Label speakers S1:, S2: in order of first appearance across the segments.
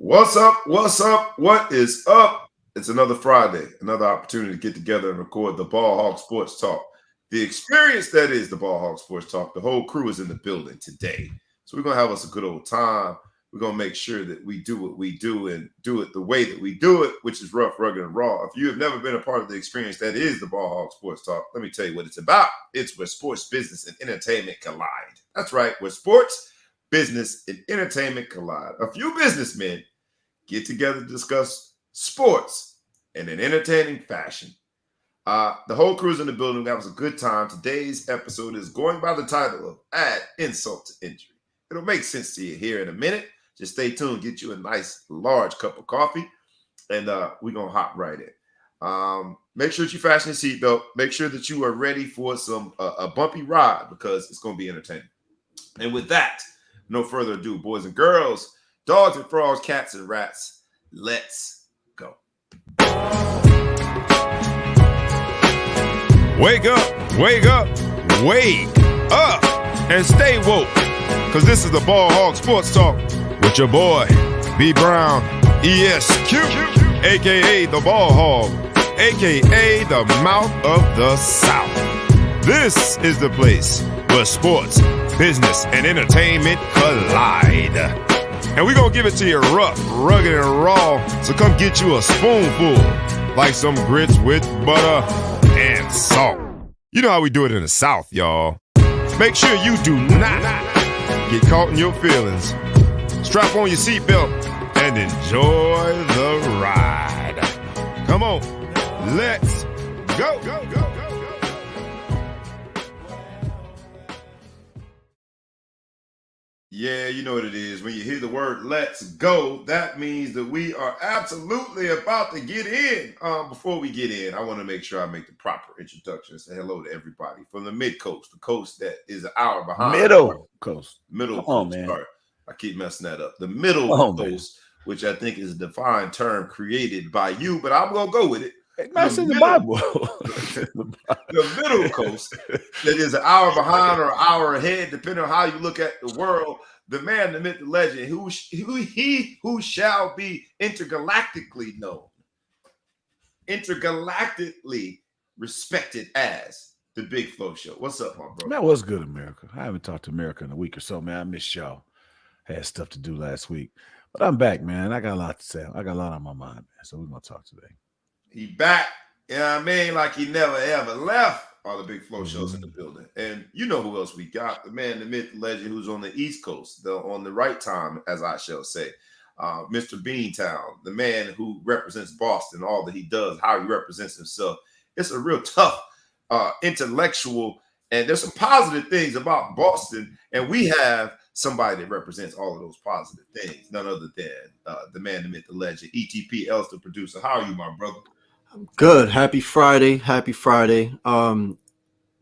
S1: What's up? What's up? What is up? It's another Friday, another opportunity to get together and record the Ball Hog Sports Talk. The experience that is the Ball Hog Sports Talk. The whole crew is in the building today. So we're going to have us a good old time. We're going to make sure that we do what we do and do it the way that we do it, which is rough, rugged, and raw. If you have never been a part of the experience that is the Ball Hog Sports Talk, let me tell you what it's about. It's where sports, business, and entertainment collide. That's right, where sports, business, and entertainment collide. A few businessmen get together to discuss sports in an entertaining fashion. The whole crew's in the building. That was a good time. Today's episode is going by the title of Add Insult to Injury. It'll make sense to you here in a minute. Just stay tuned. Get you a nice, large cup of coffee, and we're going to hop right in. Make sure that you fasten your seatbelt. Make sure that you are ready for a bumpy ride because it's going to be entertaining. And with that, no further ado, boys and girls, dogs and frogs, cats and rats, let's go.
S2: Wake up, wake up, wake up, and stay woke. Because this is the Ball Hog Sports Talk with your boy, B. Brown, ESQ, a.k.a. the Ball Hog, a.k.a. the Mouth of the South. This is the place where sports, business, and entertainment collide. And we're going to give it to you rough, rugged, and raw. So come get you a spoonful, like some grits with butter and salt. You know how we do it in the South, y'all. Make sure you do not get caught in your feelings. Strap on your seatbelt and enjoy the ride. Come on, let's go, go, go, go.
S1: Yeah, you know what it is. When you hear the word let's go, that means that we are absolutely about to get in. Before we get in, I want to make sure I make the proper introduction and say hello to everybody from the mid-coast, the coast that is an hour behind.
S2: Middle coast.
S1: Middle
S2: Come
S1: coast.
S2: on, man.
S1: Sorry, I keep messing that up. The middle coast, which I think is a defined term created by you, but I'm going to go with it.
S2: That's in the Bible.
S1: The middle coast that is an hour behind or an hour ahead, depending on how you look at the world. The man, the myth, the legend, who shall be intergalactically known, intergalactically respected as the Big Flow Show. What's up, my bro?
S3: Man, what's good, America? I haven't talked to America in a week or so, man. I missed y'all. Had stuff to do last week. But I'm back, man. I got a lot to say. I got a lot on my mind, man. So we're going to talk today.
S1: He back, you know what I mean? Like he never, ever left. All the Big Flow Shows in the building. And you know who else we got? The man, the myth, the legend, who's on the East Coast, on the right time, as I shall say. Mr. Beantown, the man who represents Boston, all that he does, how he represents himself. It's a real tough intellectual, and there's some positive things about Boston, and we have somebody that represents all of those positive things, none other than the man, the myth, the legend, ETP Els, the producer. How are you, my brother?
S4: Good. Happy Friday. Happy Friday.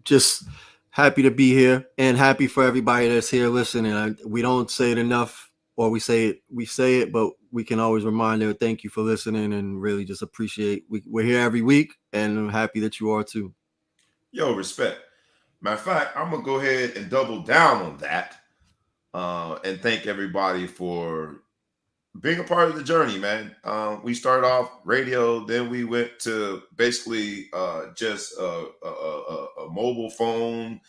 S4: Just happy to be here and happy for everybody that's here listening. We don't say it enough, or we say it, but we can always remind them, thank you for listening and really just appreciate. We're here every week and I'm happy that you are too.
S1: Yo, respect. Matter of fact, I'm going to go ahead and double down on that and thank everybody for being a part of the journey, man. We started off radio, then we went to basically just a mobile phone.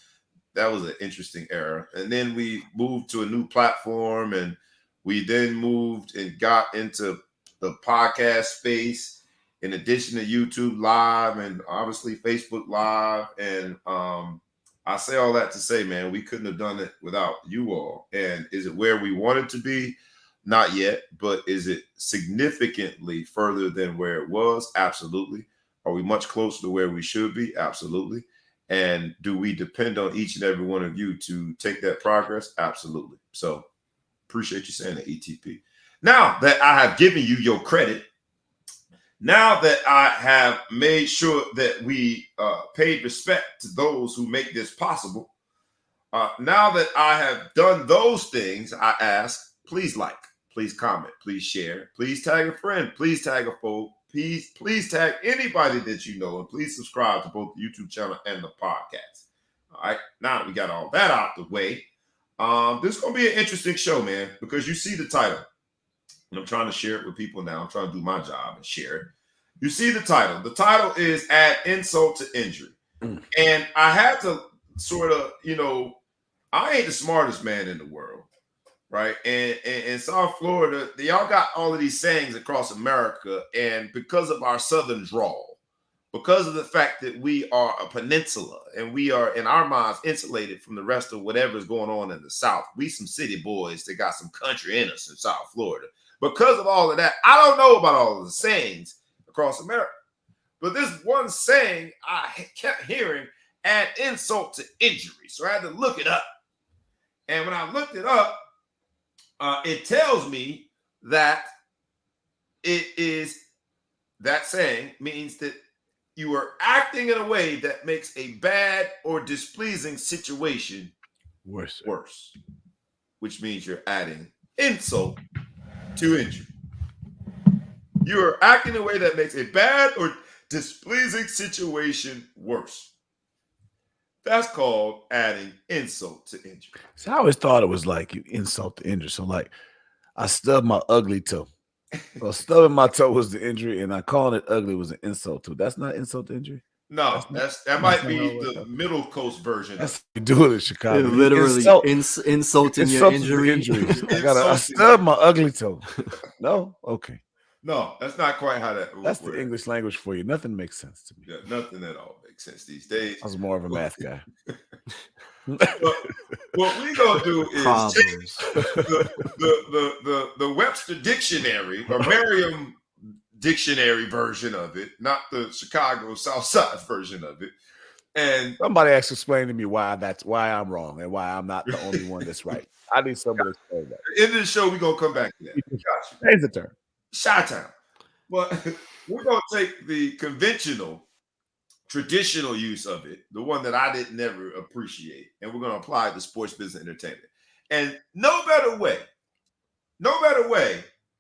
S1: That was an interesting era. And then we moved to a new platform, and we then moved and got into the podcast space in addition to YouTube Live and obviously Facebook Live. And I say all that to say, man, we couldn't have done it without you all. And is it where we wanted to be? Not yet, but is it significantly further than where it was? Absolutely. Are we much closer to where we should be? Absolutely. And do we depend on each and every one of you to take that progress? Absolutely. So appreciate you saying that, ETP. Now that I have given you your credit, now that I have made sure that we paid respect to those who make this possible, now that I have done those things, I ask, please like. Please comment, please share, please tag a friend, please tag a foe, please tag anybody that you know, and please subscribe to both the YouTube channel and the podcast. All right, now that we got all that out the way, this is going to be an interesting show, man, because you see the title. And I'm trying to share it with people now. I'm trying to do my job and share it. You see the title. The title is Add Insult to Injury. And I had to sort of, I ain't the smartest man in the world, right? And in South Florida, y'all got all of these sayings across America. And because of our southern drawl, because of the fact that we are a peninsula and we are, in our minds, insulated from the rest of whatever's going on in the South. We some city boys that got some country in us in South Florida. Because of all of that, I don't know about all of the sayings across America. But this one saying I kept hearing, add insult to injury. So I had to look it up. And when I looked it up, it tells me that that saying means that you are acting in a way that makes a bad or displeasing situation worse, which means you're adding insult to injury. You are acting in a way that makes a bad or displeasing situation worse. That's called adding insult to injury.
S3: So I always thought it was like you insult the injury. So like I stubbed my ugly toe. Well, stubbing my toe was the injury, and I calling it ugly was an insult to it. That's not insult to injury.
S1: No, that might be the Middle Coast version.
S3: That's what you do it in Chicago.
S4: Literally insulting your injuries.
S3: I stubbed my ugly toe. No, okay.
S1: No, that's not quite how that.
S3: That's the English language for you. Nothing makes sense to me.
S1: Yeah, nothing at all makes sense these days.
S3: I was more of a math guy.
S1: What we gonna do is change the Webster Dictionary or Merriam Dictionary version of it, not the Chicago South Side version of it. And
S3: somebody actually explain to me why I'm wrong and why I'm not the only one that's right. I need somebody to explain that.
S1: At the end of the show, we're gonna come back to that. Gotcha.
S3: Change the term.
S1: Chi-town. But we're gonna take the traditional use of it, the one that I didn't never appreciate, and we're going to apply it to sports business entertainment. And no better way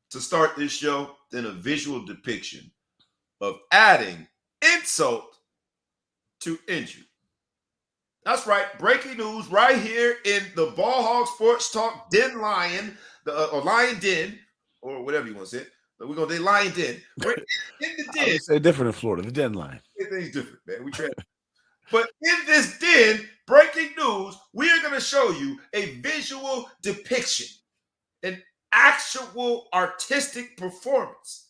S1: to start this show than a visual depiction of adding insult to injury. That's right. Breaking news right here in the Ball Hog Sports Talk Den Lion, or Lion Den, or whatever you want to say. We're going to say Lion Den. We're in the den.
S3: It's different in Florida. The Den Lion.
S1: Everything's different, man. We try. But in this den, breaking news, we are going to show you a visual depiction, an actual artistic performance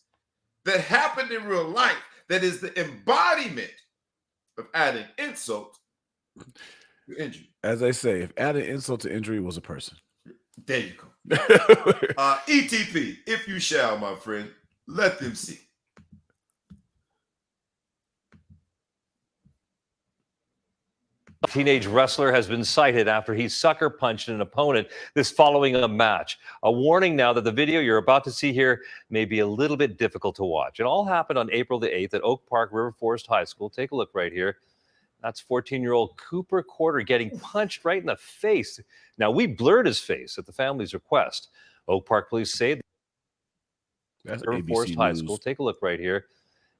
S1: that happened in real life that is the embodiment of adding insult to injury.
S3: As I say, if adding insult to injury was a person.
S1: There you go. ETP, if you shall, my friend, let them see.
S5: A teenage wrestler has been cited after he sucker punched an opponent, this following a match. A warning now that the video you're about to see here may be a little bit difficult to watch. It all happened on April the 8th at Oak Park River Forest High School. Take a look right here. That's 14-year-old Cooper Quarter getting punched right in the face. Now, we blurred his face at the family's request. Oak Park police say that's River Forest High School. Take a look right here.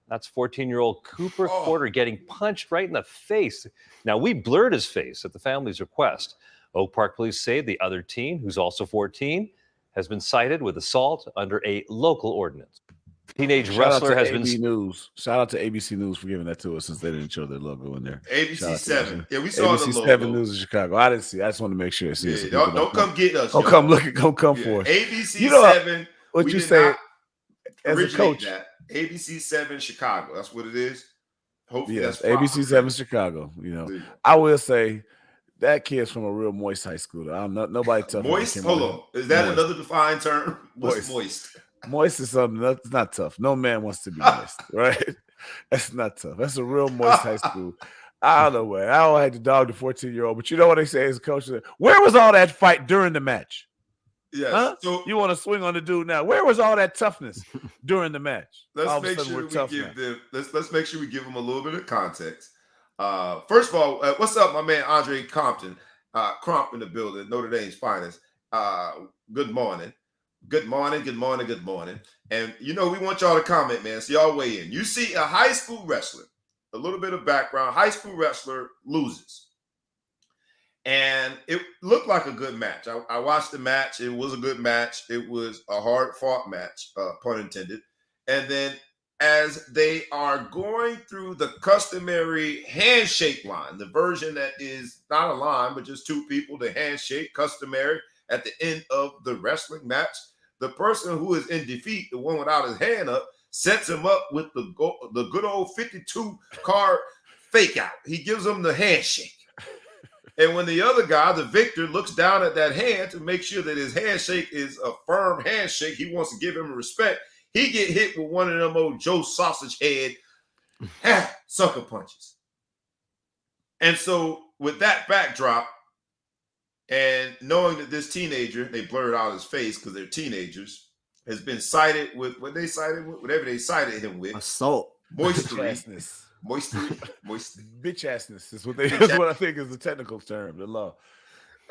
S5: That's 14-year-old Cooper Quarter getting punched right in the face. Now, we blurred his face at the family's request. Oak Park police say the other teen, who's also 14, has been cited with assault under a local ordinance. Teenage wrestler has been
S3: News. Shout out to ABC News for giving that to us since they didn't show their logo in there.
S1: ABC 7. Yeah, we saw
S3: ABC
S1: the logo.
S3: 7 News in Chicago. I didn't see. I just want to make sure I see it.
S1: Yeah, don't come get us.
S3: Don't come look. Don't come for us.
S1: ABC 7.
S3: What you say as a coach?
S1: ABC 7 Chicago. That's what it is. Hopefully,
S3: yes,
S1: that's
S3: ABC 7 Chicago. I will say that kid's from a real moist high school. Nobody tough.
S1: Moist. Hold on. Is that another defined term? What's moist?
S3: Moist is something that's not tough. No man wants to be moist, right? That's not tough. That's a real moist high school. I don't know where. I don't have to dog the 14-year-old, but you know what they say as a coach? Where was all that fight during the match?
S1: Yes.
S3: Huh? So you want to swing on the dude now? Where was all that toughness during the match?
S1: Let's make sure we give them a little bit of context. First of all, what's up, my man Andre Compton? Crump in the building, Notre Dame's finest. Good morning. Good morning. And we want y'all to comment, man. So y'all weigh in. You see a high school wrestler, a little bit of background, high school wrestler loses. And it looked like a good match. I watched the match. It was a good match. It was a hard-fought match, pun intended. And then as they are going through the customary handshake line, the version that is not a line, but just two people, the handshake, customary at the end of the wrestling match, the person who is in defeat, the one without his hand up, sets him up with the good old 52 card fake out. He gives him the handshake. And when the other guy, the victor, looks down at that hand to make sure that his handshake is a firm handshake, he wants to give him respect. He get hit with one of them old Joe Sausage Head sucker punches. And so with that backdrop, and knowing that this teenager, they blurred out his face because they're teenagers, has been cited with what they cited with, whatever they cited him with.
S4: Assault.
S1: Moistery.
S3: Bitch assness is what I think is the technical term, the law.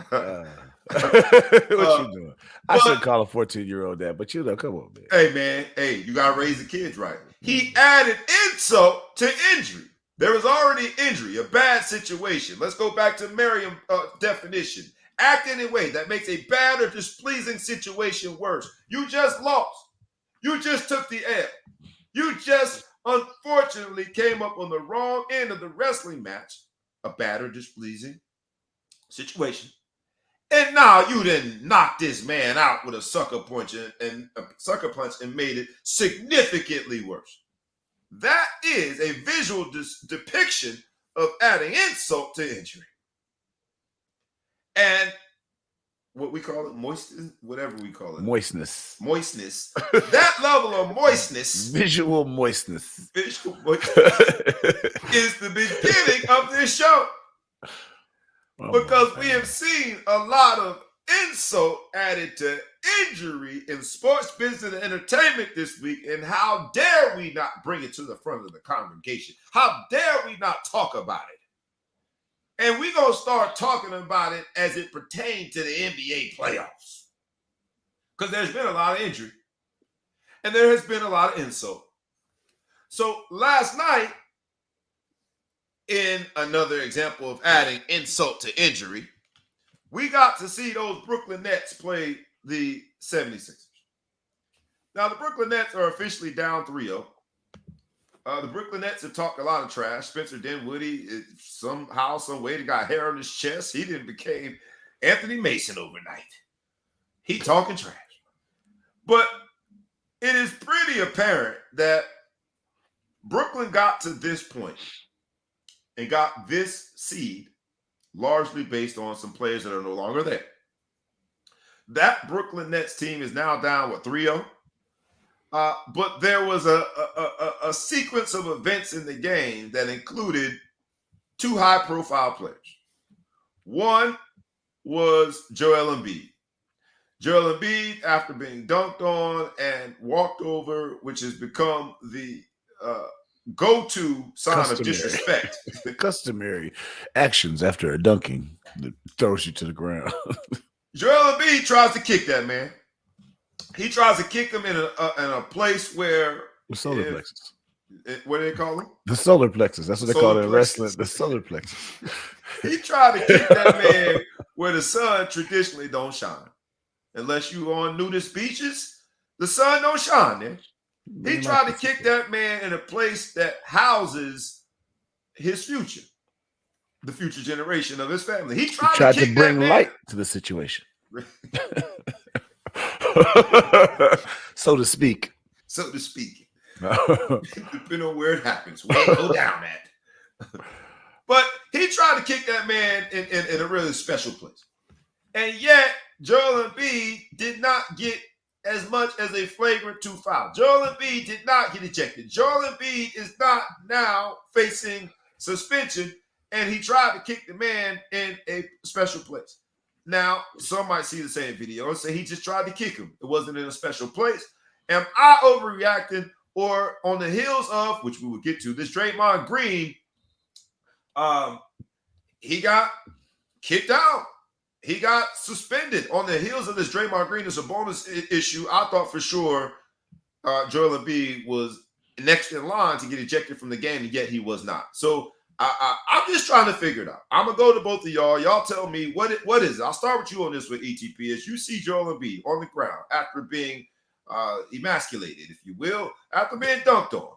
S3: What you doing? I shouldn't call a 14-year-old that, but come on, man.
S1: Hey, man. Hey, you got to raise the kids right. He added insult to injury. There was already injury, a bad situation. Let's go back to Merriam definition. Act in a way that makes a bad or displeasing situation worse. You just lost. You just took the L. You just unfortunately came up on the wrong end of the wrestling match, a bad or displeasing situation. And now you didn't knock this man out with a sucker punch and made it significantly worse. That is a visual depiction of adding insult to injury. And what we call it, whatever we call it.
S3: Moistness.
S1: That level of moistness.
S3: Visual moistness.
S1: Is the beginning of this show. Because we have seen a lot of insult added to injury in sports, business, and entertainment this week. And how dare we not bring it to the front of the congregation? How dare we not talk about it? And we're going to start talking about it as it pertains to the NBA playoffs. Because there's been a lot of injury. And there has been a lot of insult. So last night, in another example of adding insult to injury, we got to see those Brooklyn Nets play the 76ers. Now, the Brooklyn Nets are officially down 3-0. The Brooklyn Nets have talked a lot of trash. Spencer Dinwiddie, somehow, some way, got hair on his chest. He didn't became Anthony Mason overnight. He talking trash. But it is pretty apparent that Brooklyn got to this point and got this seed largely based on some players that are no longer there. That Brooklyn Nets team is now down, 3-0? But there was a sequence of events in the game that included two high-profile players. One was Joel Embiid. Joel Embiid, after being dunked on and walked over, which has become the go-to sign of disrespect.
S3: The customary actions after a dunking that throws you to the ground.
S1: Joel Embiid tries to kick that man. He tries to kick him in a place where
S3: the solar plexus.
S1: What do they call him?
S3: The solar plexus. That's what they call it in wrestling. The solar plexus.
S1: He tried to kick that man where the sun traditionally don't shine. Unless you on nudist beaches, the sun don't shine there. He tried to kick that man in a place that houses his future, the future generation of his family. He tried to
S3: bring light to the situation. So to speak.
S1: Depending on where it happens, where it go down at. But he tried to kick that man in a really special place. And yet, Joel Embiid did not get as much as a flagrant 2 foul. Joel Embiid did not get ejected. Joel Embiid is not now facing suspension, and he tried to kick the man in a special place. Now, some might see the same video and say he just tried to kick him. It wasn't in a special place. Am I overreacting, or on the heels of, which we will get to, this Draymond Green, he got kicked out. He got suspended on the heels of this Draymond Green. It's a bonus issue. I thought for sure Joel Embiid was next in line to get ejected from the game, and yet he was not. So I'm just trying to figure it out. I'm gonna go to both of y'all. Y'all tell me what is it. I'll start with you on this with ETP. As you see Joel Embiid on the ground after being emasculated, if you will, after being dunked on,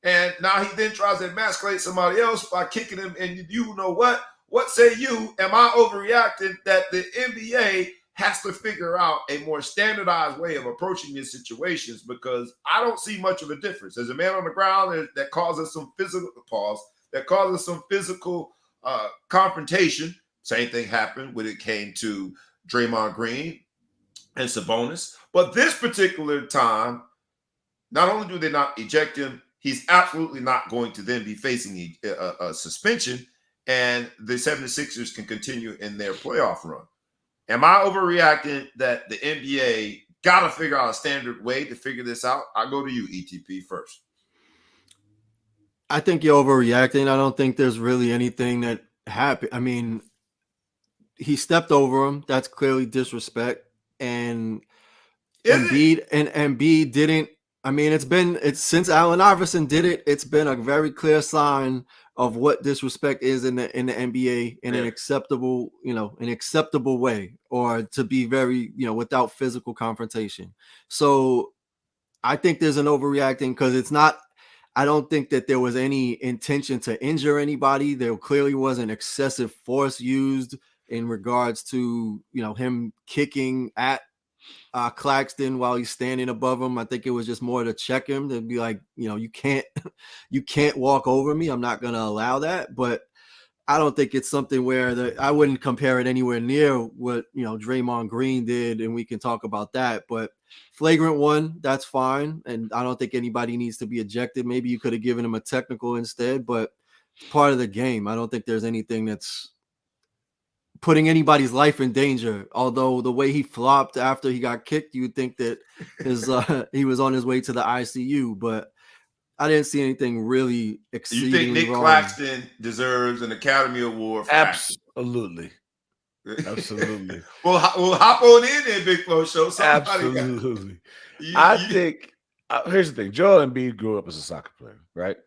S1: and now he then tries to emasculate somebody else by kicking him. And you know what? What say you? Am I overreacting that the NBA has to figure out a more standardized way of approaching these situations? Because I don't see much of a difference. There's a man on the ground that causes some physical pause. That causes some physical confrontation. Same thing happened when it came to Draymond Green and Sabonis. But this particular time, not only do they not eject him, he's absolutely not going to then be facing a suspension, and the 76ers can continue in their playoff run. Am I overreacting that the NBA got to figure out a standard way to figure this out? I go to you, ETP, first.
S4: I think you're overreacting. I don't think there's really anything that happened. I mean, he stepped over him. That's clearly disrespect. And Embiid didn't. I mean, it's since Allen Iverson did it. It's been a very clear sign of what disrespect is in the NBA in an acceptable way, or to be very, without physical confrontation. So I think there's an overreacting because it's not. I don't think that there was any intention to injure anybody. There clearly wasn't excessive force used in regards to, him kicking at Claxton while he's standing above him. I think it was just more to check him, to be like, you can't walk over me. I'm not going to allow that. But I don't think it's something where I wouldn't compare it anywhere near what, Draymond Green did. And we can talk about that, but flagrant one, that's fine. And I don't think anybody needs to be ejected. Maybe you could have given him a technical instead, but it's part of the game. I don't think there's anything that's putting anybody's life in danger. Although the way he flopped after he got kicked, you would think that he was on his way to the ICU, but I didn't see anything really exceedingly wrong.
S1: You think Nick Claxton deserves an Academy Award for
S3: Absolutely. Absolutely.
S1: We'll hop on in there, Big Flo Show.
S3: Absolutely. I think here's the thing. Joel Embiid grew up as a soccer player, right?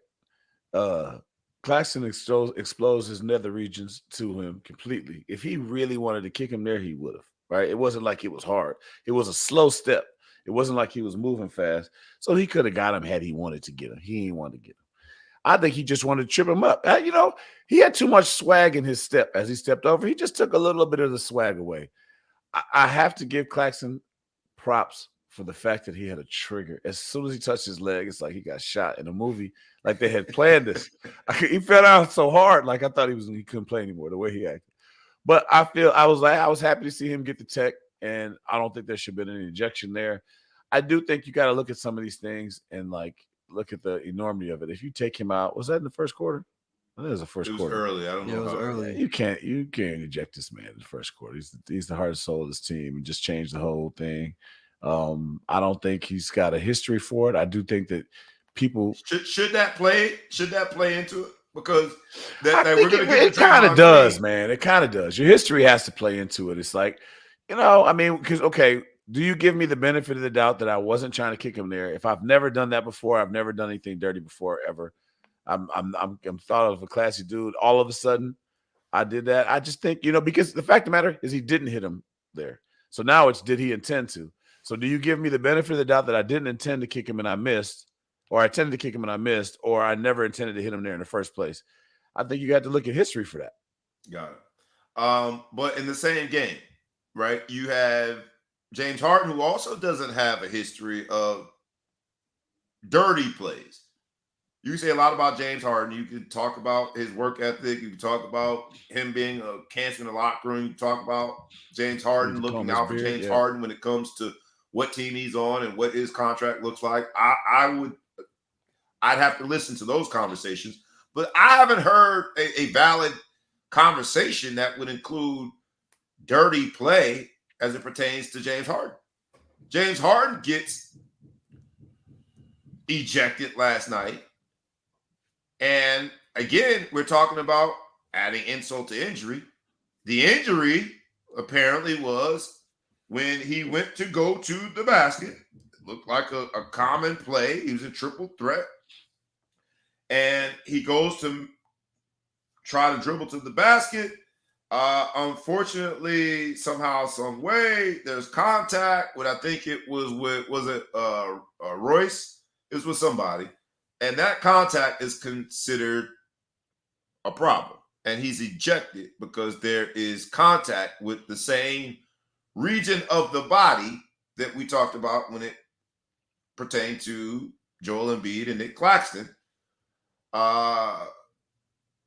S3: Claxton exposed his nether regions to him completely. If he really wanted to kick him there, he would have, right? It wasn't like it was hard. It was a slow step. It wasn't like he was moving fast. So he could have got him had he wanted to get him. He ain't wanted to get him. I think he just wanted to trip him up. He had too much swag in his step as he stepped over. He just took a little bit of the swag away. I have to give Claxton props for the fact that he had a trigger. As soon as he touched his leg, it's like he got shot in a movie, like they had planned this. He fell down so hard, like I thought he couldn't play anymore, the way he acted. But I was happy to see him get the tech, and I don't think there should have been any ejection there. I do think you got to look at some of these things and look at the enormity of it. If you take him out, was that in the first quarter? I think it was the first quarter.
S1: It was early. I don't know.
S4: It was early.
S3: You can't eject this man in the first quarter. He's the heart and soul of this team and just changed the whole thing. I don't think he's got a history for it. I do think that people
S1: should that play into it, because
S3: it kind of does, man. It kind of does. Your history has to play into it. It's like, because do you give me the benefit of the doubt that I wasn't trying to kick him there? If I've never done that before, I've never done anything dirty before ever. I'm thought of a classy dude. All of a sudden, I did that. I just think, because the fact of the matter is he didn't hit him there. So now it's, did he intend to? So do you give me the benefit of the doubt that I didn't intend to kick him and I missed, or I intended to kick him and I missed, or I never intended to hit him there in the first place? I think you got to look at history for that.
S1: Got it. But in the same game, right, you have James Harden, who also doesn't have a history of dirty plays. You say a lot about James Harden. You can talk about his work ethic. You can talk about him being a cancer in the locker room. You can talk about James Harden looking out for James Harden when it comes to what team he's on and what his contract looks like. I'd have to listen to those conversations, but I haven't heard a valid conversation that would include dirty play as it pertains to James Harden. James Harden gets ejected last night. And again, we're talking about adding insult to injury. The injury apparently was when he went to go to the basket. It looked like a common play. He was a triple threat. And he goes to try to dribble to the basket. Unfortunately, somehow, some way, there's contact. What I think it was with Royce? It was with somebody, and that contact is considered a problem, and he's ejected because there is contact with the same region of the body that we talked about when it pertained to Joel Embiid and Nick Claxton.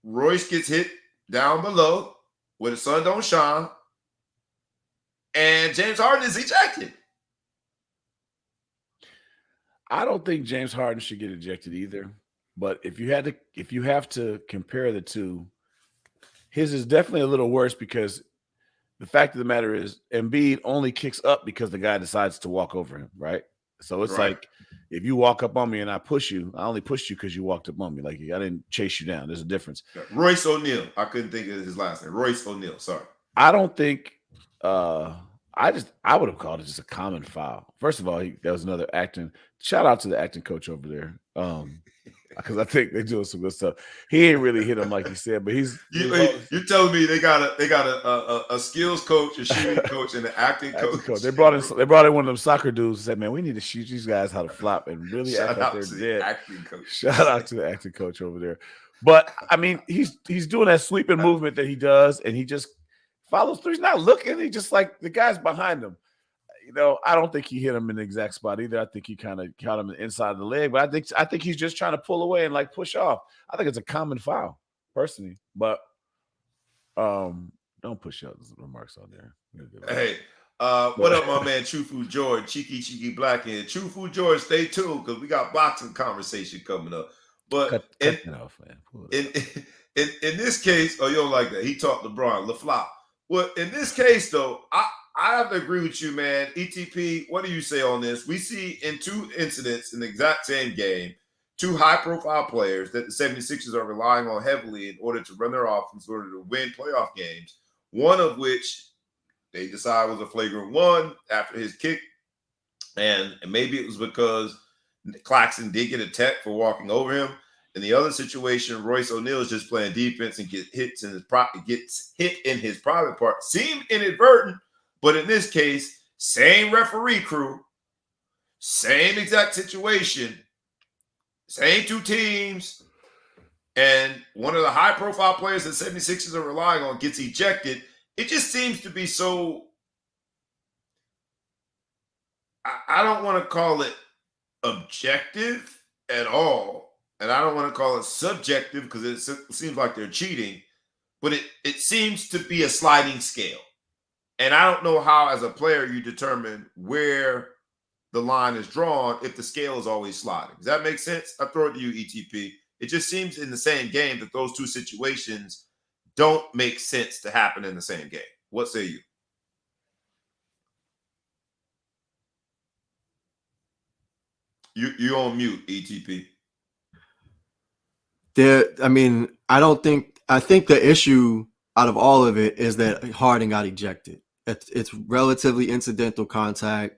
S1: Royce gets hit down below where the sun don't shine, and James Harden is ejected.
S3: I don't think James Harden should get ejected either. But if you have to compare the two, his is definitely a little worse because the fact of the matter is Embiid only kicks up because the guy decides to walk over him, right? So it's
S1: Right.
S3: like if you walk up on me and I push you, I only pushed you because you walked up on me. Like I didn't chase you down. There's a difference.
S1: Royce O'Neal. I couldn't think of his last name. Royce O'Neal. Sorry.
S3: I don't think I would have called it just a common foul. First of all, that was another acting. Shout out to the acting coach over there. Because I think they're doing some good stuff. He ain't really hit him like you said, but
S1: you're telling me they got a skills coach, a shooting coach, and an acting coach.
S3: They brought in one of them soccer dudes and said, "Man, we need to shoot these guys how to flop and really act like they're dead."
S1: Acting coach.
S3: Shout out to the acting coach over there. But I mean, he's doing that sweeping movement that he does, and he just follows through. He's not looking. He just like the guy's behind him. You know, I don't think he hit him in the exact spot either. I think he kind of caught him inside of the leg, but I think he's just trying to pull away and like push off. I think it's a common foul, personally. But don't push out those remarks on there.
S1: Hey, what up, my man? Truthful George, Cheeky Blackhead. Truthful George, stay tuned because we got boxing conversation coming up. But
S3: cut it off, man.
S1: In this case, you don't like that. He talked LeBron, LaFlop. Well, in this case, though, I have to agree with you, man. ETP, what do you say on this? We see in two incidents in the exact same game, two high-profile players that the 76ers are relying on heavily in order to run their offense, in order to win playoff games, one of which they decide was a flagrant one after his kick, and maybe it was because Claxton did get a tech for walking over him. In the other situation, Royce O'Neal is just playing defense and gets hit in his private part. Seemed inadvertent, but in this case, same referee crew, same exact situation, same two teams, and one of the high-profile players that 76ers are relying on gets ejected. It just seems to be so – I don't want to call it objective at all. And I don't want to call it subjective because it seems like they're cheating, but it seems to be a sliding scale. And I don't know how, as a player, you determine where the line is drawn if the scale is always sliding. Does that make sense? I throw it to you, ETP. It just seems in the same game that those two situations don't make sense to happen in the same game. What say you? You on mute, ETP.
S4: I think the issue out of all of it is that Harden got ejected. It's relatively incidental contact.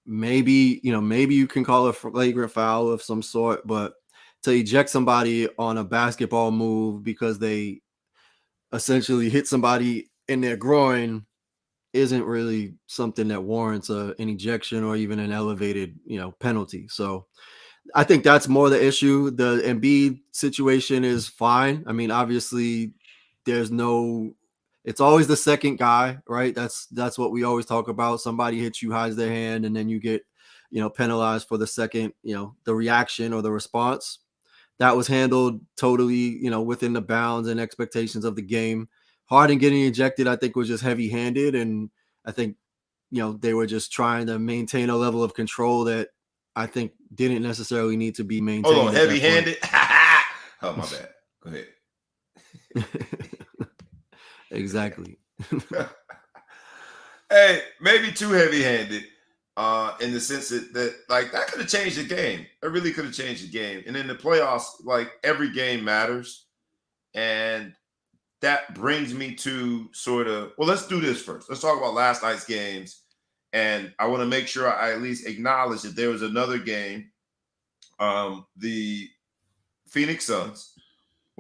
S4: Maybe you can call it a flagrant foul of some sort, but to eject somebody on a basketball move because they essentially hit somebody in their groin isn't really something that warrants an ejection or even an elevated, penalty. So I think that's more the issue. The Embiid situation is fine. I mean, obviously, it's always the second guy, right? That's what we always talk about. Somebody hits you, hides their hand, and then you get, penalized for the second, the reaction or the response. That was handled totally, within the bounds and expectations of the game. Harden getting ejected, I think, was just heavy-handed, and I think, they were just trying to maintain a level of control that I think didn't necessarily need to be maintained.
S1: Hold on, heavy-handed? Oh, my bad. Go ahead.
S4: Exactly.
S1: Hey, maybe too heavy-handed in the sense that that could have changed the game. It really could have changed the game. And in the playoffs, every game matters. And that brings me to let's do this first. Let's talk about last night's games. And I want to make sure I at least acknowledge that there was another game. The Phoenix Suns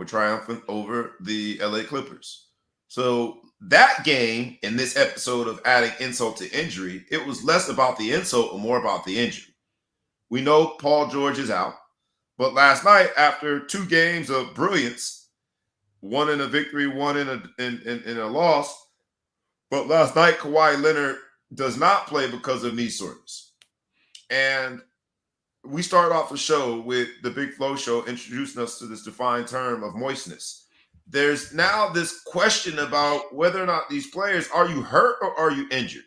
S1: were triumphant over the LA Clippers. So that game, in this episode of adding insult to injury, it was less about the insult and more about the injury. We know Paul George is out, but last night, after 2 games of brilliance, one in a victory, one in a loss, but last night Kawhi Leonard does not play because of knee soreness. And we start off the show with the Big Flow Show introducing us to this defined term of moistness. There's now this question about whether or not these players, are you hurt or are you injured?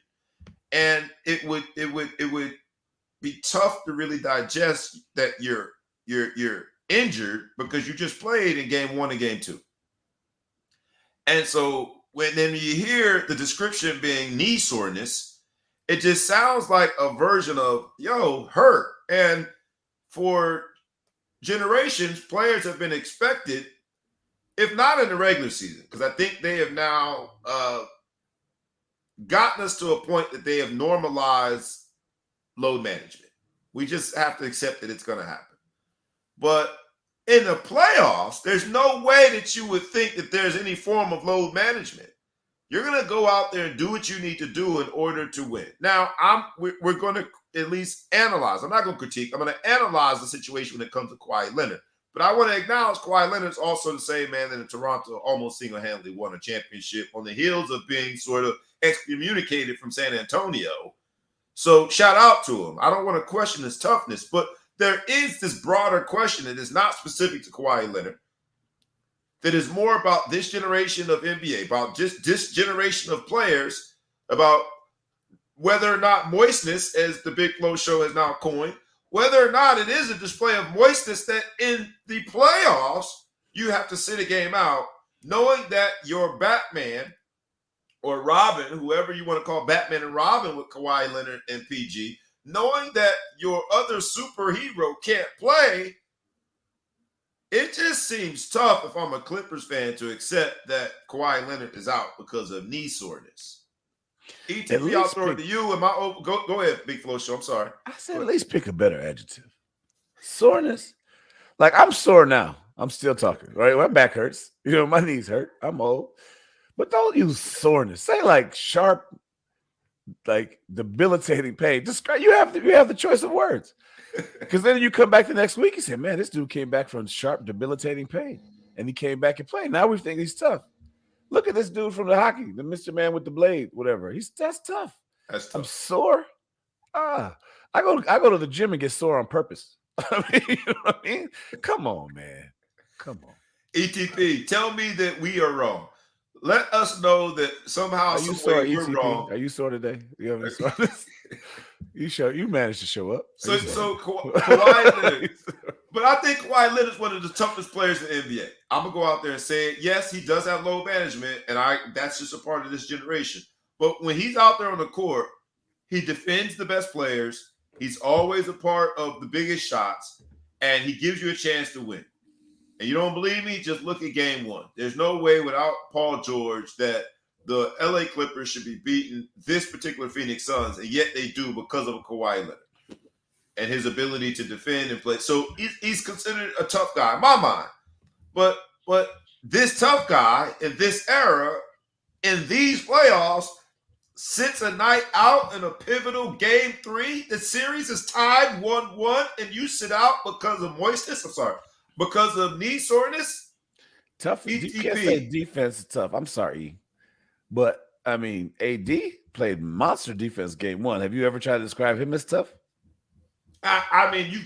S1: And it would be tough to really digest that you're injured because you just played in game 1 and game 2. And so when then you hear the description being knee soreness, it just sounds like a version of, hurt. And for generations, players have been expected, if not in the regular season, because I think they have now gotten us to a point that they have normalized load management. We just have to accept that it's going to happen. But in the playoffs, there's no way that you would think that there's any form of load management. You're going to go out there and do what you need to do in order to win. Now, we're going to at least analyze. I'm not going to critique. I'm going to analyze the situation when it comes to Kawhi Leonard. But I want to acknowledge Kawhi Leonard's also the same man that in Toronto almost single-handedly won a championship on the heels of being sort of excommunicated from San Antonio. So shout out to him. I don't want to question his toughness, but there is this broader question that is not specific to Kawhi Leonard, that is more about this generation of NBA, about just this generation of players, about whether or not moistness, as the Big Flow Show has now coined, whether or not it is a display of moistness that in the playoffs, you have to sit a game out, knowing that your Batman or Robin, whoever you want to call Batman and Robin with Kawhi Leonard and PG, knowing that your other superhero can't play, it just seems tough if I'm a Clippers fan to accept that Kawhi Leonard is out because of knee soreness. ETP, I'll throw it to you. Go ahead, Big Flow Show. I'm sorry.
S3: I said at least pick a better adjective. Soreness. Like, I'm sore now. I'm still talking, right? My back hurts. My knees hurt. I'm old. But don't use soreness. Say like sharp, like debilitating pain. You have the choice of words. Because then you come back the next week and say, man, this dude came back from sharp, debilitating pain. And he came back and played. Now we think he's tough. Look at this dude from the hockey, the Mr. Man with the blade, whatever. That's tough.
S1: That's tough.
S3: I'm sore. I go to the gym and get sore on purpose. You know what I mean? Come on, man. Come on.
S1: ETP, tell me that we are wrong. Let us know that somehow, some way we're wrong.
S3: Are you sore today? You have any soreness? You managed to show up.
S1: So Kawhi Leonard. But I think Kawhi Leonard is one of the toughest players in the NBA. I'm gonna go out there and say it. Yes, he does have load management, and that's just a part of this generation. But when he's out there on the court, he defends the best players. He's always a part of the biggest shots, and he gives you a chance to win. And you don't believe me? Just look at game 1. There's no way without Paul George that the LA Clippers should be beating this particular Phoenix Suns, and yet they do because of a Kawhi Leonard and his ability to defend and play. So he's considered a tough guy in my mind. But this tough guy in this era, in these playoffs, sits a night out in a pivotal game 3. The series is tied 1-1, and you sit out because of moistness. I'm sorry. Because of knee soreness?
S3: Tough. You can't say defense is tough. I'm sorry. But, I mean, AD played monster defense game 1. Have you ever tried to describe him as tough?
S1: I mean, it's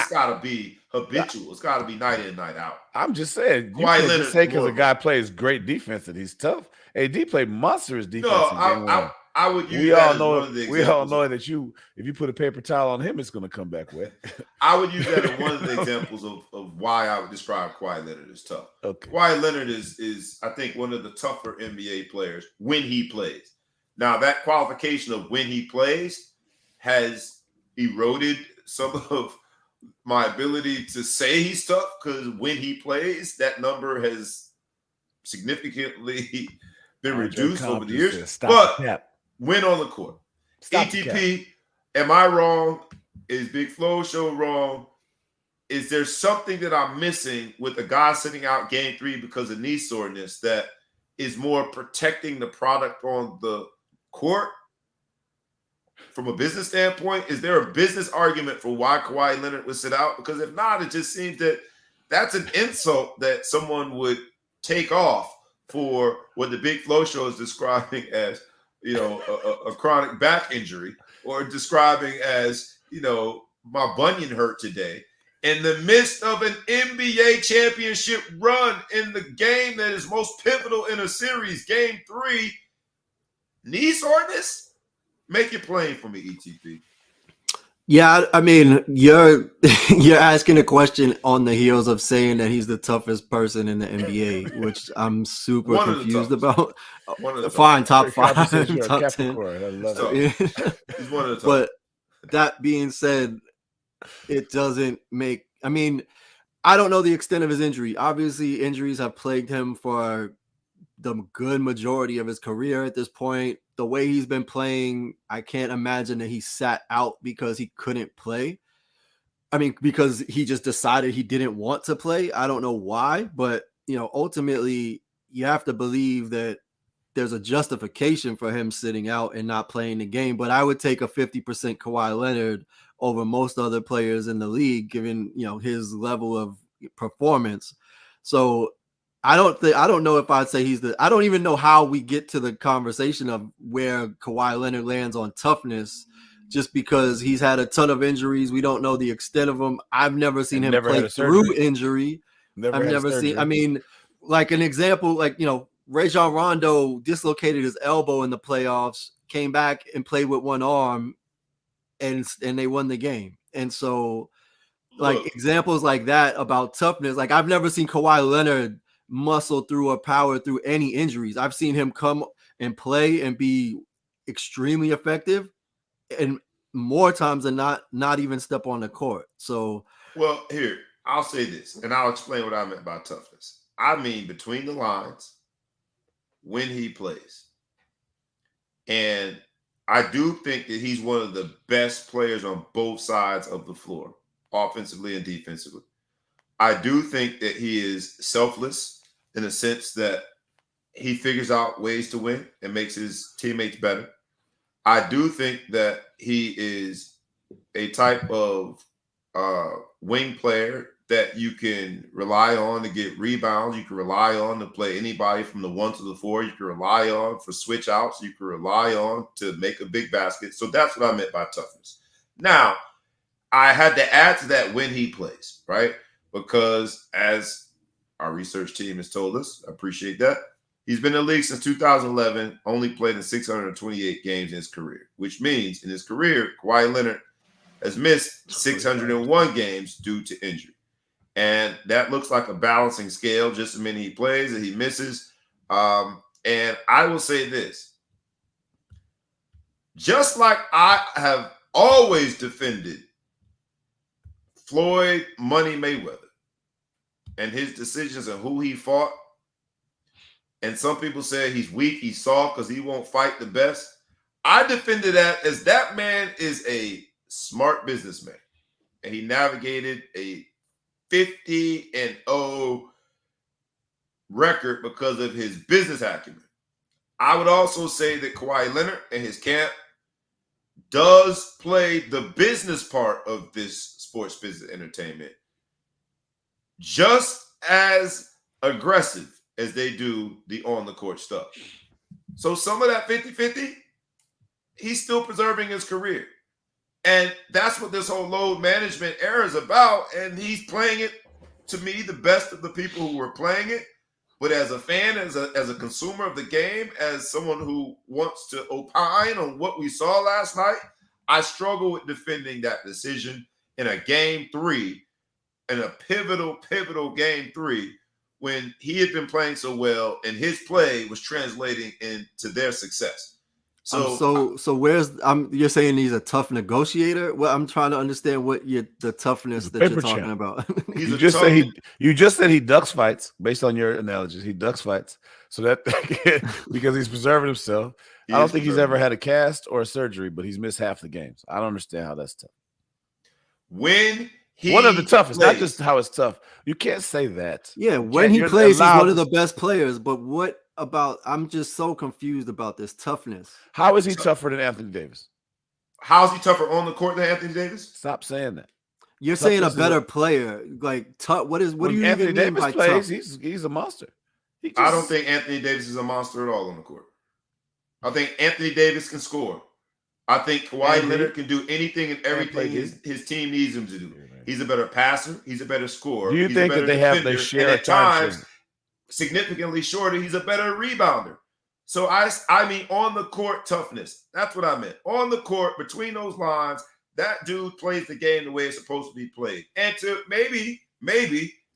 S1: got to be habitual. It's got to be night in, night out.
S3: I'm just saying. You can't just say because a guy plays great defense that he's tough. AD played monstrous defense in game 1.
S1: I would use that as one of the examples.
S3: We all know that if you put a paper towel on him, it's going to come back wet.
S1: I would use that as one of the examples of why I would describe Kawhi Leonard as tough.
S3: Okay.
S1: Kawhi Leonard is, I think, one of the tougher NBA players when he plays. Now, that qualification of when he plays has eroded some of my ability to say he's tough, because when he plays, that number has significantly been reduced over the years. But win on the court. ETP, am I wrong? Is Big Flow Show wrong? is there something that I'm missing with a guy sitting out game 3 because of knee soreness that is more protecting the product on the court from a business standpoint? Is there a business argument for why Kawhi Leonard would sit out? Because if not, it just seems that that's an insult that someone would take off for what the Big Flow Show is describing as, a chronic back injury, or describing as, my bunion hurt today. In the midst of an NBA championship run, in the game that is most pivotal in a series, game 3, knee soreness? Make it plain for me, ETP.
S4: Yeah, I mean, you're asking a question on the heels of saying that he's the toughest person in the NBA, which I'm super confused about. Fine, top 5, top 10.
S3: I love
S1: it. He's one of the toughest.
S4: But that being said, it doesn't make. I mean, I don't know the extent of his injury. Obviously, injuries have plagued him for the good majority of his career at this point. The way he's been playing, I can't imagine that he sat out because he couldn't play. I mean, because he just decided he didn't want to play. I don't know why, but ultimately you have to believe that there's a justification for him sitting out and not playing the game. But I would take a 50% Kawhi Leonard over most other players in the league, given his level of performance. So I don't know if I'd say I don't even know how we get to the conversation of where Kawhi Leonard lands on toughness, just because he's had a ton of injuries. We don't know the extent of them. I've never seen him play through injury. I've never seen. I mean, like an example, Rajon Rondo dislocated his elbow in the playoffs, came back and played with one arm, and they won the game. And so, examples like that about toughness, I've never seen Kawhi Leonard muscle through or power through any injuries. I've seen him come and play and be extremely effective, and more times than not even step on the court. So,
S1: well, here, I'll say this, and I'll explain what I meant by toughness. I mean between the lines, when he plays. And I do think that he's one of the best players on both sides of the floor, offensively and defensively. I do think that he is selfless in the sense that he figures out ways to win and makes his teammates better. I do think that he is a type of wing player that you can rely on to get rebounds. You can rely on to play anybody from the 1 to the 4. You can rely on for switch outs. You can rely on to make a big basket. So that's what I meant by toughness. Now, I had to add to that when he plays, right? Because as our research team has told us, I appreciate that, he's been in the league since 2011, only played in 628 games in his career, which means in his career, Kawhi Leonard has missed 601 games due to injury. And that looks like a balancing scale. Just as many he plays and he misses. And I will say this. Just like I have always defended Floyd Money Mayweather and his decisions and who he fought, and some people say he's weak, he's soft because he won't fight the best. I defended that as that man is a smart businessman. And he navigated a 50-0 record because of his business acumen. I would also say that Kawhi Leonard and his camp does play the business part of this sports business entertainment just as aggressive as they do the on-the-court stuff. So some of that 50-50, he's still preserving his career. And that's what this whole load management era is about. And he's playing it, to me, the best of the people who are playing it. But as a fan, as a consumer of the game, as someone who wants to opine on what we saw last night, I struggle with defending that decision in a game 3, in a pivotal game 3, when he had been playing so well and his play was translating into their success. So
S4: where's you're saying he's a tough negotiator? Well, I'm trying to understand what the toughness that you're talking about.
S3: You just said he ducks fights based on your analogies. He ducks fights, so that because he's preserving himself. I don't think he's ever had a cast or a surgery, but he's missed half the games. I don't understand how that's tough.
S1: When
S3: One of the toughest, not
S1: plays.
S3: just how it's tough. You can't say that.
S4: Yeah,
S3: You
S4: when
S3: can't-
S4: he
S3: you're
S4: plays, he's
S3: allowed
S4: one of
S3: to-
S4: the best players. But what about? I'm just so confused about this toughness.
S3: How is he tougher than Anthony Davis?
S1: How's he tougher on the court than Anthony Davis?
S3: Stop saying that.
S4: You're saying a
S3: Toughness is
S4: better player, like tough. What do
S3: When
S4: you
S3: Anthony
S4: even mean
S3: Davis
S4: by
S3: plays,
S4: tough?
S3: he's a monster.
S1: I don't think Anthony Davis is a monster at all on the court. I think Anthony Davis can score. I think Kawhi Leonard can do anything and everything his team needs him to do. He's a better passer. He's a better scorer.
S3: Do you
S1: he's
S3: think
S1: a better
S3: that they have
S1: defender,
S3: their share
S1: and
S3: of
S1: at
S3: time
S1: times,
S3: sharing?
S1: significantly shorter, he's a better rebounder. So I mean on the court toughness. That's what I meant. On the court, between those lines, that dude plays the game the way it's supposed to be played. And to maybe,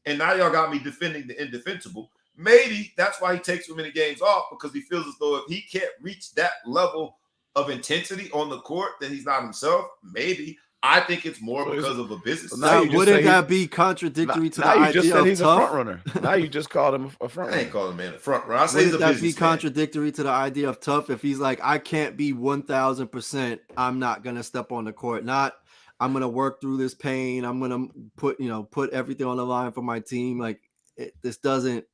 S1: and now y'all got me defending the indefensible. Maybe that's why he takes so many games off, because he feels as though if he can't reach that level of intensity on the court, then he's not himself. Maybe. I think it's more because of a business.
S3: Now you just
S4: Wouldn't
S3: say
S4: that be contradictory to the
S3: now you
S4: idea
S3: just said
S4: of
S3: he's a
S4: tough?
S3: front runner. Now you just called him a front
S1: I
S3: runner.
S1: ain't calling man a front runner. I say he's a
S4: Wouldn't that be
S1: businessman.
S4: contradictory to the idea of tough if he's like, I can't be 1,000%. I'm not gonna step on the court. I'm gonna work through this pain. I'm gonna put everything on the line for my team. Like this doesn't.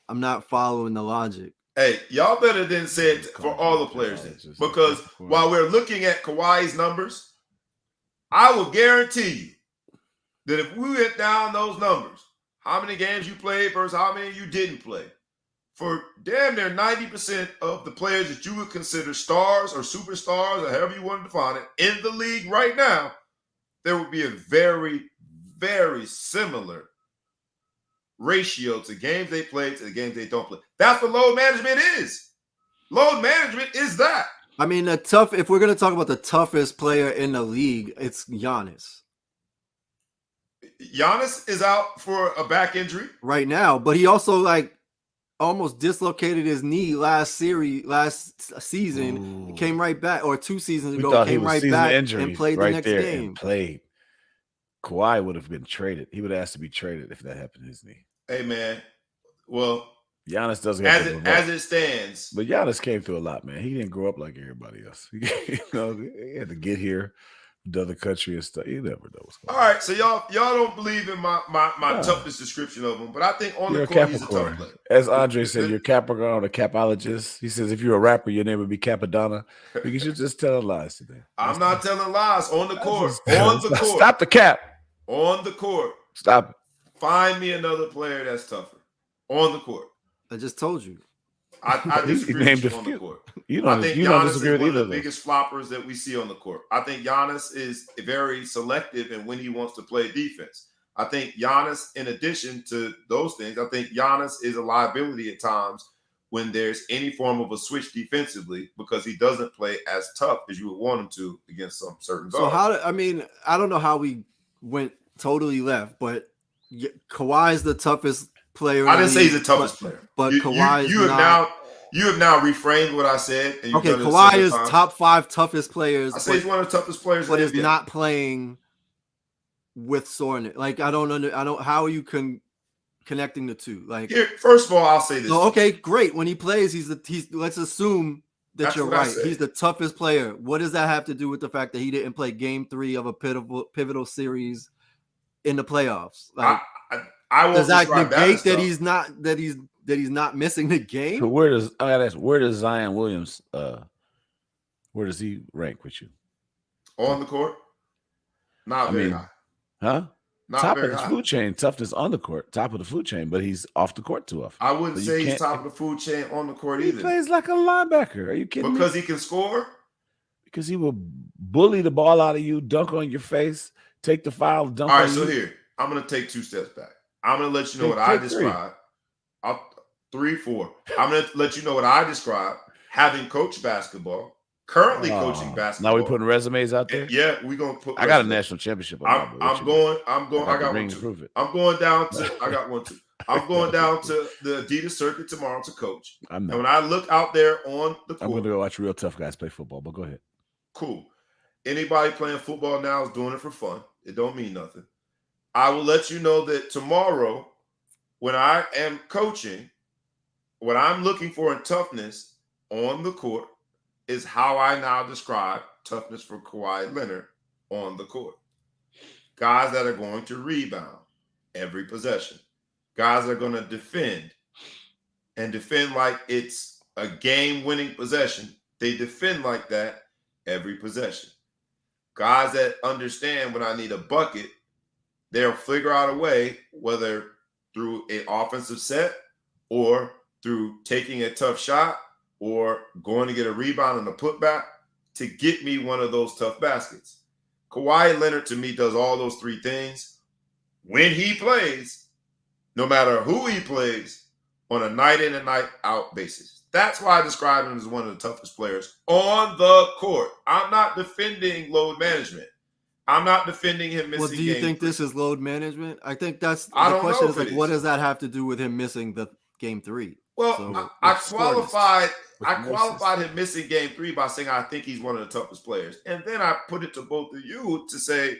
S4: I'm not following the logic.
S1: Hey, y'all better than say it for all the players then. Because while we're looking at Kawhi's numbers, I will guarantee you that if we went down those numbers, how many games you played versus how many you didn't play, for damn near 90% of the players that you would consider stars or superstars or however you want to define it in the league right now, there would be a very, very similar ratio to games they play to the games they don't play. That's what load management is. Load management is that.
S4: I mean, if we're gonna talk about the toughest player in the league, it's Giannis
S1: Giannis is out for a back injury
S4: right now, but he also almost dislocated his knee last season.
S3: Ooh.
S4: Came right back, or 2 seasons
S3: We
S4: ago,
S3: thought he
S4: came
S3: was
S4: right
S3: season
S4: back
S3: injury
S4: and played
S3: right
S4: the next
S3: there
S4: game.
S3: and played. Kawhi would have been traded. He would have asked to be traded if that happened to his knee.
S1: Hey man, well,
S3: Giannis doesn't have to
S1: as it stands,
S3: but Giannis came through a lot, man. He didn't grow up like everybody else. He had to get here, to other country and stuff. You never know what's going
S1: all right. So y'all don't believe in my toughness description of him, but I think on
S3: You're
S1: the
S3: a
S1: court he's a tough
S3: Capricorn.
S1: player.
S3: As Andre said, you're Capricorn, a capologist. He says if you're a rapper, your name would be Capadonna. Because you're just telling lies today.
S1: I'm not telling lies on the court.
S3: Stop the cap.
S1: On the court.
S3: Stop it.
S1: Find me another player that's tougher on the court.
S4: I just told you.
S1: I disagree with you on the court.
S3: I think you don't
S1: Giannis
S3: disagree
S1: is
S3: with
S1: one
S3: either
S1: of
S3: of
S1: the
S3: those.
S1: biggest floppers that we see on the court. I think Giannis is very selective in when he wants to play defense. I think Giannis, in addition to those things, I think Giannis is a liability at times when there's any form of a switch defensively, because he doesn't play as tough as you would want him to against some certain guards.
S4: So I don't know how we went totally left, but Kawhi's the toughest player.
S1: I didn't say he's the toughest player,
S4: but
S1: Kawhi you have now reframed what I said. And
S4: okay, Kawhi is top 5 toughest players.
S1: I say he's one of the toughest players,
S4: but is not playing with soreness. Like I don't. How are you connecting the two? Like
S1: here, first of all, I'll say this.
S4: So okay, great. When he plays, he's let's assume that
S1: That's
S4: you're
S1: what I
S4: right.
S1: said.
S4: He's the toughest player. What does that have to do with the fact that he didn't play Game 3 of a pivotal series in the playoffs? Like,
S1: I won't
S4: does that
S1: describe
S4: negate that
S1: as
S4: he's not missing the game?
S3: So where does Zion Williams where does he rank with you?
S1: on the court? Not very high.
S3: Huh?
S1: Not
S3: top
S1: very
S3: of the
S1: high.
S3: food chain, toughness on the court, top of the food chain, but he's off the court too often.
S1: I wouldn't
S3: So
S1: say
S3: you
S1: he's
S3: can't-
S1: top of the food chain on the court
S3: He
S1: either.
S3: plays like a linebacker. Are you kidding me?
S1: Because he can score.
S3: Because he will bully the ball out of you, dunk on your face, take the foul, dunk
S1: All
S3: on
S1: right, so
S3: you.
S1: here, I'm going to take 2 steps back. I'm going to let you know
S3: Take-
S1: what I
S3: take 3.
S1: described. 3, 4. I'm going to let you know what I described, having coached basketball, currently coaching basketball.
S3: Now we putting resumes out there.
S1: Yeah, we're going to put
S3: I got a
S1: resumes.
S3: national championship. On my board.
S1: I'm going. I got one
S3: to
S1: too.
S3: prove it.
S1: I'm going down to. I got one too. I'm going down to the Adidas circuit tomorrow to coach.
S3: I'm
S1: And
S3: not.
S1: when I look out there on the
S3: I'm going
S1: court,
S3: to go watch real tough guys play football. But go ahead.
S1: cool. Anybody playing football now is doing it for fun. It don't mean nothing. I will let you know that tomorrow, when I am coaching, what I'm looking for in toughness on the court is how I now describe toughness for Kawhi Leonard on the court. Guys that are going to rebound every possession. Guys that are going to defend and defend like it's a game-winning possession. They defend like that every possession. Guys that understand when I need a bucket, they'll figure out a way, whether through an offensive set or through taking a tough shot or going to get a rebound and a putback, to get me one of those tough baskets. Kawhi Leonard, to me, does all those three things when he plays, no matter who he plays, on a night in and night out basis. That's why I describe him as one of the toughest players on the court. I'm not defending load management. I'm not defending him missing.
S4: Well, do you think
S1: 3.
S4: this is load management? I think that's
S1: I
S4: the
S1: don't
S4: question.
S1: know
S4: Is
S1: if
S4: like,
S1: it
S4: what
S1: is.
S4: does that have to do with him missing the game 3?
S1: Well,
S4: So,
S1: I
S4: with
S1: qualified
S3: With
S1: him missing game 3 by saying I think he's one of the toughest players. And then I put it to both of you to say,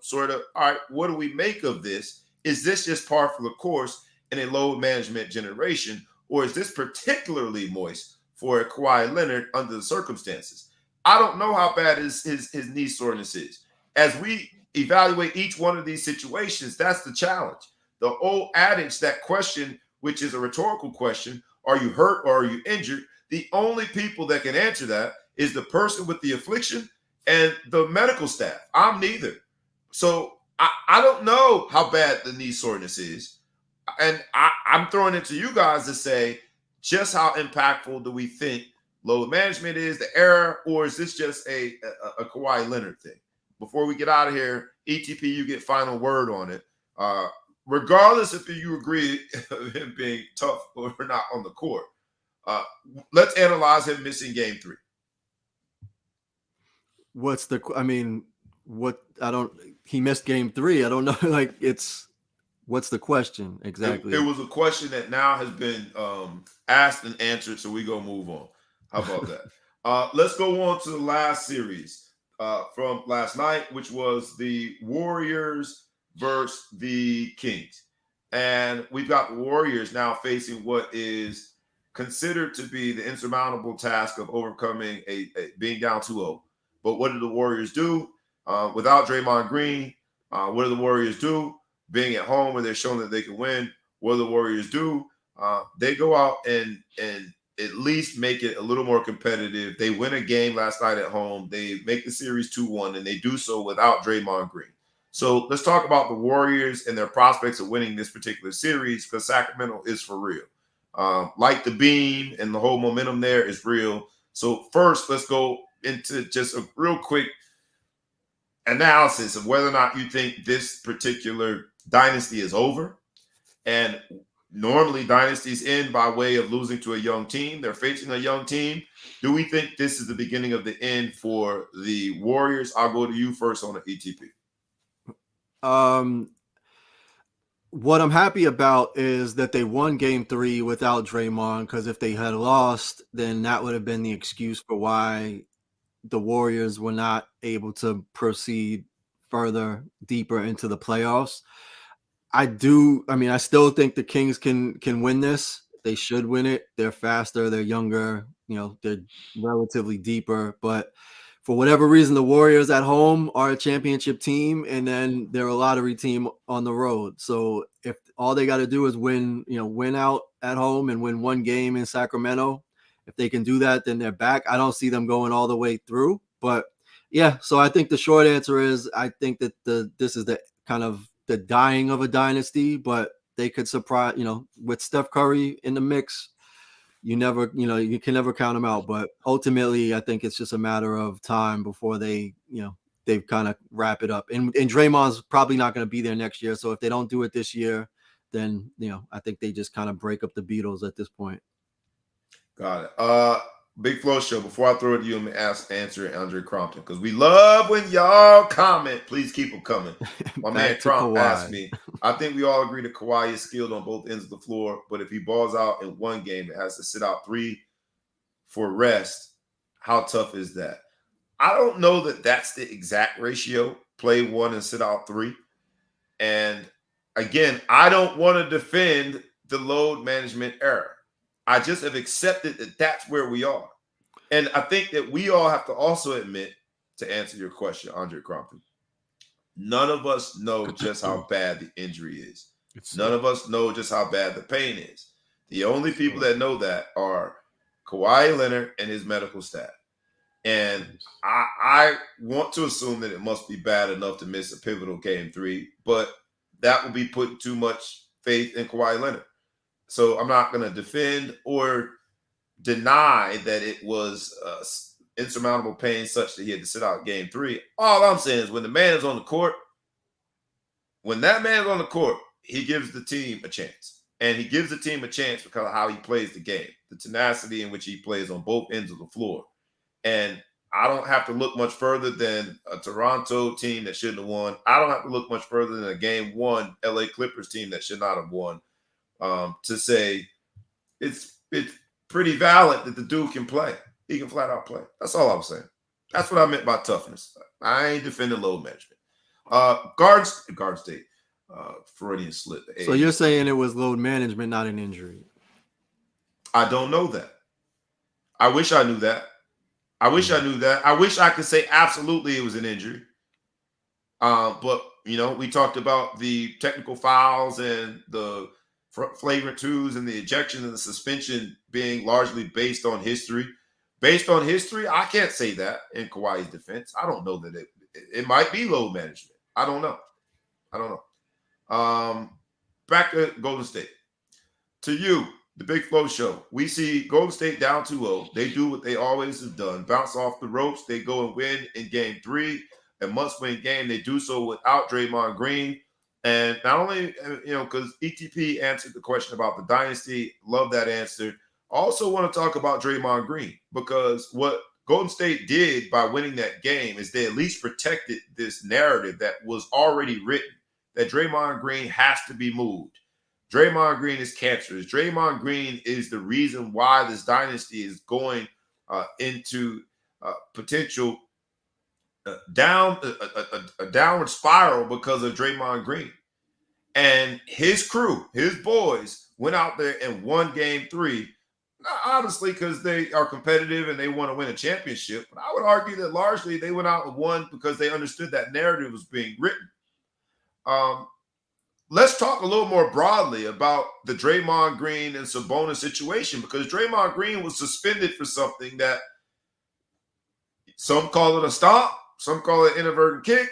S1: sort of, all right, what do we make of this? Is this just par for the course in a load management generation, or is this particularly moist for a Kawhi Leonard under the circumstances? I don't know how bad his knee soreness is. As we evaluate each one of these situations, that's the challenge. The old adage, that question, which is a rhetorical question, are you hurt or are you injured? The only people that can answer that is the person with the affliction and the medical staff. I'm neither. So I don't know how bad the knee soreness is. And I'm throwing it to you guys to say, just how impactful do we think load management is, the error, or is this just a Kawhi Leonard thing? Before we get out of here, ETP, you get final word on it. Regardless if you agree with him being tough or not on the court, let's analyze him missing game 3.
S4: He missed game 3. I don't know. What's the question exactly?
S1: It was a question that now has been asked and answered, so we go move on. How about that? Let's go on to the last series from last night, which was the Warriors versus the Kings. And we've got the Warriors now facing what is considered to be the insurmountable task of overcoming a being down 2-0. But what did the Warriors do? Without Draymond Green, what do the Warriors do? Being at home where they're showing that they can win, what do the Warriors do? They go out and at least make it a little more competitive. They win a game last night at home. They make the series 2-1, and they do so without Draymond Green. So let's talk about the Warriors and their prospects of winning this particular series, because Sacramento is for real. Like the beam and the whole momentum there is real. So first, let's go into just a real quick analysis of whether or not you think this particular dynasty is over. And normally dynasties end by way of losing to a young team. They're facing a young team. Do we think this is the beginning of the end for the Warriors? I'll go to you first on the ETP.
S4: What I'm happy about is that they won game 3 without Draymond, because if they had lost, then that would have been the excuse for why the Warriors were not able to proceed further deeper into the playoffs. I still think the Kings can win this. They should win it. They're faster, they're younger, they're relatively deeper, but for whatever reason, the Warriors at home are a championship team, and then they're a lottery team on the road. So if all they got to do is win out at home and win one game in Sacramento, if they can do that, then they're back. I don't see them going all the way through, but yeah. So I think the short answer is I think that this is the kind of the dying of a dynasty, but they could surprise. With Steph Curry in the mix, you can never count them out. But ultimately, I think it's just a matter of time before they kind of wrap it up. And Draymond's probably not going to be there next year. So if they don't do it this year, then I think they just kind of break up the Beatles at this point.
S1: Got it. Big Flow Show. Before I throw it to you, I'm going to answer Andre Crompton, because we love when y'all comment. Please keep them coming. My man Cromp asked me, I think we all agree that Kawhi is skilled on both ends of the floor, but if he balls out in one game, it has to sit out 3 for rest. How tough is that? I don't know that that's the exact ratio. Play 1 and sit out 3. And again, I don't want to defend the load management error. I just have accepted that that's where we are. And I think that we all have to also admit, to answer your question, Andre Crompton, None of us know just how bad the injury is. None of us know just how bad the pain is. The only people that know that are Kawhi Leonard and his medical staff. And I want to assume that it must be bad enough to miss a pivotal game 3, but that would be putting too much faith in Kawhi Leonard. So I'm not going to defend or deny that it was insurmountable pain such that he had to sit out game 3. All I'm saying is when the man is on the court, when that man is on the court, he gives the team a chance. And he gives the team a chance because of how he plays the game, the tenacity in which he plays on both ends of the floor. And I don't have to look much further than a Toronto team that shouldn't have won. I don't have to look much further than a game 1 LA Clippers team that should not have won to say it's pretty valid that the dude can play. He can flat out play. That's all I'm saying. That's what I meant by toughness. I ain't defending load management. Garden State, Freudian slip.
S4: So you're saying it was load management, not an injury?
S1: I don't know that. I wish I knew that. I wish I knew that. I wish I could say absolutely it was an injury. But, you know, we talked about the technical fouls and the flagrant twos and the ejection and the suspension being largely based on history. Based on history, I can't say that in Kawhi's defense. I don't know that it might be load management. I don't know. Back to Golden State. To you, the Big Flow Show. We see Golden State down 2-0. They do what they always have done. Bounce off the ropes. They go and win in game 3. A must-win game. They do so without Draymond Green. And not only, you know, because ETP answered the question about the dynasty. Love that answer. Also want to talk about Draymond Green because what Golden State did by winning that game is they at least protected this narrative that was already written, that Draymond Green has to be moved. Draymond Green is cancerous. Draymond Green is the reason why this dynasty is going into potential downward spiral because of Draymond Green. And his crew, his boys, went out there and won game 3. Obviously, because they are competitive and they want to win a championship. But I would argue that largely they went out and won because they understood that narrative was being written. Let's talk a little more broadly about the Draymond Green and Sabonis situation, because Draymond Green was suspended for something that some call it a stop, some call it inadvertent kick,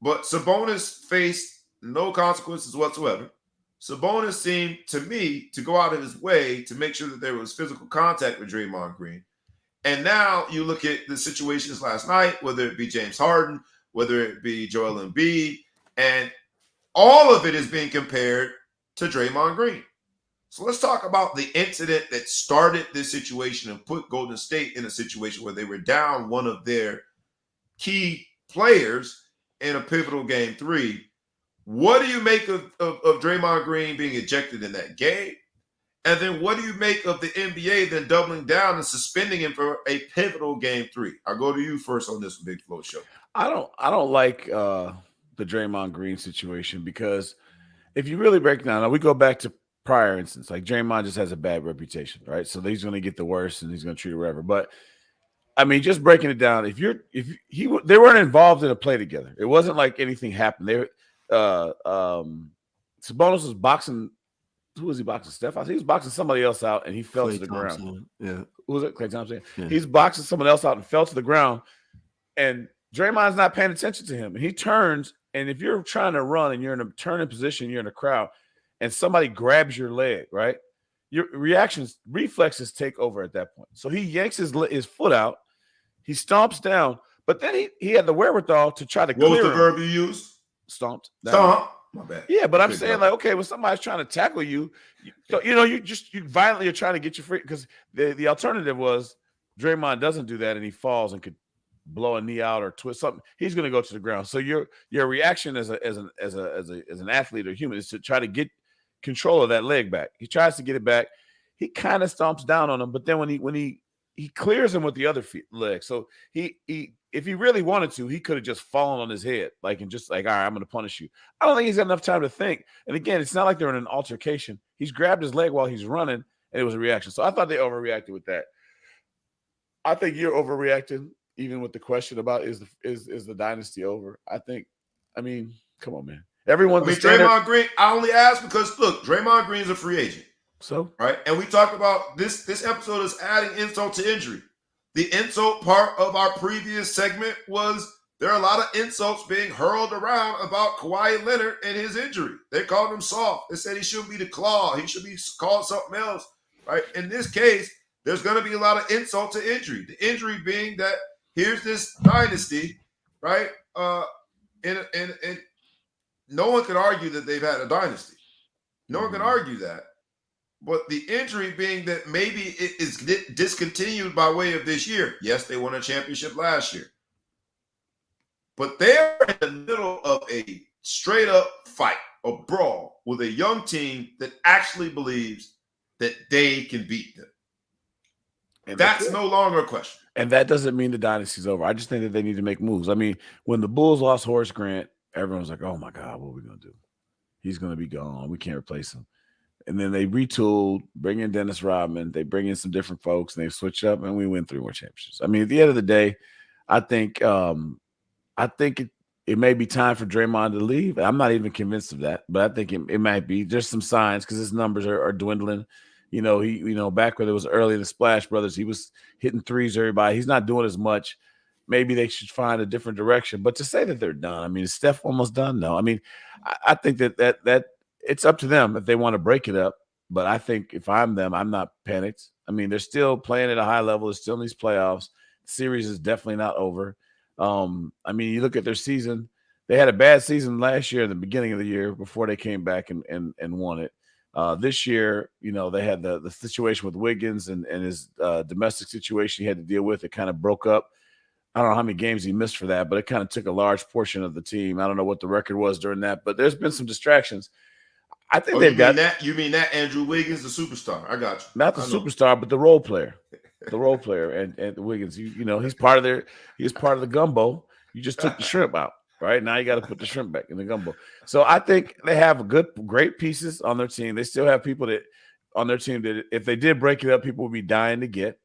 S1: but Sabonis faced no consequences whatsoever. Sabonis seemed to me to go out of his way to make sure that there was physical contact with Draymond Green. And now you look at the situations last night, whether it be James Harden, whether it be Joel Embiid, and all of it is being compared to Draymond Green. So let's talk about the incident that started this situation and put Golden State in a situation where they were down one of their key players in a pivotal game 3. What do you make of Draymond Green being ejected in that game? And then what do you make of the NBA then doubling down and suspending him for a pivotal game 3? I'll go to you first on this Big Flow Show.
S3: I don't like the Draymond Green situation, because if you really break it down, now we go back to prior instance, like Draymond just has a bad reputation, right? So he's going to get the worst and he's going to treat it whatever. But I mean, just breaking it down, they weren't involved in a play together. It wasn't like anything happened. Sabonis was boxing. Who was he boxing? Steph? I think he was boxing somebody else out, and he fell to the ground.
S4: Yeah.
S3: Who was it? Klay Thompson.
S4: Yeah.
S3: He's boxing someone else out and fell to the ground, and Draymond's not paying attention to him. And he turns, and if you're trying to run and you're in a turning position, you're in a crowd, and somebody grabs your leg, right? Your reflexes take over at that point. So he yanks his foot out. He stomps down, but then he had the wherewithal to try to clear him.
S1: What was the verb you used?
S3: Stomped.
S1: Stomp. My bad.
S3: Yeah, but I'm saying, like, okay, when somebody's trying to tackle you, you violently are trying to get you free, because the alternative was Draymond doesn't do that and he falls and could blow a knee out or twist something. He's going to go to the ground. So your reaction as an athlete or human is to try to get control of that leg back. He tries to get it back. He kind of stomps down on him, but then when he clears him with the other leg. So if he really wanted to, he could have just fallen on his head, all right, I'm going to punish you. I don't think he's got enough time to think. And again, it's not like they're in an altercation. He's grabbed his leg while he's running, and it was a reaction. So I thought they overreacted with that. I think you're overreacting, even with the question about is the dynasty over. I think I mean, come on, man. Everyone's the
S1: Draymond
S3: standard.
S1: Green, I only ask because, look, Draymond Green's a free agent.
S3: So,
S1: right? And we talked about this. This episode is adding insult to injury. The insult part of our previous segment was there are a lot of insults being hurled around about Kawhi Leonard and his injury. They called him soft. They said he shouldn't be the claw. He should be called something else, right? In this case, there's going to be a lot of insult to injury. The injury being that here's this dynasty, right? And no one could argue that they've had a dynasty. No one can argue that. But the injury being that maybe it is discontinued by way of this year. Yes, they won a championship last year. But they're in the middle of a straight up fight, a brawl with a young team that actually believes that they can beat them. And that's no longer a question.
S3: And that doesn't mean the dynasty's over. I just think that they need to make moves. I mean, when the Bulls lost Horace Grant, everyone was like, oh my God, what are we going to do? He's going to be gone. We can't replace him. And then they retooled, bring in Dennis Rodman. They bring in some different folks, and they switch up, and we win 3 more championships. I mean, at the end of the day, I think it may be time for Draymond to leave. I'm not even convinced of that, but I think it might be. There's some signs because his numbers are dwindling. Back when it was early in the Splash Brothers, he was hitting threes. Everybody, he's not doing as much. Maybe they should find a different direction. But to say that they're done, I mean, is Steph almost done? No. I mean, I think that it's up to them if they want to break it up. But I think if I'm them, I'm not panicked. I mean, they're still playing at a high level. They're still in these playoffs. The series is definitely not over. I mean, you look at their season. They had a bad season last year in the beginning of the year before they came back and won it. This year, they had the situation with Wiggins and his domestic situation he had to deal with. It kind of broke up. I don't know how many games he missed for that, but it kind of took a large portion of the team. I don't know what the record was during that, but there's been some distractions. I think they've got
S1: that. You mean that Andrew Wiggins, the superstar? I got you.
S3: Not the superstar, but the role player. The role player and Wiggins. He's part of the gumbo. You just took the shrimp out, right? Now you got to put the shrimp back in the gumbo. So I think they have great pieces on their team. They still have people that on their team that if they did break it up, people would be dying to get.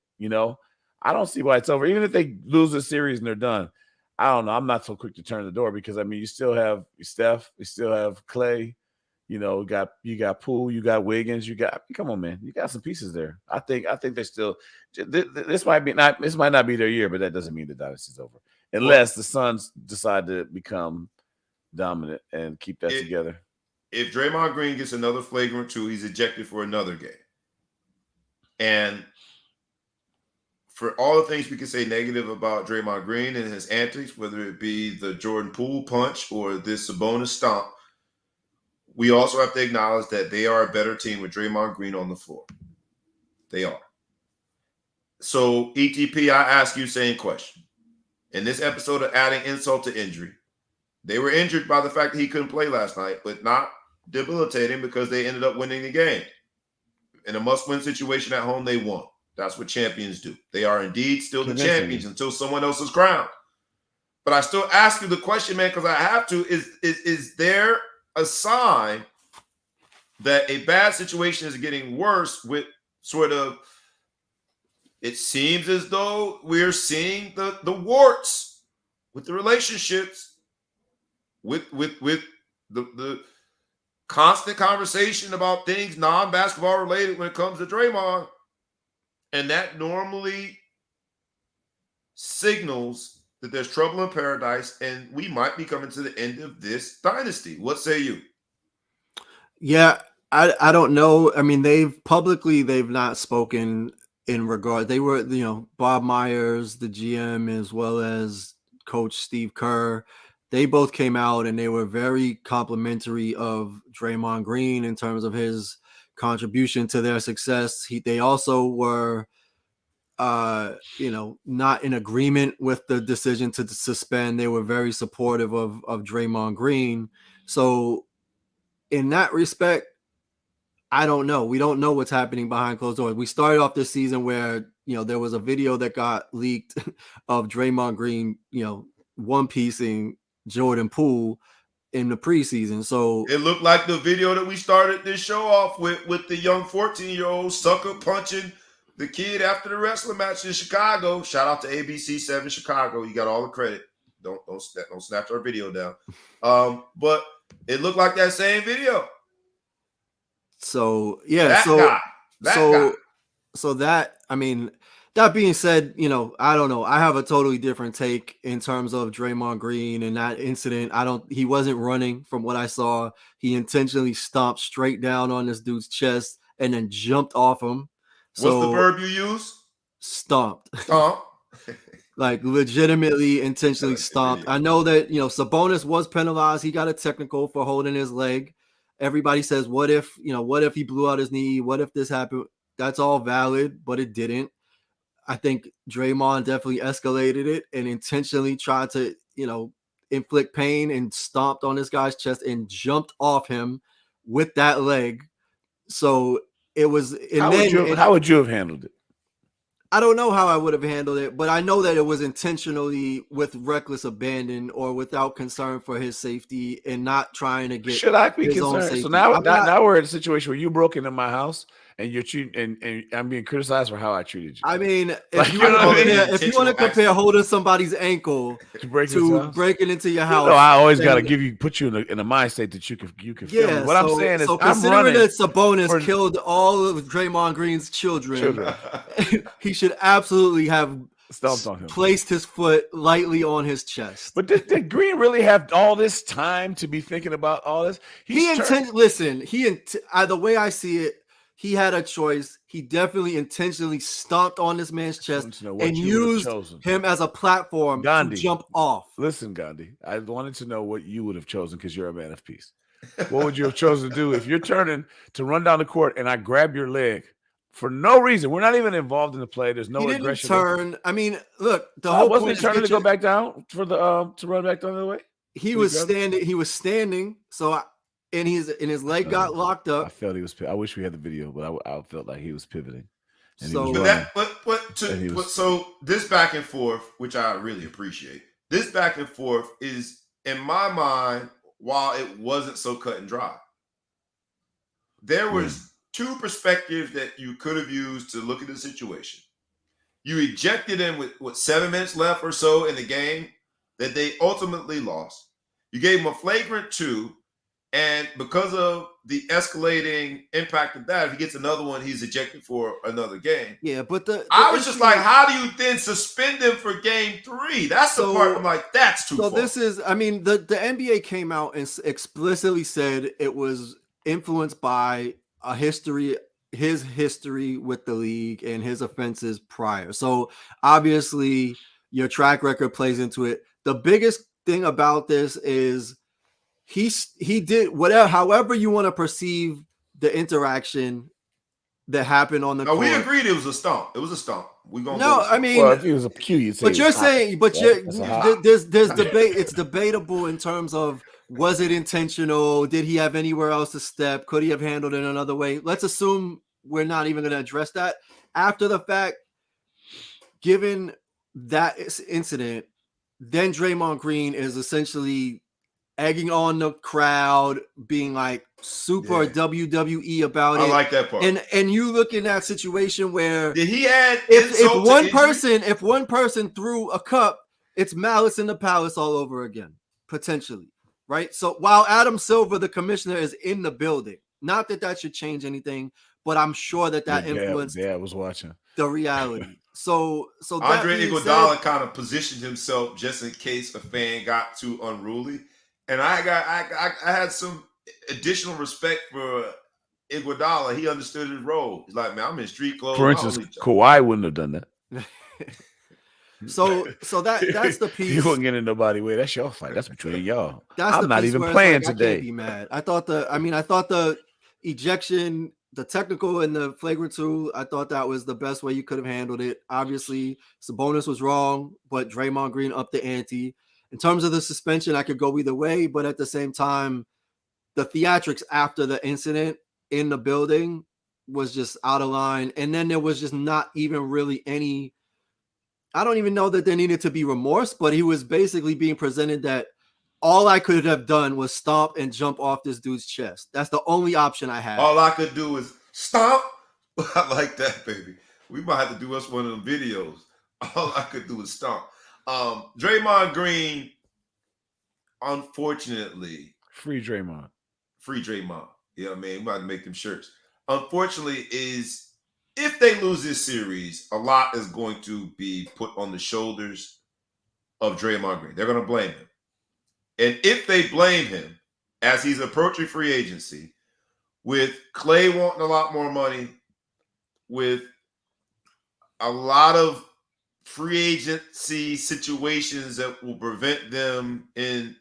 S3: I don't see why it's over. Even if they lose the series and they're done, I don't know. I'm not so quick to turn the door because I mean you still have Steph, you still have Clay. You got Poole, you got Wiggins, come on, man, you got some pieces there. I think they still. This might not be their year, but that doesn't mean the dynasty's over unless the Suns decide to become dominant and keep that together.
S1: If Draymond Green gets another flagrant 2, he's ejected for another game. And for all the things we can say negative about Draymond Green and his antics, whether it be the Jordan Poole punch or this Sabonis stomp. We also have to acknowledge that they are a better team with Draymond Green on the floor. They are. So, ETP, I ask you the same question. In this episode of adding insult to injury, they were injured by the fact that he couldn't play last night, but not debilitating because they ended up winning the game. In a must-win situation at home, they won. That's what champions do. They are indeed still the champions until someone else is crowned. But I still ask you the question, man, because I have to, is there a sign that a bad situation is getting worse with sort of, it seems as though we're seeing the warts with the relationships, with the constant conversation about things non-basketball related when it comes to Draymond. And that normally signals that there's trouble in paradise and we might be coming to the end of this dynasty. What say you?
S4: Yeah, I don't know. I mean, they've not spoken in regard. They were, Bob Myers, the GM, as well as Coach Steve Kerr. They both came out and they were very complimentary of Draymond Green in terms of his contribution to their success. They also were not in agreement with the decision to suspend. They were very supportive of Draymond Green. So in that respect, I don't know. We don't know what's happening behind closed doors. We started off this season where, there was a video that got leaked of Draymond Green, one-piecing Jordan Poole in the preseason. So
S1: it looked like the video that we started this show off with the young 14-year-old sucker punching the kid after the wrestling match in Chicago. Shout out to ABC7 Chicago. You got all the credit. Don't snatch our video down. But it looked like that same video.
S4: So yeah,
S1: That guy.
S4: So that, I mean, that being said, you know, I don't know. I have a totally different take in terms of Draymond Green and that incident. He wasn't running from what I saw. He intentionally stomped straight down on this dude's chest and then jumped off him.
S1: What's the verb you use?
S4: Stomped.
S1: Stomp.
S4: Like legitimately intentionally stomped. I know that, you know, Sabonis was penalized. He got a technical for holding his leg. Everybody says, what if he blew out his knee? What if this happened? That's all valid, but it didn't. I think Draymond definitely escalated it and intentionally tried to, you know, inflict pain and stomped on this guy's chest and jumped off him with that leg. So it was.
S3: How would you have handled it?
S4: I don't know how I would have handled it, but I know that it was intentionally with reckless abandon or without concern for his safety and not trying to get.
S3: Should I be
S4: his own
S3: concerned?
S4: safety.
S3: So now we're in a situation where you broke into my house and you're treating and I'm being criticized for how I treated you.
S4: I mean,
S3: Like,
S4: if you want to compare holding somebody's ankle
S3: to
S4: breaking into your house,
S3: you know, I always got to put you in a mind state that you can feel me. What I'm saying is,
S4: considering that Sabonis killed all of Draymond Green's children. He should absolutely have
S3: stomped on him,
S4: placed his foot lightly on his chest.
S3: But did Green really have all this time to be thinking about all this?
S4: The way I see it, he had a choice. He definitely intentionally stomped on this man's chest and used him as a platform to jump off.
S3: Listen, Gandhi, I wanted to know what you would have chosen because you're a man of peace. What would you have chosen to do if you're turning to run down the court and I grab your leg? For no reason. We're not even involved in the play. There's no aggression.
S4: Turn. I mean, look, the whole
S3: wasn't
S4: point
S3: he turning to go back down for the to run back the other way?
S4: He was standing. So his leg got locked up.
S3: I felt he was. I wish we had the video, but I felt like he was pivoting.
S1: So this back and forth, which I really appreciate. This back and forth is, in my mind, while it wasn't so cut and dry, there was two perspectives that you could have used to look at the situation. You ejected him with 7 minutes left or so in the game that they ultimately lost. You gave him a flagrant 2, and because of the escalating impact of that, if he gets another one, he's ejected for another game.
S4: Yeah, but
S1: I was just like, how do you then suspend him for game 3? That's the part I'm like, that's too far.
S4: So this is, I mean, the NBA came out and explicitly said it was influenced by his history with the league and his offenses prior. So obviously your track record plays into it. The biggest thing about this is he did whatever, however you want to perceive the interaction that happened on the court.
S1: We agreed it was a stomp. It was a stomp.
S4: I mean,
S3: well, if it was a cue, you'd say.
S4: But you're saying, there's debate. It's debatable in terms of, was it intentional? Did he have anywhere else to step? Could he have handled it another way? Let's assume we're not even going to address that after the fact. Given that incident, then Draymond Green is essentially egging on the crowd, being like super WWE about it.
S1: I like that part.
S4: And you look in that situation where
S1: did he add
S4: if one person threw a cup, it's Malice in the Palace all over again, potentially, right? So while Adam Silver, the commissioner, is in the building, not that should change anything, but I'm sure that influenced.
S3: Yeah, I was watching
S4: the reality. So
S1: Andre Iguodala kind of positioned himself just in case a fan got too unruly. And I had some additional respect for Iguodala. He understood his role. He's like, man, I'm in street clothes.
S3: For instance, Kawhi wouldn't have done that.
S4: So that's the piece.
S3: You wouldn't get in nobody's way. That's your fight. That's between y'all.
S4: I'm
S3: not even playing today.
S4: I can't be mad. I thought the ejection, the technical and the flagrant 2, I thought that was the best way you could have handled it. Obviously, Sabonis was wrong, but Draymond Green upped the ante. In terms of the suspension, I could go either way, but at the same time, the theatrics after the incident in the building was just out of line. And then there was just not even really any, I don't even know that there needed to be remorse, but he was basically being presented that all I could have done was stomp and jump off this dude's chest. That's the only option I had.
S1: All I could do is stomp. I like that, baby. We might have to do us one of them videos. All I could do is stomp. Draymond Green unfortunately,
S3: Free Draymond.
S1: free Draymond. You know what I mean? We might make them shirts. Unfortunately, is if they lose this series, a lot is going to be put on the shoulders of Draymond Green. They're going to blame him. And if they blame him as he's approaching free agency, with Clay wanting a lot more money, with a lot of free agency situations that will prevent them in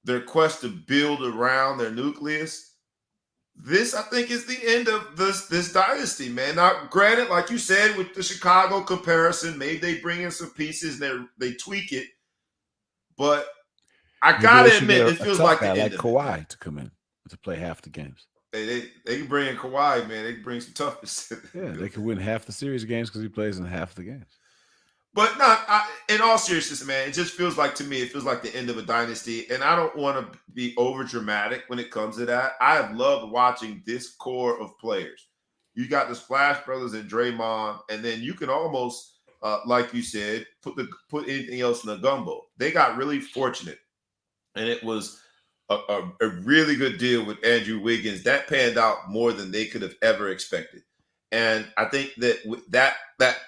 S1: their quest to build around their nucleus, this I think is the end of this dynasty, man. Now, granted, like you said, with the Chicago comparison, maybe they bring in some pieces and they tweak it, but I gotta admit, it feels like the end of
S3: Kawhi
S1: it.
S3: to come in to play half the games.
S1: They can bring in Kawhi, man. They can bring some toughness.
S3: Yeah, they can win half the series games because he plays in half the games.
S1: But in all seriousness, man, it just feels like, to me, it feels like the end of a dynasty. And I don't want to be over dramatic when it comes to that. I have loved watching this core of players. You got the Splash Brothers and Draymond, and then you can almost, like you said, put anything else in the gumbo. They got really fortunate, and it was a really good deal with Andrew Wiggins. That panned out more than they could have ever expected. And I think that with that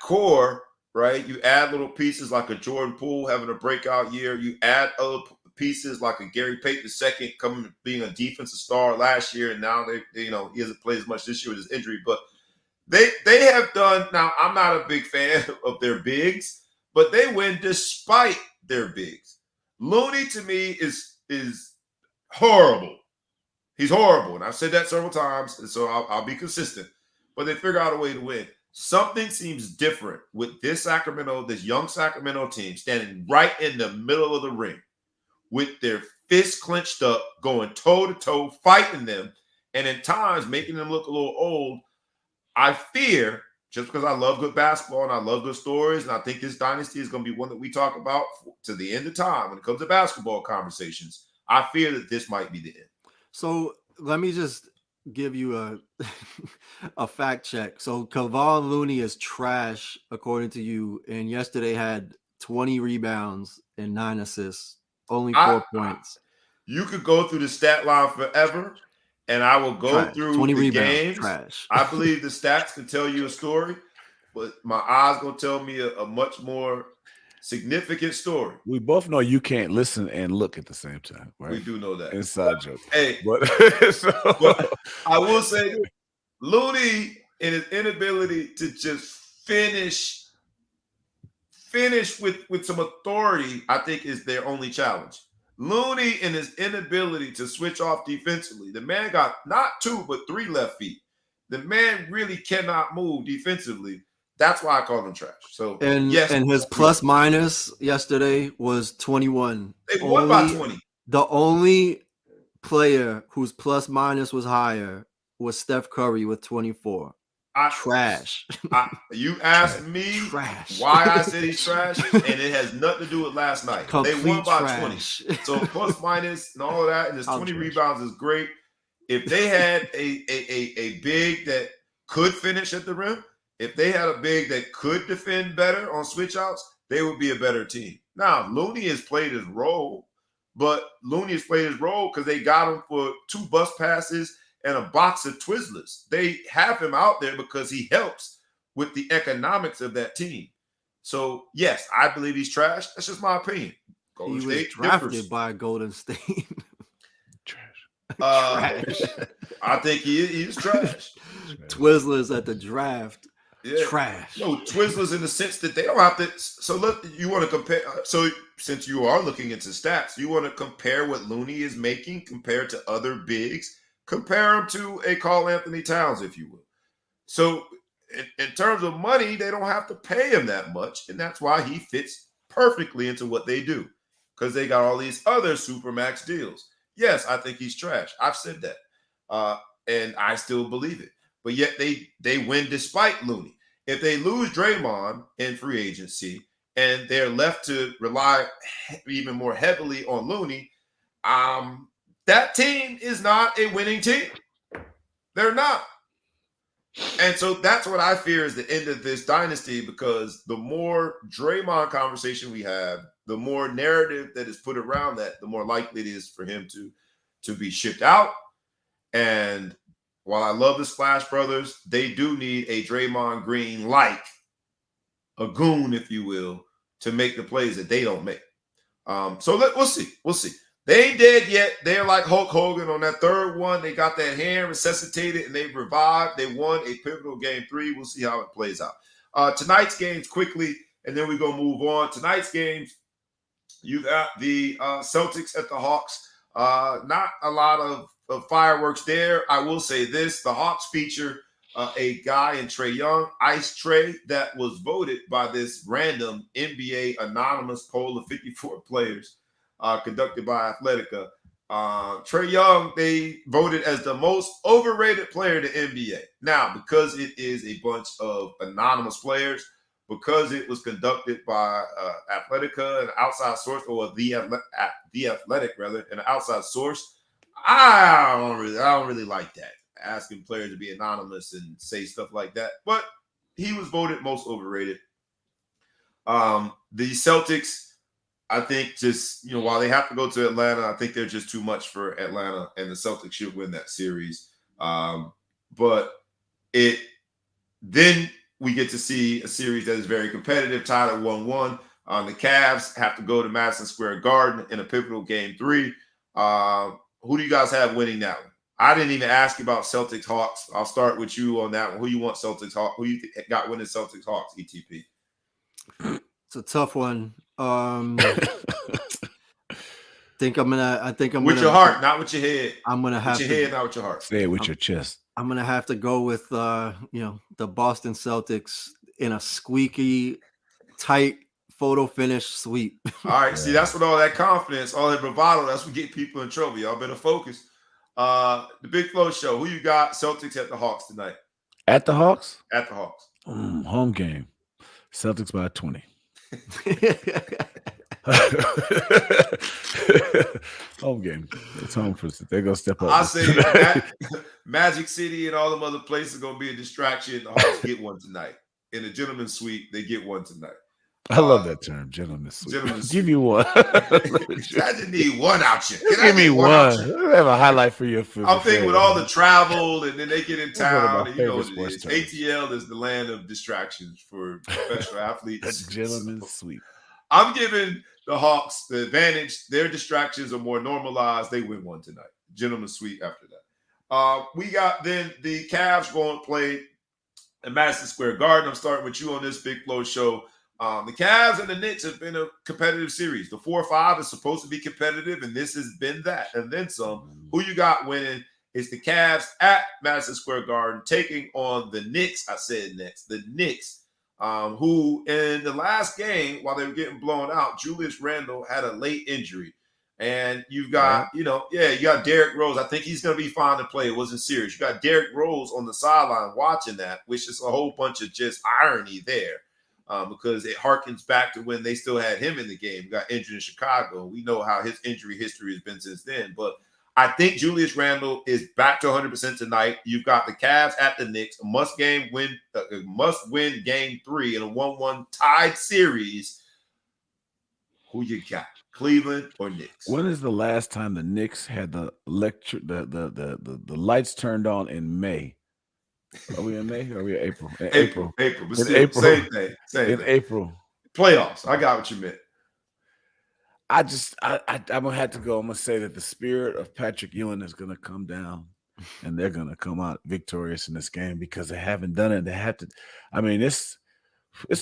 S1: core, right, you add little pieces like a Jordan Poole having a breakout year. You add other pieces like a Gary Payton II coming being a defensive star last year, and now he hasn't played as much this year with his injury. But they have done. Now, I'm not a big fan of their bigs, but they win despite their bigs. Looney to me is horrible. He's horrible, and I've said that several times, and so I'll be consistent. But they figure out a way to win. Something seems different with this young Sacramento team standing right in the middle of the ring with their fists clenched up, going toe-to-toe, fighting them, and in times making them look a little old. I fear, just because I love good basketball and I love good stories, and I think this dynasty is going to be one that we talk about to the end of time when it comes to basketball conversations, I fear that this might be the end.
S4: So let me just give you a fact check. So Kevon Looney is trash according to you, and yesterday had 20 rebounds and 9 assists, only 4 points.
S1: You could go through the stat line forever, and I will go through
S4: 20
S1: the
S4: rebounds,
S1: games.
S4: Trash.
S1: I believe the stats can tell you a story, but my eyes gonna tell me a much more significant story.
S3: We both know you can't listen and look at the same time, right?
S1: We do know that.
S3: Inside joke.
S1: Hey,
S3: but
S1: I will say this. Looney and his inability to just finish with some authority, I think, is their only challenge. Looney and his inability to switch off defensively. The man got not 2, but 3 left feet. The man really cannot move defensively. That's why I call him trash. So
S4: and his plus minus yesterday was 21.
S1: They won by 20.
S4: The only player whose plus minus was higher was Steph Curry with 24. Trash.
S1: You asked me why I said he's trash, and it has nothing to do with last night. They won by 20. So plus minus and all of that, and his 20 rebounds is great. If they had a big that could finish at the rim, if they had a big that could defend better on switch outs, they would be a better team. Now, Looney has played his role, but Looney has played his role because they got him for 2 bus passes and a box of Twizzlers. They have him out there because he helps with the economics of that team. So, yes, I believe he's trash. That's just my opinion.
S4: Golden State drafted by Golden State.
S1: Trash. I think he is trash.
S4: Twizzlers at the draft.
S1: Yeah.
S4: Trash.
S1: No, Twizzlers in the sense that they don't have to. So look, you want to compare. So since you are looking into stats, you want to compare what Looney is making compared to other bigs. Compare him to a Karl Anthony Towns, if you will. So in terms of money, they don't have to pay him that much, and that's why he fits perfectly into what they do because they got all these other supermax deals. Yes, I think he's trash. I've said that, and I still believe it. But yet they win despite Looney. If they lose Draymond in free agency and they're left to rely even more heavily on Looney, that team is not a winning team. They're not. And so that's what I fear is the end of this dynasty because the more Draymond conversation we have, the more narrative that is put around that, the more likely it is for him to be shipped out. And while I love the Splash Brothers, they do need a Draymond Green like a goon, if you will, to make the plays that they don't make. So we'll see. We'll see. They ain't dead yet. They're like Hulk Hogan on that third one. They got that hand resuscitated and they revived. They won a pivotal game 3. We'll see how it plays out. Tonight's games quickly, and then we're going to move on. Tonight's games, you got the Celtics at the Hawks. Not a lot of fireworks there. I will say this. The Hawks feature a guy in Trae Young, Ice Trae, that was voted by this random NBA anonymous poll of 54 players conducted by Athletica. Trae Young, they voted as the most overrated player in the NBA. Now, because it is a bunch of anonymous players, because it was conducted by Athletica, an outside source, or the Athletic rather, an outside source, I don't really like that. Asking players to be anonymous and say stuff like that. But he was voted most overrated. The Celtics, I think, just, while they have to go to Atlanta, I think they're just too much for Atlanta, and the Celtics should win that series. But then we get to see a series that is very competitive, tied at 1-1. The Cavs have to go to Madison Square Garden in a pivotal game 3. Who do you guys have winning that one? I didn't even ask you about Celtics Hawks. I'll start with you on that one. Who you want Celtics Hawks? Who you got winning Celtics Hawks? ETP.
S4: It's a tough one. I think I'm
S1: with your heart, not with your head.
S4: I'm gonna have
S1: with your head, not with your heart.
S3: Say it with your chest.
S4: I'm gonna have to go with the Boston Celtics in a squeaky, tight photo finish sweep.
S1: All right, see, that's what all that confidence, all that bravado, that's what get people in trouble. Y'all better focus. The Big Flow Show. Who you got? Celtics at the Hawks tonight.
S3: At the Hawks?
S1: At the Hawks.
S3: Home game. Celtics by 20. Home game. It's home for. They're gonna step up.
S1: I say Magic City and all them other places are gonna be a distraction. The Hawks get one tonight. In the gentleman's suite, they get one tonight.
S3: I love that term, gentleman's suite. Give you one.
S1: I just need one option.
S3: Give me one. I have a highlight for you.
S1: I'm thinking with all the travel, and then they get in town. And you know what it is. ATL is the land of distractions for professional athletes.
S3: A gentleman's suite.
S1: I'm giving the Hawks the advantage. Their distractions are more normalized. They win one tonight. Gentleman's suite after that. We got then the Cavs going to play at Madison Square Garden. I'm starting with you on this Big Flow Show. The Cavs and the Knicks have been a competitive series. The 4-5 is supposed to be competitive, and this has been that. And then some. Who you got winning is the Cavs at Madison Square Garden taking on the Knicks. I said Knicks. The Knicks, who in the last game, while they were getting blown out, Julius Randle had a late injury. And you've got, you got Derrick Rose. I think he's going to be fine to play. It wasn't serious. You got Derrick Rose on the sideline watching that, which is a whole bunch of just irony there. Because it harkens back to when they still had him in the game. He got injured in Chicago. We know how his injury history has been since then. But I think Julius Randle is back to 100% tonight. You've got the Cavs at the Knicks, a must-win game 3 in a 1-1 tied series. Who you got, Cleveland or Knicks?
S3: When is the last time the Knicks had the lights turned on in May? Are we in May or are we in April?
S1: April.
S3: April.
S1: Same thing.
S3: In April.
S1: Playoffs. I got what you meant.
S3: I'm gonna have to go. I'm gonna say that the spirit of Patrick Ewing is gonna come down, and they're gonna come out victorious in this game because they haven't done it. They have to. I mean, it's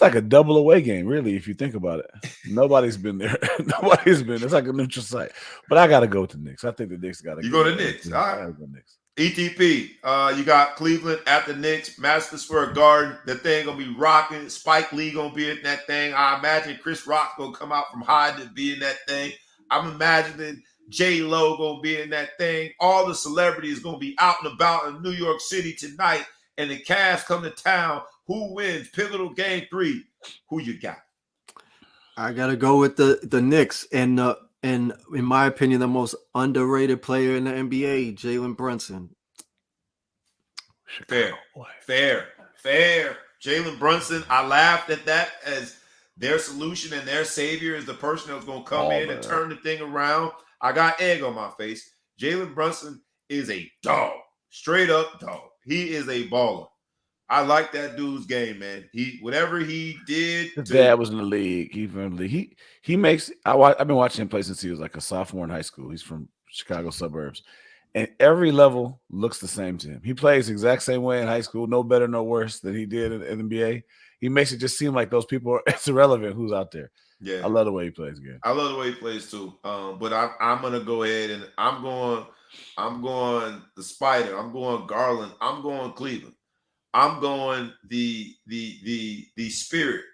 S3: like a double away game, really, if you think about it. Nobody's been there. It's like a neutral site. But I gotta go with the Knicks. I think the Knicks gotta.
S1: You go to Knicks. All right. I gotta go Knicks. ETP, you got Cleveland at the Knicks, Madison Square Garden. The thing gonna be rocking. Spike Lee gonna be in that thing. I imagine Chris Rock's gonna come out from hiding to be in that thing. I'm imagining J-Lo gonna be in that thing. All the celebrities gonna be out and about in New York City tonight, and the Cavs come to town. Who wins? Pivotal game 3. Who you got?
S4: I gotta go with the Knicks, and in my opinion, the most underrated player in the NBA, Jalen Brunson.
S1: Fair. Jalen Brunson. I laughed at that as their solution and their savior is the person that's going to come in and
S3: Baller.
S1: turn the thing around, I got egg on my face. Jalen Brunson is a dog, straight up dog. He is a baller. I like that dude's game, man. Whatever he did.
S3: His dad was in the league. He makes. I've been watching him play since he was like a sophomore in high school. He's from Chicago suburbs, and every level looks the same to him. He plays the exact same way in high school, no better, no worse than he did in the NBA. He makes it just seem like those people it's irrelevant who's out there.
S1: Yeah,
S3: I love the way he plays again.
S1: I love the way he plays too. But I'm gonna go ahead and I'm going the Spider. I'm going Garland. I'm going Cleveland. I'm going the spirit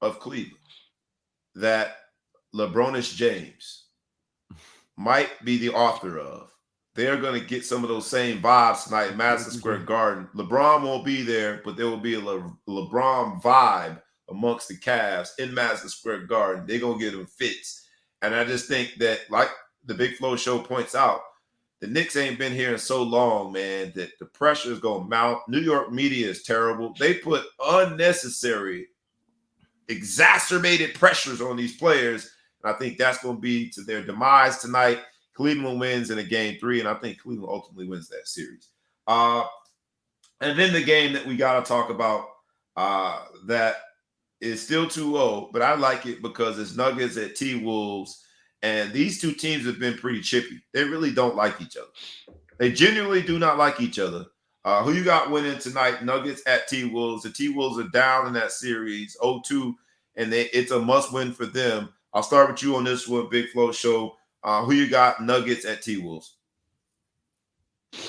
S1: of Cleveland that LeBronis James might be the author of. They're going to get some of those same vibes tonight at Madison Square Garden. LeBron won't be there, but there will be a LeBron vibe amongst the Cavs in Madison Square Garden. They're going to get them fits. And I just think that, like the Big Flow Show points out, the Knicks ain't been here in so long, man, that the pressure is going to mount. New York media is terrible. They put unnecessary, exacerbated pressures on these players. And I think that's going to be to their demise tonight. Cleveland wins in a game 3, and I think Cleveland ultimately wins that series. And then the game that we got to talk about that is still 2-0, but I like it because it's Nuggets at T-Wolves. And these two teams have been pretty chippy. They really don't like each other. They genuinely do not like each other. Who you got winning tonight? Nuggets at T-Wolves. The T-Wolves are down in that series, 0-2, and it's a must-win for them. I'll start with you on this one, Big Flow Show. Who you got? Nuggets at T-Wolves.
S3: I'm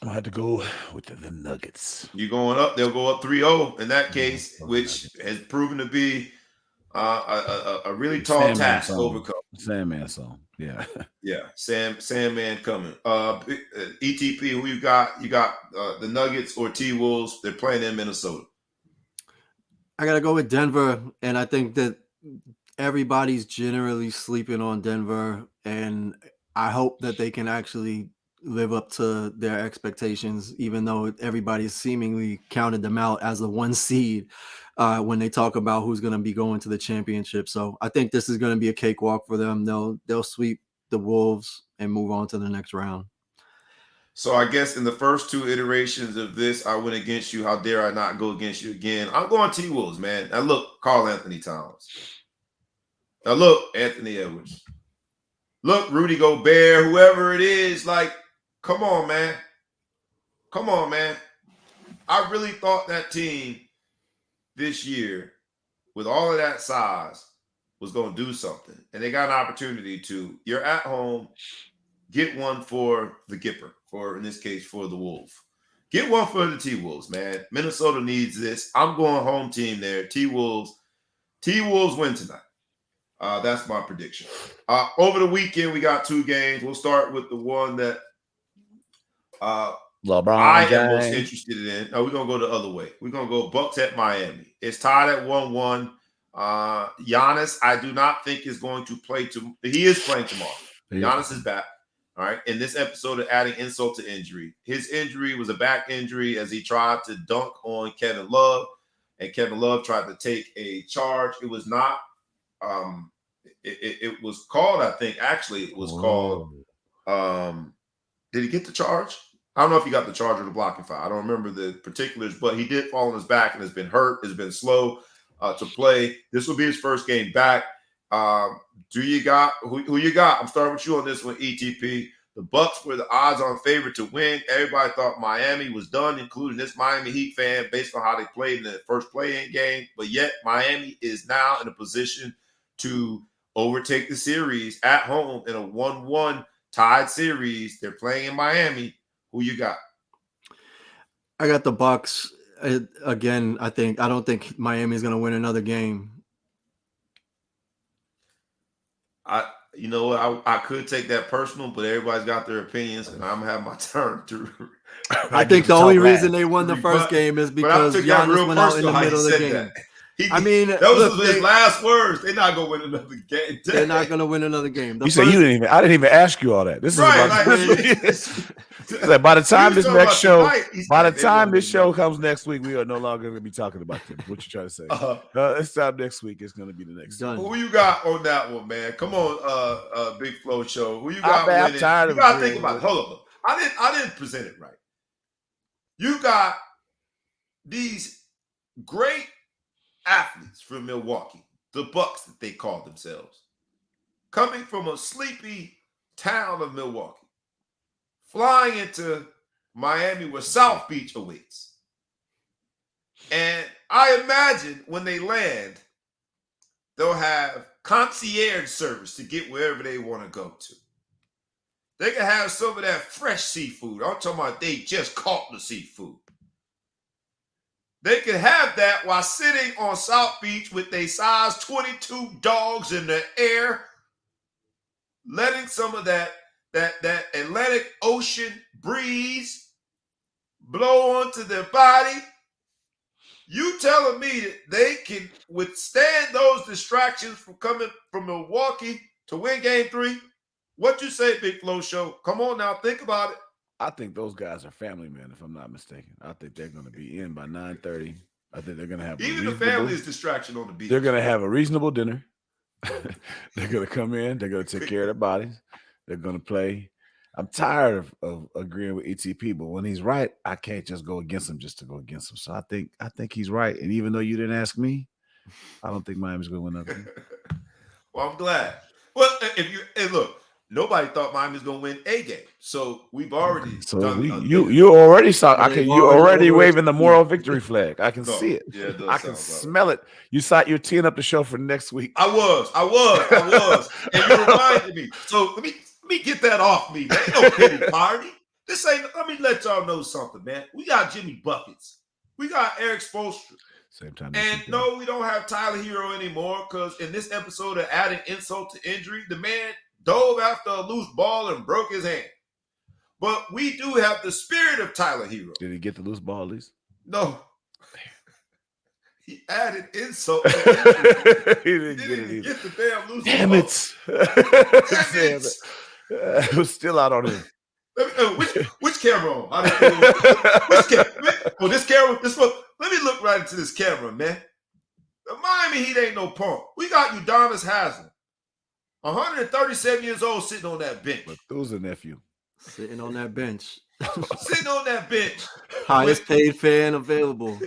S3: going to have to go with the Nuggets.
S1: You going up? They'll go up 3-0 in that case, which has proven to be a really tall task to overcome.
S3: Sandman song. Yeah.
S1: Yeah. Sandman coming. ETP, who you got? You got the Nuggets or T-Wolves. They're playing in Minnesota.
S4: I got to go with Denver, and I think that everybody's generally sleeping on Denver, and I hope that they can actually live up to their expectations, even though everybody's seemingly counted them out as the 1 seed when they talk about who's going to be going to the championship. So I think this is going to be a cakewalk for them. They'll sweep the Wolves and move on to the next round.
S1: So I guess in the first 2 iterations of this, I went against you. How dare I not go against you again? I'm going T-Wolves, man. Now look, Karl Anthony Towns. Now look, Anthony Edwards. Look, Rudy Gobert, whoever it is, like, come on, man. Come on, man. I really thought that team this year, with all of that size, was going to do something. And they got an opportunity to. You're at home, get one for the Gipper, or in this case, for the Wolf. Get one for the T-Wolves, man. Minnesota needs this. I'm going home team there. T-Wolves win tonight. That's my prediction. Over the weekend, we got 2 games. We'll start with the one that
S3: LeBron
S1: I am
S3: James.
S1: most interested in. We're going to go the other way. We're going to go Bucks at Miami. It's tied at 1-1. Giannis, I do not think is going to play. He is playing tomorrow.
S3: Yeah.
S1: Giannis is back. All right. In this episode of adding insult to injury, his injury was a back injury as he tried to dunk on Kevin Love, and Kevin Love tried to take a charge. It was not. It was called. I think actually it was called. Did he get the charge? I don't know if he got the charge or the blocking foul. I don't remember the particulars, but he did fall on his back and has been hurt, has been slow to play. This will be his first game back. Do you got who you got? I'm starting with you on this one, ETP. The Bucks were the odds-on favorite to win. Everybody thought Miami was done, including this Miami Heat fan, based on how they played in the first play-in game. But yet Miami is now in a position to overtake the series at home in a 1-1 tied series. They're playing in Miami. Who you got?
S4: I got the Bucks. Again, I don't think Miami is going to win another game.
S1: You know what? I could take that personal, but everybody's got their opinions, and I'm gonna have my turn to.
S4: I think the only reason they won the first game is because Giannis went out in the middle of the game.
S1: Those
S4: look,
S1: are his last words. They're not gonna win another game.
S4: they're not going to win another game.
S3: You said I didn't even ask you all that. This is
S1: Right,
S3: about
S1: like,
S3: like, by the time
S1: we was
S3: this
S1: talking
S3: next
S1: about
S3: show,
S1: tonight, he
S3: by
S1: said
S3: the
S1: they
S3: time
S1: won't
S3: this
S1: win
S3: show
S1: another
S3: comes
S1: game.
S3: next week, we are no longer going to be talking about them. What you trying to say? This time next week is going to be the next.
S4: Done.
S1: Who you got on that one, man? Come on, Big Flow Show. Who you got
S3: I'm
S1: winning?
S3: tired
S1: You
S3: of
S1: gotta
S3: agreeing
S1: think about it.
S3: with-
S1: Hold on. I didn't present it right. You got these great athletes from Milwaukee, the Bucks that they call themselves, coming from a sleepy town of Milwaukee, flying into Miami where South Beach awaits. And I imagine when they land, they'll have concierge service to get wherever they want to go to. They can have some of that fresh seafood. I'm talking about they just caught the seafood. They can have that while sitting on South Beach with their size 22 dogs in the air, letting some of that Atlantic Ocean breeze blow onto their body. You telling me that they can withstand those distractions from coming from Milwaukee to win Game 3? What you say, Big Flow Show? Come on now, think about it.
S3: I think those guys are family men, if I'm not mistaken. I think they're going to be in by 9:30. I think they're going to have
S1: Even the family is distraction on the beach.
S3: They're going to have a reasonable dinner. They're going to come in. They're going to take care of their bodies. They're going to play. I'm tired of agreeing with ETP, but when he's right, I can't just go against him just to go against him. So I think he's right. And even though you didn't ask me, I don't think Miami's going to win another game.
S1: Well, I'm glad. Well, look, nobody thought Miami was going to win a game, so we've already done.
S3: You already saw. You already waving the moral victory flag. I can
S1: No,
S3: see it.
S1: yeah, it does
S3: I can
S1: sound about
S3: smell it. You're teeing up the show for next week.
S1: I was, and you reminded me. So let me get that off me. Man. Ain't no pity party. This ain't. Let me let y'all know something, man. We got Jimmy Buckets. We got Eric Spoelstra.
S3: Same time.
S1: And no, we don't have Tyler Hero anymore because in this episode of adding insult to injury, the man dove after a loose ball and broke his hand. But we do have the spirit of Tyler Hero.
S3: Did he get the loose ball at least?
S1: No. He added insult to injury.
S3: He didn't
S1: even get the damn loose
S3: Damn
S1: ball.
S3: it.
S1: Damn it.
S3: It was still out on him.
S1: Which camera on? Which camera? Oh, this camera. This one. Let me look right into this camera, man. The Miami Heat ain't no punk. We got Udonis Haslem, 137 years old, sitting on that bench.
S3: But who's a nephew?
S4: Sitting on that bench.
S1: Sitting on that bench.
S4: Highest paid fan available.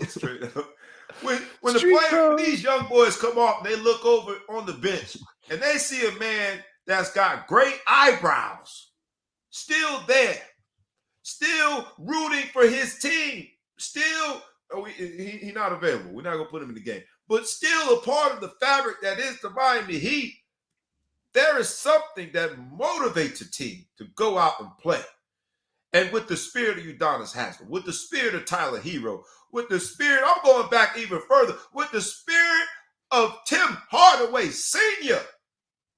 S1: Straight up. When these young boys come off, they look over on the bench and they see a man that's got great eyebrows, still there, still rooting for his team, still he's not available. We're not gonna put him in the game, but still a part of the fabric that is the Miami Heat. There is something that motivates a team to go out and play. And with the spirit of Udonis Haslem, with the spirit of Tyler Hero, with the spirit, I'm going back even further, with the spirit of Tim Hardaway Sr.,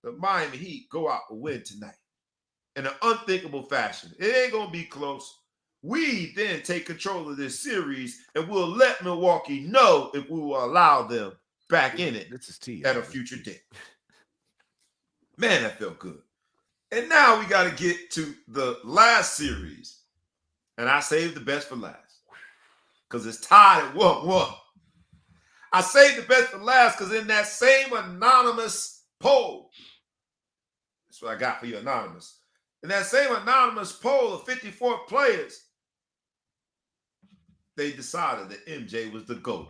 S1: the Miami Heat go out and win tonight in an unthinkable fashion. It ain't going to be close. We then take control of this series and we'll let Milwaukee know if we will allow them back in it at a future date. Man, that felt good. And now we got to get to the last series. And I saved the best for last. Because it's tied at 1-1. I saved the best for last because in that same anonymous poll, that's what I got for you, anonymous. In that same anonymous poll of 54 players, they decided that MJ was the GOAT.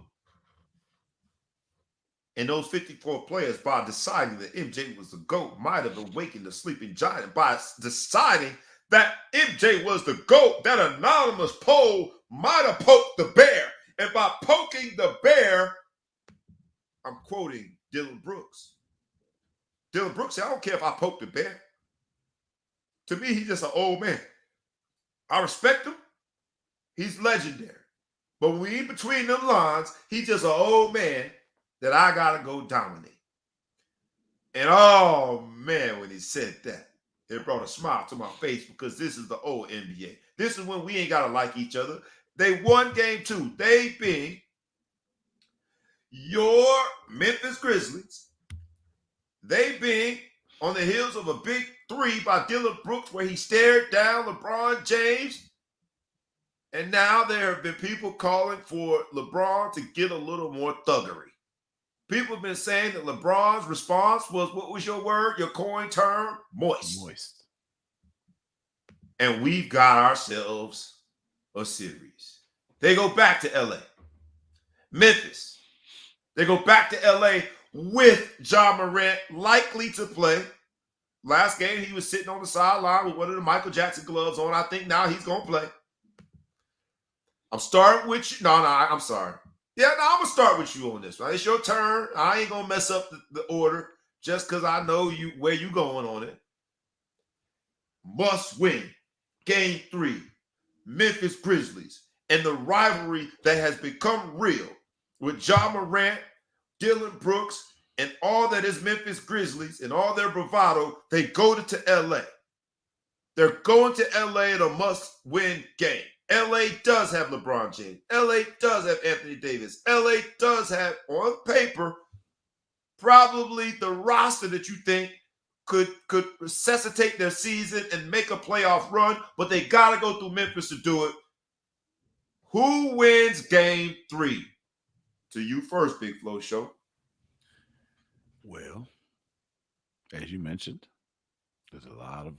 S1: And those 54 players, by deciding that MJ was the GOAT, might have awakened the sleeping giant by deciding that MJ was the GOAT. That anonymous poll might have poked the bear. And by poking the bear, I'm quoting Dylan Brooks. Dylan Brooks said, I don't care if I poke the bear. To me, he's just an old man. I respect him. He's legendary. But when we in between them lines, he's just an old man that I got to go dominate. And oh, man, when he said that, it brought a smile to my face because this is the old NBA. This is when we ain't got to like each other. They won game 2. They being your Memphis Grizzlies, they being on the heels of a big three by Dillon Brooks where he stared down LeBron James. And now there have been people calling for LeBron to get a little more thuggery. People have been saying that LeBron's response was, what was your word, your coin term? Moist. And we've got ourselves a series. They go back to LA. Memphis. They go back to LA with Ja Morant likely to play. Last game, he was sitting on the sideline with one of the Michael Jackson gloves on. I think now he's going to play. I'm starting with you. No, I'm sorry. Yeah, no, I'm going to start with you on this, right? It's your turn. I ain't going to mess up the order just because I know you where you going on it. Must win. Game 3. Memphis Grizzlies. And the rivalry that has become real with Ja Morant, Dillon Brooks, and all that is Memphis Grizzlies and all their bravado, they go to LA. They're going to LA in a must-win game. LA does have LeBron James. LA does have Anthony Davis. LA does have, on paper, probably the roster that you think could resuscitate their season and make a playoff run, but they got to go through Memphis to do it. Who wins game 3? To you first, Big Flo Show.
S3: Well, as you mentioned, there's a lot of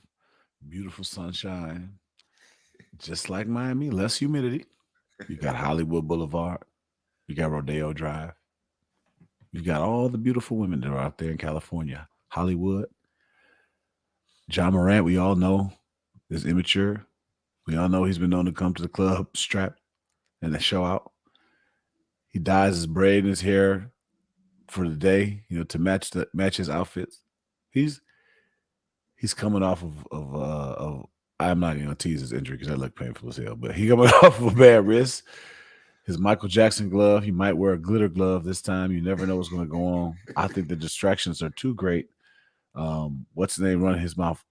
S3: beautiful sunshine. Just like Miami, less humidity. You got Hollywood Boulevard. You got Rodeo Drive. You got all the beautiful women that are out there in California. Hollywood. Ja Morant, we all know, is immature. We all know he's been known to come to the club strapped and then show out. He dyes his braid and his hair for the day, to match his outfits. He's coming off of I'm not even gonna tease his injury because that looked painful as hell, but he coming off of a bad wrist. His Michael Jackson glove, he might wear a glitter glove this time. You never know what's gonna go on. I think the distractions are too great. What's the name running his mouth?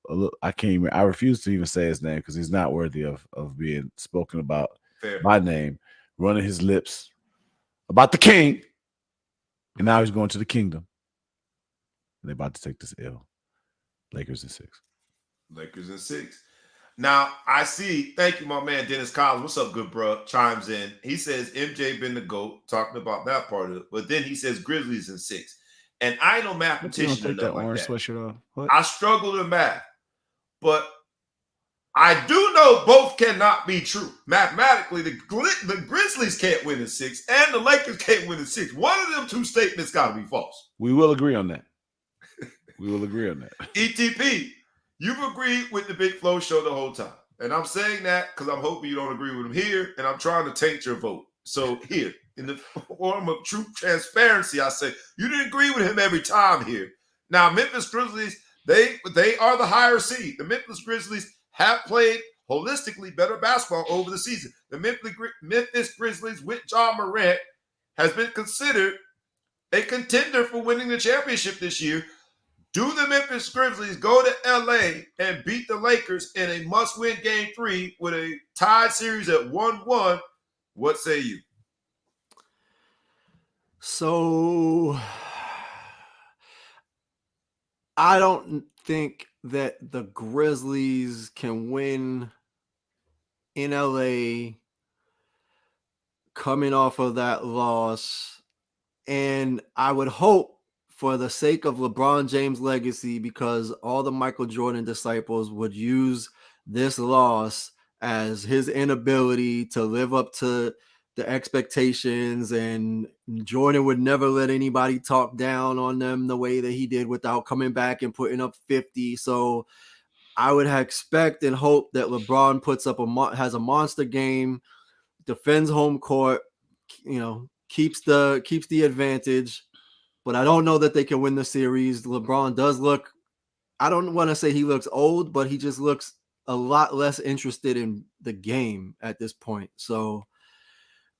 S3: I refuse to even say his name because he's not worthy of being spoken about by name. Running his lips about the king. And now he's going to the kingdom. And they're about to take this L. Lakers in 6.
S1: Lakers in 6. Now, I see, thank you, my man, Dennis Collins. What's up, good bro? Chimes in. He says MJ been the GOAT, talking about that part of it. But then he says Grizzlies in 6. And I ain't no mathematician or nothing like
S3: orange
S1: that.
S3: Sweatshirt off? What?
S1: I struggle in math. But I do know both cannot be true. Mathematically, the Grizzlies can't win in 6, and the Lakers can't win in 6. One of them two statements got to be false.
S3: We will agree on that.
S1: ETP, you've agreed with the Big Flo Show the whole time. And I'm saying that because I'm hoping you don't agree with him here, and I'm trying to taint your vote. So here, in the form of true transparency, I say you didn't agree with him every time here. Now, Memphis Grizzlies, they are the higher seed. The Memphis Grizzlies have played holistically better basketball over the season. The Memphis Grizzlies with Ja Morant has been considered a contender for winning the championship this year. Do the Memphis Grizzlies go to LA and beat the Lakers in a must-win game 3 with a tied series at 1-1? What say you?
S4: So I don't think that the Grizzlies can win in LA coming off of that loss. And I would hope, for the sake of LeBron James' legacy, because all the Michael Jordan disciples would use this loss as his inability to live up to the expectations, and Jordan would never let anybody talk down on them the way that he did without coming back and putting up 50. So I would expect and hope that LeBron puts up has a monster game, defends home court, keeps the advantage. But I don't know that they can win the series. LeBron does look, I don't want to say he looks old, but he just looks a lot less interested in the game at this point. So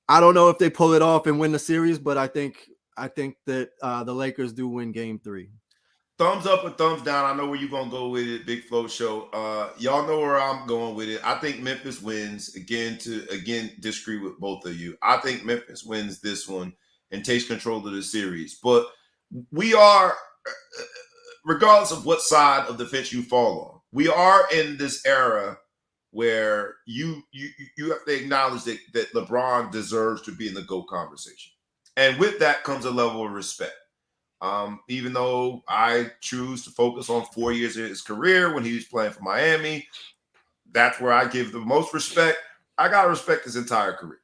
S4: I don't know if they pull it off and win the series, but I think that the Lakers do win game 3.
S1: Thumbs up or thumbs down. I know where you're going to go with it, Big Flo Show. Y'all know where I'm going with it. I think Memphis wins. Again, disagree with both of you. I think Memphis wins this one and takes control of the series. But we are, regardless of what side of the fence you fall on, we are in this era where you have to acknowledge that LeBron deserves to be in the GOAT conversation. And with that comes a level of respect. Even though I choose to focus on 4 years of his career when he was playing for Miami, that's where I give the most respect. I got to respect his entire career.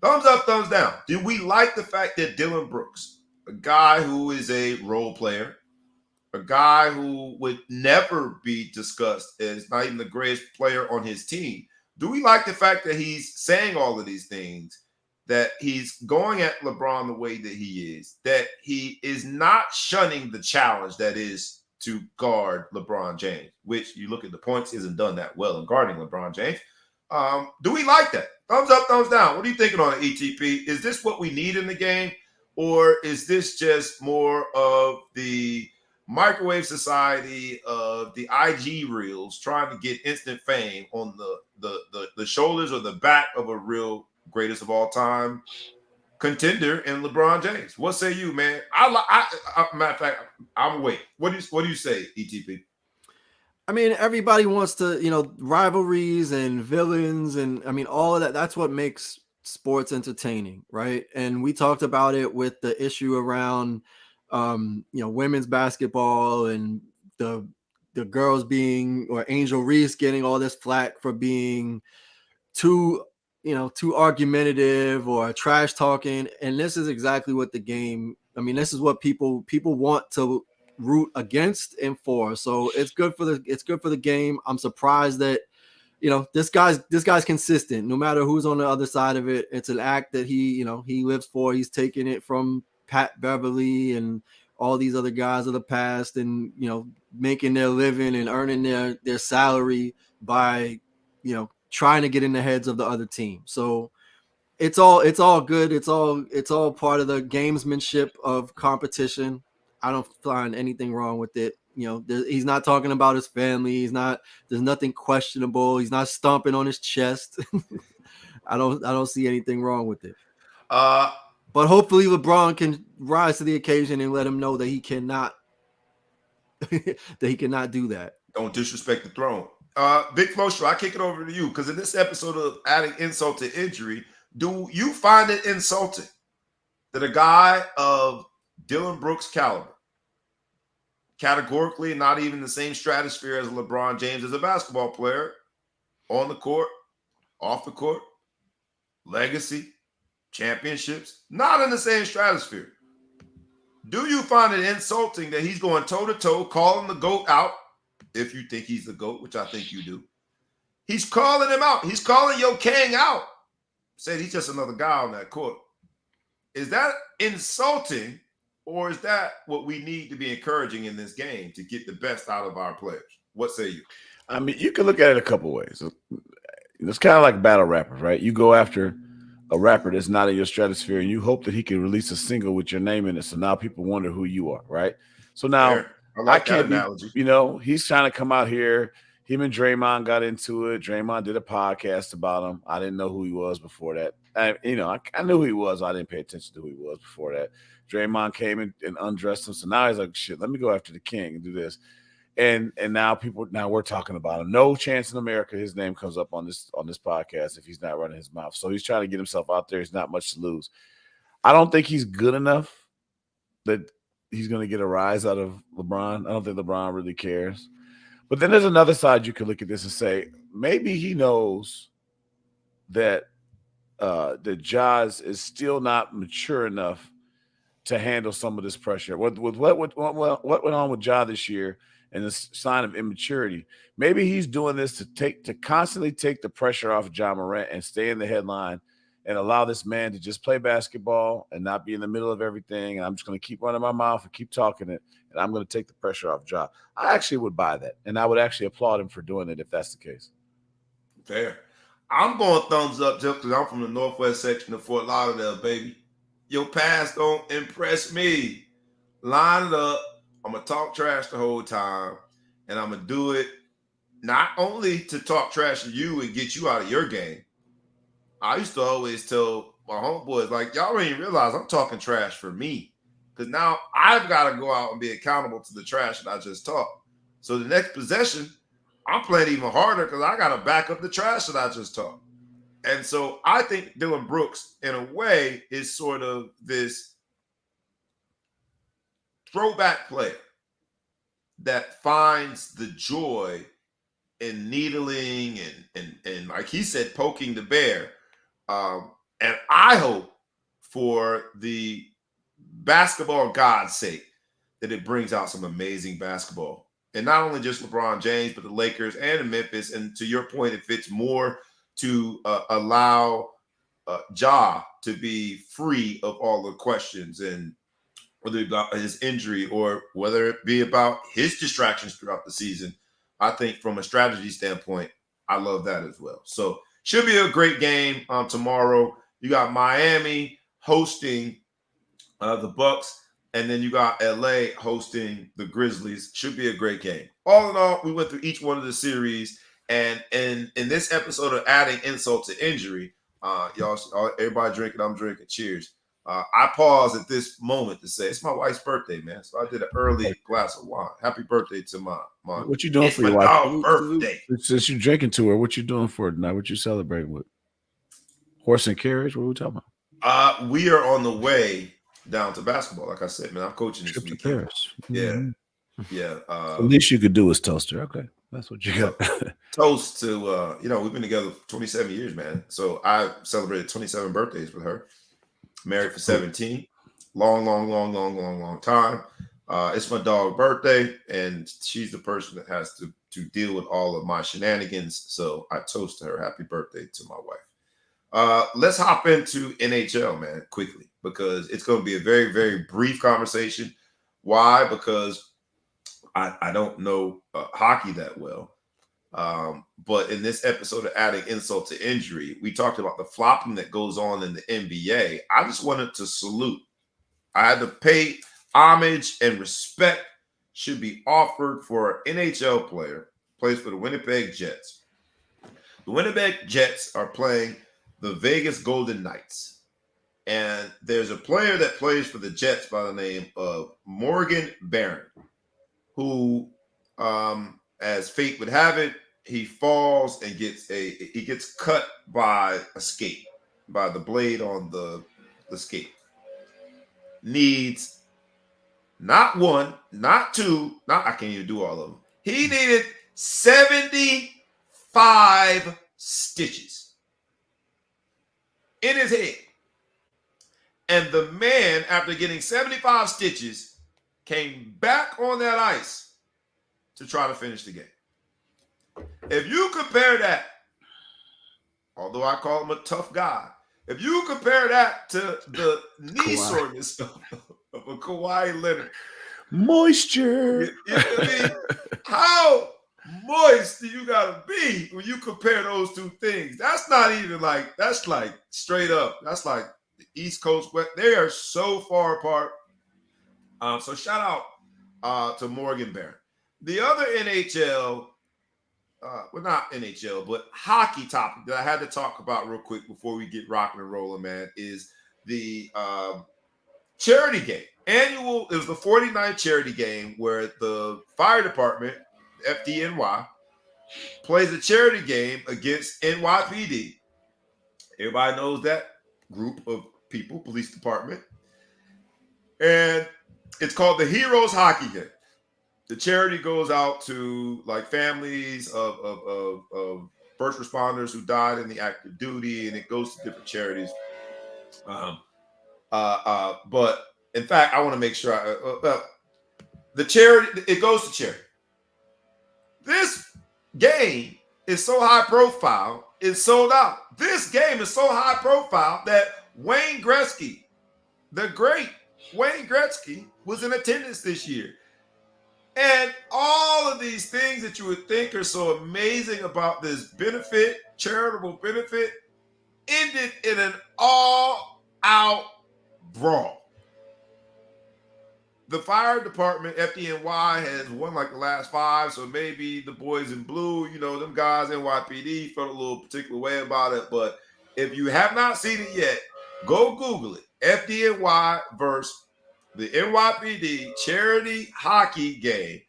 S1: Thumbs up, thumbs down. Do we like the fact that Dylan Brooks, a guy who is a role player, a guy who would never be discussed as not even the greatest player on his team, do we like the fact that he's saying all of these things, that he's going at LeBron the way that he is, that he is not shunning the challenge that is to guard LeBron James, which you look at the points, he hasn't done that well in guarding LeBron James. Do we like that? Thumbs up, thumbs down. What are you thinking on it, ETP? Is this what we need in the game? Or is this just more of the microwave society of the IG reels trying to get instant fame on the shoulders or the back of a real greatest of all time contender in LeBron James? What say you, man? Matter of fact, I'm wait. What do you say, ETP?
S4: I mean, everybody wants to, rivalries and villains, and I mean, all of that. That's what makes sports entertaining, right? And we talked about it with the issue around, women's basketball and the girls being, or Angel Reese getting all this flack for being too argumentative or trash talking. And this is exactly what the game. I mean, this is what people want to root against and for. So it's good for the game. I'm surprised that this guy's consistent no matter who's on the other side of it. It's an act that he lives for. He's taking it from Pat Beverly and all these other guys of the past, and making their living and earning their salary by trying to get in the heads of the other team. So it's all good. It's all part of the gamesmanship of competition. I don't find anything wrong with it. He's not talking about his family. There's nothing questionable. He's not stomping on his chest. I don't see anything wrong with it. But hopefully LeBron can rise to the occasion and let him know that he cannot do that.
S1: Don't disrespect the throne. Big Flo Show, I kick it over to you, because in this episode of adding insult to injury, do you find it insulting that a guy of Dylan Brooks' caliber, categorically not even the same stratosphere as LeBron James as a basketball player, on the court, off the court, legacy, championships, not in the same stratosphere, do you find it insulting that he's going toe-to-toe, calling the GOAT out, if you think he's the GOAT, which I think you do? He's calling him out. He's calling your king out. Said he's just another guy on that court. Is that insulting, or is that what we need to be encouraging in this game to get the best out of our players? What say you?
S3: I mean, you can look at it a couple ways. It's kind of like battle rappers, right? You go after a rapper that's not in your stratosphere, and you hope that he can release a single with your name in it. So now people wonder who you are, right? So now I can't be, he's trying to come out here. Him and Draymond got into it. Draymond did a podcast about him. I didn't know who he was before that. I knew who he was. I didn't pay attention to who he was before that. Draymond came in and undressed him. So now he's like, shit, let me go after the king and do this. And now we're talking about him. No chance in America his name comes up on this podcast if he's not running his mouth. So he's trying to get himself out there. He's not much to lose. I don't think he's good enough that he's going to get a rise out of LeBron. I don't think LeBron really cares. But then there's another side you could look at this and say, maybe he knows that that Jaws is still not mature enough to handle some of this pressure. What went on with Ja this year and the sign of immaturity? Maybe he's doing this to constantly take the pressure off Ja Morant and stay in the headline and allow this man to just play basketball and not be in the middle of everything. And I'm just going to keep running my mouth and keep talking it, and I'm going to take the pressure off Ja. I actually would buy that, and I would actually applaud him for doing it if that's the case.
S1: Fair. I'm going thumbs up just because I'm from the northwest section of Fort Lauderdale, baby. Your past don't impress me. Line it up. I'm going to talk trash the whole time, and I'm going to do it not only to talk trash to you and get you out of your game. I used to always tell my homeboys, like, y'all don't even realize I'm talking trash for me. Because now I've got to go out and be accountable to the trash that I just talked. So the next possession, I'm playing even harder because I got to back up the trash that I just talked. And so I think Dylan Brooks, in a way, is sort of this throwback player that finds the joy in needling and like he said, poking the bear. And I hope for the basketball God's sake that it brings out some amazing basketball. And not only just LeBron James, but the Lakers and the Memphis. And to your point, it fits more to allow Ja to be free of all the questions, and whether it be about his injury or whether it be about his distractions throughout the season. I think from a strategy standpoint, I love that as well. So should be a great game tomorrow. You got Miami hosting the Bucks, and then you got LA hosting the Grizzlies. Should be a great game. All in all, we went through each one of the series, and in this episode of adding insult to injury, y'all, everybody drinking, I'm drinking. Cheers. I pause at this moment to say it's my wife's birthday, man. So I did an early glass of wine. Happy birthday to my
S3: What you doing
S1: it's
S3: for
S1: my
S3: your wife?
S1: dog's birthday.
S3: Since you're drinking to her, what you doing for her tonight? What you celebrating with? Horse and carriage? What are we talking about?
S1: We are on the way down to basketball. Like I said, man, I'm coaching this
S3: Trip to
S1: weekend.
S3: Paris.
S1: Yeah. Yeah.
S3: The least you could do is toast her. Okay. That's what you got.
S1: Toast to, we've been together for 27 years, man. So I celebrated 27 birthdays with her. Married for 17. Long time. It's my dog's birthday, and she's the person that has to deal with all of my shenanigans. So I toast to her. Happy birthday to my wife. Let's hop into NHL, man, quickly, because it's going to be a very, very brief conversation. Why? Because I don't know hockey that well. But in this episode of adding insult to injury, we talked about the flopping that goes on in the NBA. I just wanted to salute. I had to pay homage and respect should be offered for an NHL player, plays for the Winnipeg Jets. The Winnipeg Jets are playing the Vegas Golden Knights. And there's a player that plays for the Jets by the name of Morgan Barron, who, as fate would have it, he falls and gets cut by a skate, by the blade on the skate. Needs not one, not two, I can't even do all of them. He needed 75 stitches in his head. And the man, after getting 75 stitches, came back on that ice to try to finish the game. If you compare that, although I call him a tough guy, if you compare that to the knee soreness of a Kawhi Leonard,
S3: Moisture.
S1: How moist do you gotta be when you compare those two things? That's not even like, that's like straight up. That's like the East Coast West. They are so far apart. So shout out to Morgan Barron. The other NHL, well, not NHL, but hockey topic that I had to talk about real quick before we get rocking and rolling, man, is the charity game. It was the 49th charity game where the fire department, FDNY, plays a charity game against NYPD. Everybody knows that group of people, police department. And it's called the Heroes Hockey Game. The charity goes out to like families of first responders who died in the active duty, and it goes to different charities. But in fact, I want to make sure the charity, it goes to charity. This game is so high profile, it's sold out. This game is so high profile that Wayne Gretzky, the great Wayne Gretzky, was in attendance this year. And all of these things that you would think are so amazing about this benefit, charitable benefit, ended in an all-out brawl. The fire department, FDNY, has won like the last 5, so maybe the boys in blue, them guys, NYPD, felt a little particular way about it. But if you have not seen it yet, Go Google it. FDNY versus the NYPD charity hockey game.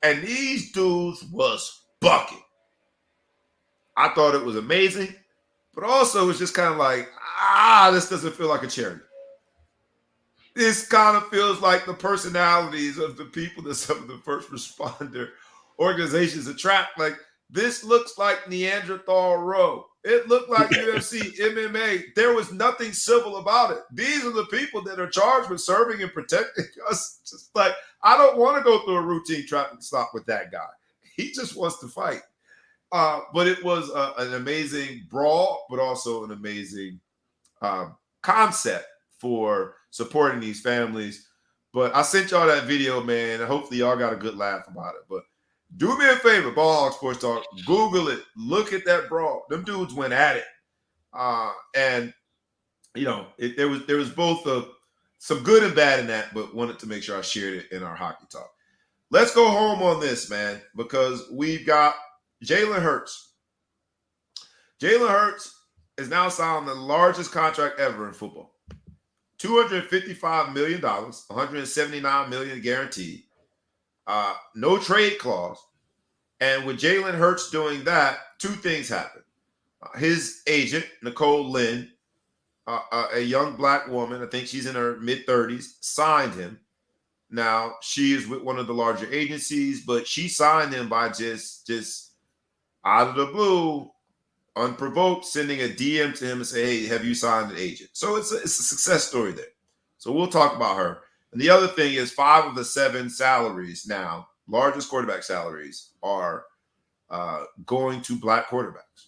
S1: And these dudes was bucking. I thought it was amazing, but also it's just kind of like, this doesn't feel like a charity. This kind of feels like the personalities of the people that some of the first responder organizations attract. Like, this looks like Neanderthal Row. It looked like UFC, MMA. There was nothing civil about it. These are the people that are charged with serving and protecting us. Just like, I don't want to go through a routine traffic stop with that guy. He just wants to fight. But it was an amazing brawl, but also an amazing concept for supporting these families. But I sent y'all that video, man. And hopefully y'all got a good laugh about it. But do me a favor, Ball Hog Sports Talk. Google it. Look at that brawl. Them dudes went at it. And, you know, there was both some good and bad in that, but wanted to make sure I shared it in our hockey talk. Let's go home on this, man, because we've got Jalen Hurts. Jalen Hurts is now signed the largest contract ever in football. $255 million, $179 million guaranteed. No trade clause. And with Jalen Hurts doing that, two things happen. His agent, Nicole Lynn, a young black woman, I think she's in her mid-30s, signed him. Now, she is with one of the larger agencies, but she signed him by just out of the blue, unprovoked, sending a DM to him and say, hey, have you signed an agent? So it's a success story there. So we'll talk about her. And the other thing is 5 of the 7 salaries now, largest quarterback salaries, are going to black quarterbacks.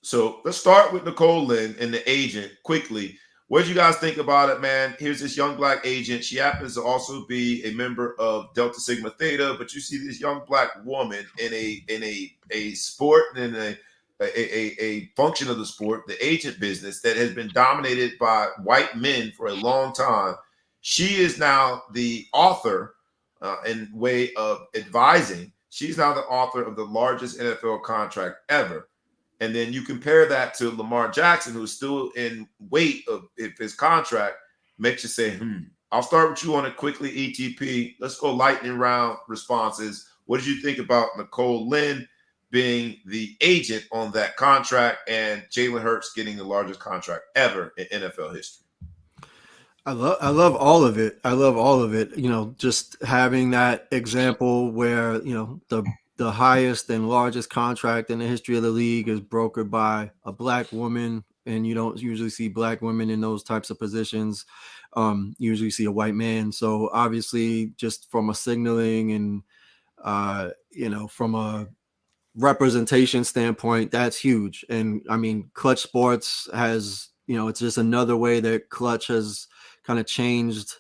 S1: So let's start with Nicole Lynn and the agent quickly. What did you guys think about it, man? Here's this young black agent. She happens to also be a member of Delta Sigma Theta, but you see this young black woman in a sport and in a function of the sport, the agent business, that has been dominated by white men for a long time. She is now the author in way of advising. She's now the author of the largest NFL contract ever. And then you compare that to Lamar Jackson, who's still in weight of if his contract, makes you say, I'll start with you on it quickly, ETP. Let's go lightning round responses. What did you think about Nicole Lynn being the agent on that contract and Jalen Hurts getting the largest contract ever in NFL history?
S4: I love all of it. I love all of it. You know, just having that example where, you know, the highest and largest contract in the history of the league is brokered by a black woman, and you don't usually see black women in those types of positions. Usually see a white man. So obviously, just from a signaling and you know, from a representation standpoint, that's huge. And I mean, Clutch Sports has, you know, it's just another way that Clutch has kind of changed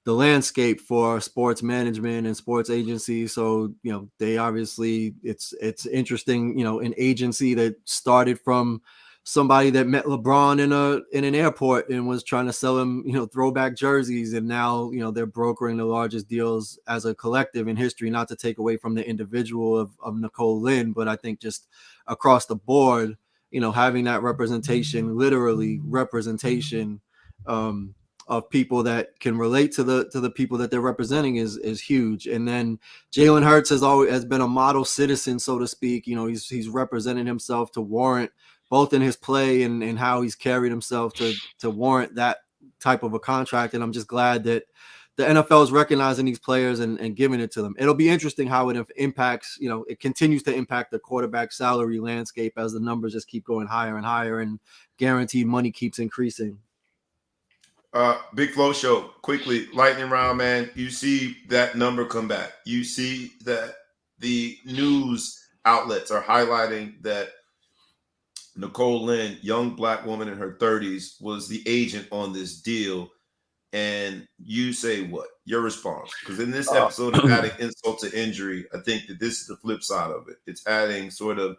S4: the landscape for sports management and sports agencies. So, you know, they obviously, it's interesting, you know, an agency that started from somebody that met LeBron in an airport and was trying to sell him, you know, throwback jerseys. And now, you know, they're brokering the largest deals as a collective in history, not to take away from the individual of Nicole Lynn, but I think just across the board, you know, having that representation, literally representation, of people that can relate to the people that they're representing is huge. And then Jalen Hurts has been a model citizen, so to speak. You know, he's represented himself to warrant, both in his play and how he's carried himself to warrant that type of a contract. And I'm just glad that the NFL is recognizing these players and giving it to them. It'll be interesting how it impacts, you know, it continues to impact the quarterback salary landscape as the numbers just keep going higher and higher and guaranteed money keeps increasing.
S1: Big Flow Show, quickly, lightning round, man. You see that number come back. You see that the news outlets are highlighting that Nicole Lynn, young black woman in her 30s, was the agent on this deal. And you say what? Your response? Because in this episode of adding insult to injury, I think that this is the flip side of it. It's adding sort of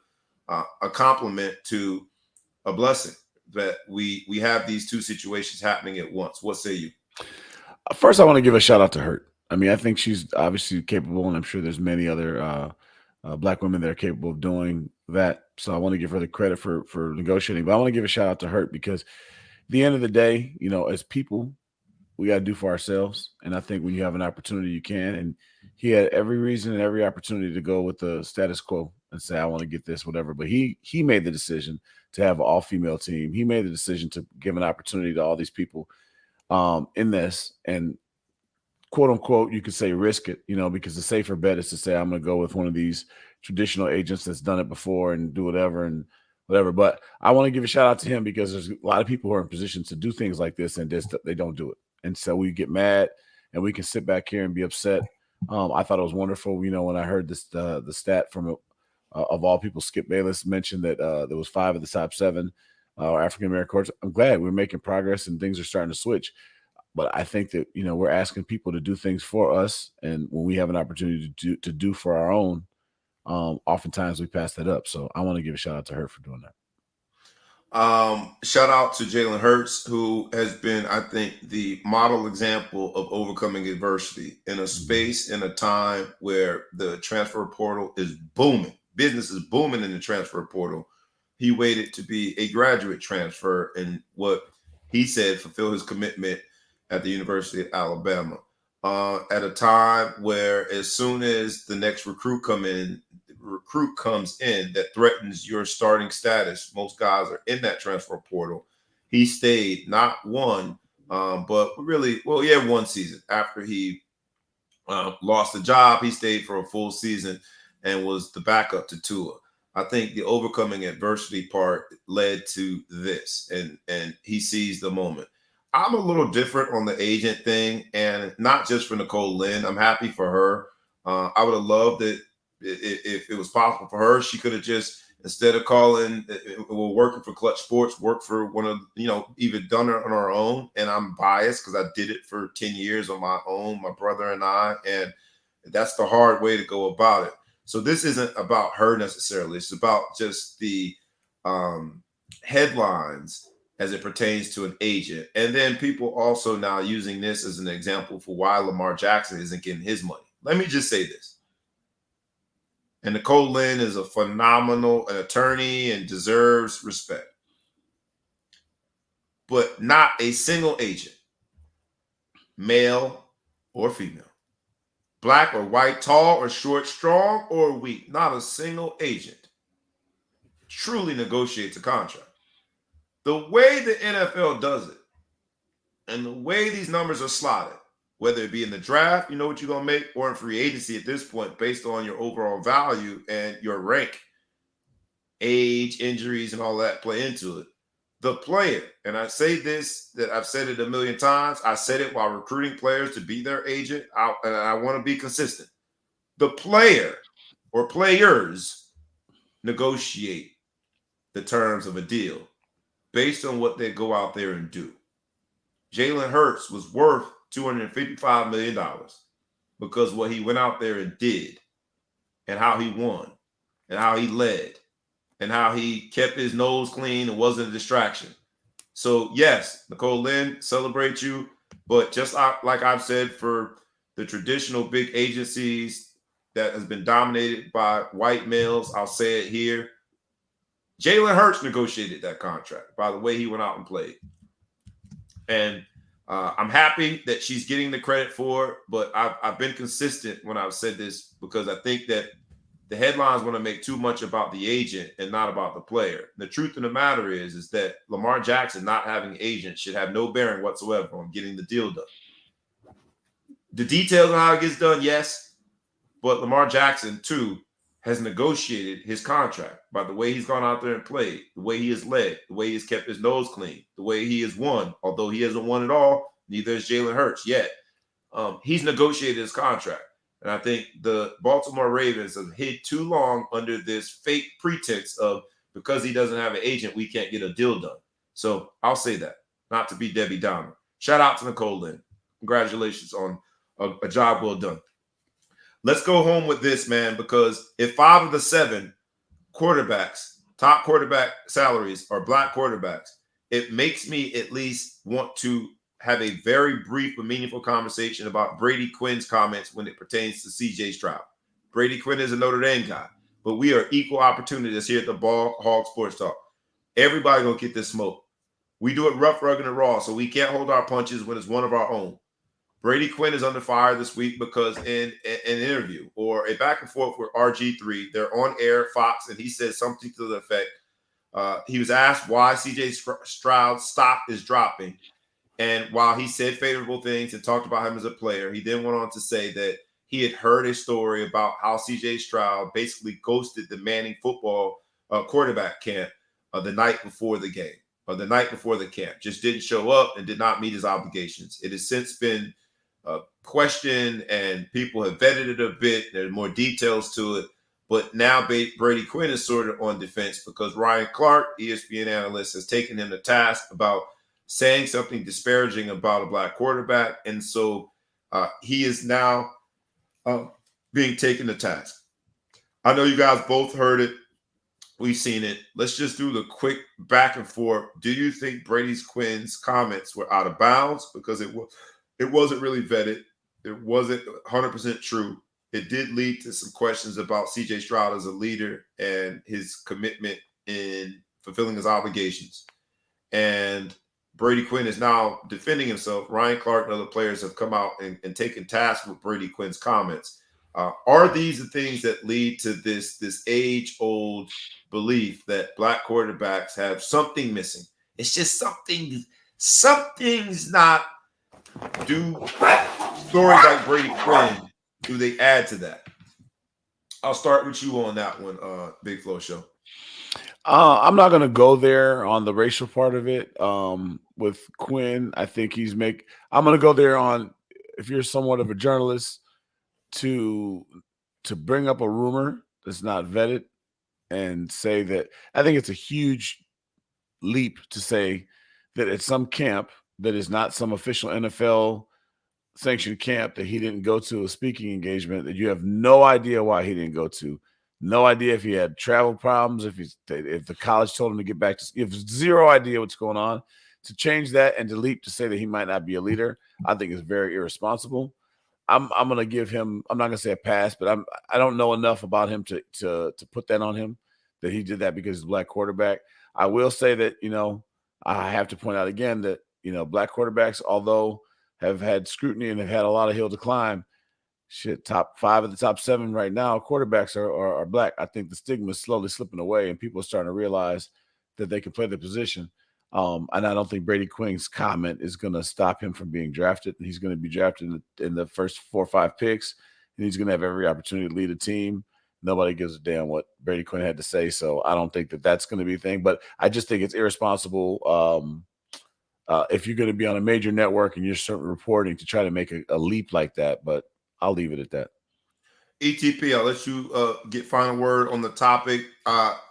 S1: a compliment to a blessing. That we have these two situations happening at once. What say you?
S3: First, I want to give a shout out to Hurt. I mean, I think she's obviously capable, and I'm sure there's many other black women that are capable of doing that. So I want to give her the credit for negotiating. But I want to give a shout out to Hurt because, the end of the day, you know, as people, we got to do for ourselves. And I think when you have an opportunity, you can. And he had every reason and every opportunity to go with the status quo and say, I want to get this, whatever. But he made the decision to have an all-female team. He made the decision to give an opportunity to all these people in this. And quote unquote, you could say risk it, you know, because the safer bet is to say, I'm going to go with one of these traditional agents that's done it before and do whatever and whatever. But I want to give a shout out to him because there's a lot of people who are in positions to do things like this and just, they don't do it. And so we get mad and we can sit back here and be upset. I thought it was wonderful. You know, when I heard this, the stat from of all people, Skip Bayless mentioned that there was 5 of the top 7 African-American courts. I'm glad we're making progress and things are starting to switch. But I think that, you know, we're asking people to do things for us. And when we have an opportunity to do for our own, oftentimes we pass that up. So I want to give a shout out to her for doing that.
S1: Shout out to Jalen Hurts, who has been, I think, the model example of overcoming adversity in a space, in a time where the transfer portal is booming. Business is booming in the transfer portal. He waited to be a graduate transfer and what he said fulfill his commitment at the University of Alabama. At a time where as soon as the next recruit comes in that threatens your starting status, most guys are in that transfer portal. He stayed not one, but really, well, he had 1 season. After he lost the job, he stayed for a full season and was the backup to Tua. I think the overcoming adversity part led to this, and he seized the moment. I'm a little different on the agent thing, and not just for Nicole Lynn. I'm happy for her. I would have loved it if it was possible for her. She could have just, instead of calling, working for Clutch Sports, work for one of, you know, even done it on our own. And I'm biased because I did it for 10 years on my own, my brother and I, and that's the hard way to go about it. So this isn't about her necessarily. It's about just the headlines as it pertains to an agent. And then people also now using this as an example for why Lamar Jackson isn't getting his money. Let me just say this. And Nicole Lynn is a phenomenal attorney and deserves respect. But not a single agent, male or female, black or white, tall or short, strong or weak, not a single agent truly negotiates a contract. The way the NFL does it and the way these numbers are slotted, whether it be in the draft, you know what you're going to make, or in free agency at this point, based on your overall value and your rank, age, injuries, and all that play into it. The player, and I say this, that I've said it a million times. I said it while recruiting players to be their agent, and I want to be consistent. The player or players negotiate the terms of a deal based on what they go out there and do. Jalen Hurts was worth $255 million because what he went out there and did and how he won and how he led and how he kept his nose clean and wasn't a distraction. So, yes, Nicole Lynn, celebrate you. But just like I've said for the traditional big agencies that has been dominated by white males, I'll say it here. Jalen Hurts negotiated that contract by the way he went out and played. And I'm happy that she's getting the credit for it, but I've been consistent when I've said this because I think that the headlines want to make too much about the agent and not about the player. The truth of the matter is that Lamar Jackson not having an agent should have no bearing whatsoever on getting the deal done. The details on how it gets done, yes, but Lamar Jackson, too, has negotiated his contract by the way he's gone out there and played, the way he has led, the way he has kept his nose clean, the way he has won. Although he hasn't won it all, neither has Jalen Hurts yet. He's negotiated his contract. And I think the Baltimore Ravens have hid too long under this fake pretense of because he doesn't have an agent, we can't get a deal done. So I'll say that, not to be Debbie Downer. Shout out to Nicole Lynn. Congratulations on a job well done. Let's go home with this, man, because if 5 of the 7 quarterbacks, top quarterback salaries are black quarterbacks, it makes me at least want to have a very brief but meaningful conversation about Brady Quinn's comments when it pertains to CJ Stroud. Brady Quinn is a Notre Dame guy, but we are equal opportunists here at the Ball Hog Sports Talk. Everybody gonna get this smoke. We do it rough, rugged, and raw, so we can't hold our punches when it's one of our own. Brady Quinn is under fire this week because in an interview or a back and forth with RG3, they're on air, Fox, and he said something to the effect. He was asked why CJ Stroud's stock is dropping. And while he said favorable things and talked about him as a player, he then went on to say that he had heard a story about how CJ Stroud basically ghosted the Manning football quarterback camp the night before the game, or the night before the camp, just didn't show up and did not meet his obligations. It has since been questioned and people have vetted it a bit. There's more details to it. But now Brady Quinn is sort of on defense because Ryan Clark, ESPN analyst, has taken him to task about saying something disparaging about a black quarterback. And so he is now being taken to task. I know you guys both heard it. We've seen it. Let's just do the quick back and forth. Do you think Brady Quinn's comments were out of bounds? Because it wasn't really vetted. It wasn't 100% true. It did lead to some questions about CJ Stroud as a leader and his commitment in fulfilling his obligations. And Brady Quinn is now defending himself. Ryan Clark and other players have come out and taken task with Brady Quinn's comments. Are these the things that lead to this age-old belief that black quarterbacks have something missing? It's just something's not. Do stories like Brady Quinn, do they add to that? I'll start with you on that one, Big Flo Show.
S3: I'm not going to go there on the racial part of it. With Quinn, I think I'm going to go there on, if you're somewhat of a journalist, to bring up a rumor that's not vetted and say that. I think it's a huge leap to say that at some camp that is not some official NFL sanctioned camp that he didn't go to a speaking engagement that you have no idea why he didn't go to. No idea if he had travel problems, if the college told him to get back to, you have zero idea what's going on. To change that and to leap to say that he might not be a leader, I think is very irresponsible. I'm going to give him, I'm not going to say a pass, but I don't know enough about him to put that on him, that he did that because he's a black quarterback. I will say that, I have to point out again that, black quarterbacks, although have had scrutiny and have had a lot of hill to climb, top 5 of the top 7 right now, quarterbacks are black. I think the stigma is slowly slipping away and people are starting to realize that they can play the position. And I don't think Brady Quinn's comment is going to stop him from being drafted. And he's going to be drafted in the first 4 or 5 picks, and he's going to have every opportunity to lead a team. Nobody gives a damn what Brady Quinn had to say. So I don't think that that's going to be a thing. But I just think it's irresponsible if you're going to be on a major network and you're certainly reporting to try to make a leap like that. But I'll leave it at that.
S1: ETP, I'll let you get final word on the topic.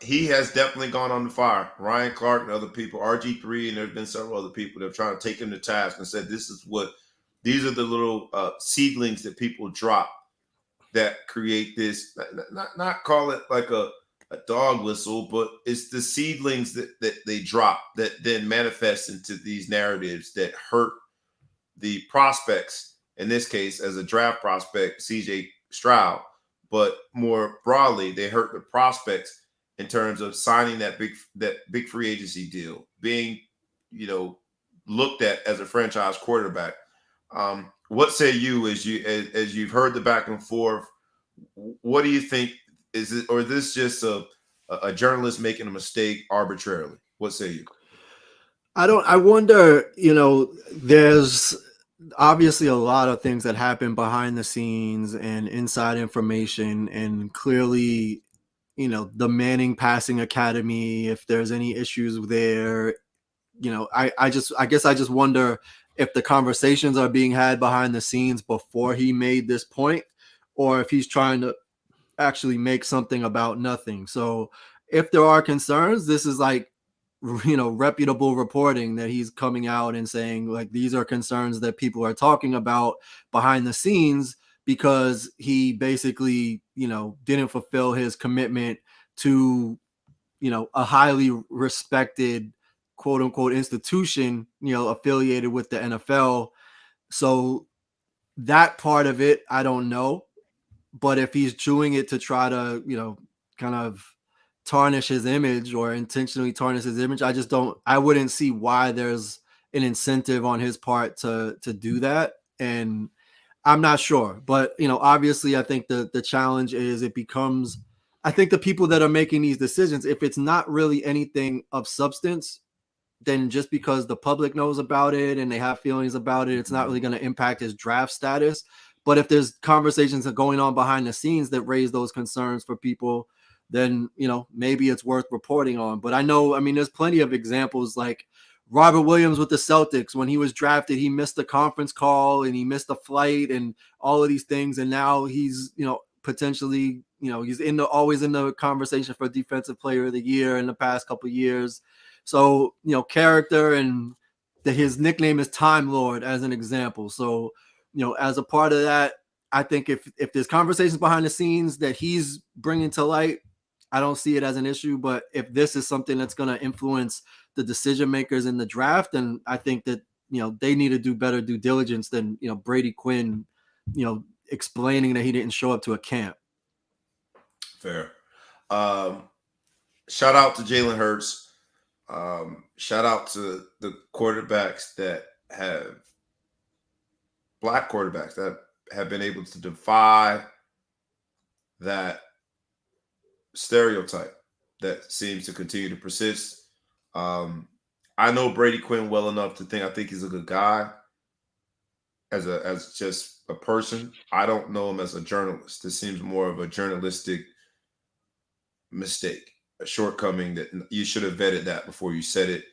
S1: He has definitely gone on the fire. Ryan Clark and other people, RG3, and there have been several other people that have tried to take him to task and said these are the little seedlings that people drop that create this, not call it like a dog whistle, but it's the seedlings that they drop that then manifest into these narratives that hurt the prospects, in this case, as a draft prospect, CJ Stroud, but more broadly, they hurt the prospects in terms of signing that big free agency deal, being, looked at as a franchise quarterback. What say you as you've heard the back and forth? What do you think? Is it, or is this just a journalist making a mistake arbitrarily? What say you?
S4: I wonder, there's obviously a lot of things that happen behind the scenes and inside information, and clearly, the Manning Passing Academy, if there's any issues there, I guess I just wonder if the conversations are being had behind the scenes before he made this point, or if he's trying to actually make something about nothing. So if there are concerns, this is like, reputable reporting that he's coming out and saying, like, these are concerns that people are talking about behind the scenes because he basically, didn't fulfill his commitment to, a highly respected, quote unquote, institution, affiliated with the NFL. So that part of it, I don't know. But if he's chewing it to try to, kind of tarnish his image or intentionally tarnish his image. I wouldn't see why there's an incentive on his part to do that. And I'm not sure, but obviously I think the challenge is I think the people that are making these decisions, if it's not really anything of substance, then just because the public knows about it and they have feelings about it, it's not really going to impact his draft status. But if there's conversations that are going on behind the scenes that raise those concerns for people, then, maybe it's worth reporting on. But there's plenty of examples like Robert Williams with the Celtics. When he was drafted, he missed the conference call and he missed a flight and all of these things. And now he's, potentially, he's always in the conversation for Defensive Player of the Year in the past couple of years. So, character, and his nickname is Time Lord as an example. So, as a part of that, I think if there's conversations behind the scenes that he's bringing to light, I don't see it as an issue. But if this is something that's going to influence the decision makers in the draft, then I think that, they need to do better due diligence than, Brady Quinn, explaining that he didn't show up to a camp.
S1: Fair. Shout out to Jalen Hurts. Shout out to the quarterbacks that have black quarterbacks that have been able to defy that stereotype that seems to continue to persist. I know Brady Quinn well enough to I think he's a good guy as just a person. I don't know him as a journalist. This seems more of a journalistic mistake, a shortcoming that you should have vetted that before you said it.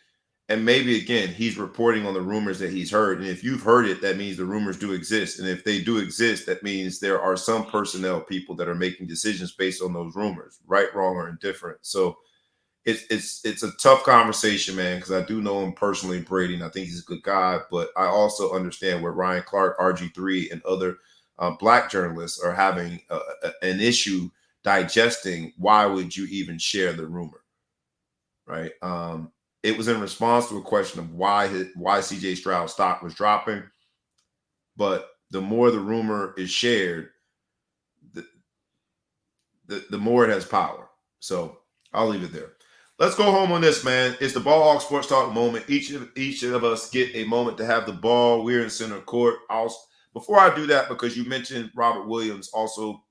S1: And maybe, again, he's reporting on the rumors that he's heard. And if you've heard it, that means the rumors do exist. And if they do exist, that means there are some personnel people that are making decisions based on those rumors, right, wrong, or indifferent. So it's a tough conversation, man, because I do know him personally, Brady, and I think he's a good guy. But I also understand where Ryan Clark, RG3, and other black journalists are having an issue digesting why would you even share the rumor, right? It was in response to a question of why CJ Stroud's stock was dropping. But the more the rumor is shared, the more it has power. So I'll leave it there. Let's go home on this, man. It's the Ball Hawk Sports Talk moment. Each of us get a moment to have the ball. We're in center court. Before I do that, because you mentioned Robert Williams also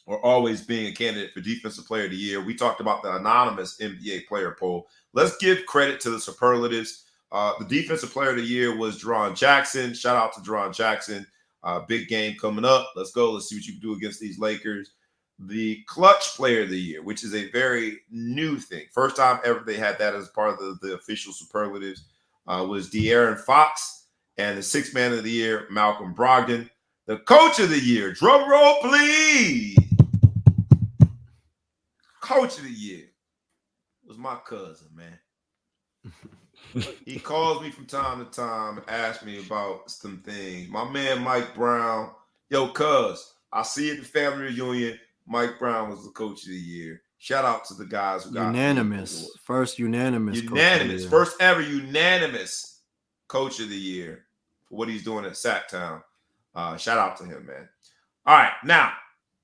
S1: or always being a candidate for Defensive Player of the Year, we talked about the anonymous NBA player poll. Let's give credit to the superlatives. The Defensive Player of the Year was Deron Jackson. Shout out to Deron Jackson. Big game coming up. Let's go. Let's see what you can do against these Lakers. The Clutch Player of the Year, which is a very new thing. First time ever they had that as part of the official superlatives, was De'Aaron Fox. And the Sixth Man of the Year, Malcolm Brogdon. The Coach of the Year, drum roll, please. Coach of the Year was my cousin, man. He calls me from time to time and asks me about some things. My man, Mike Brown. Yo, cuz, I see you at the family reunion. Mike Brown was the Coach of the Year. Shout out to the guys who got
S4: unanimous. First unanimous.
S1: Unanimous. First ever unanimous Coach of the Year for what he's doing at Sacktown. Shout out to him, man. All right, now,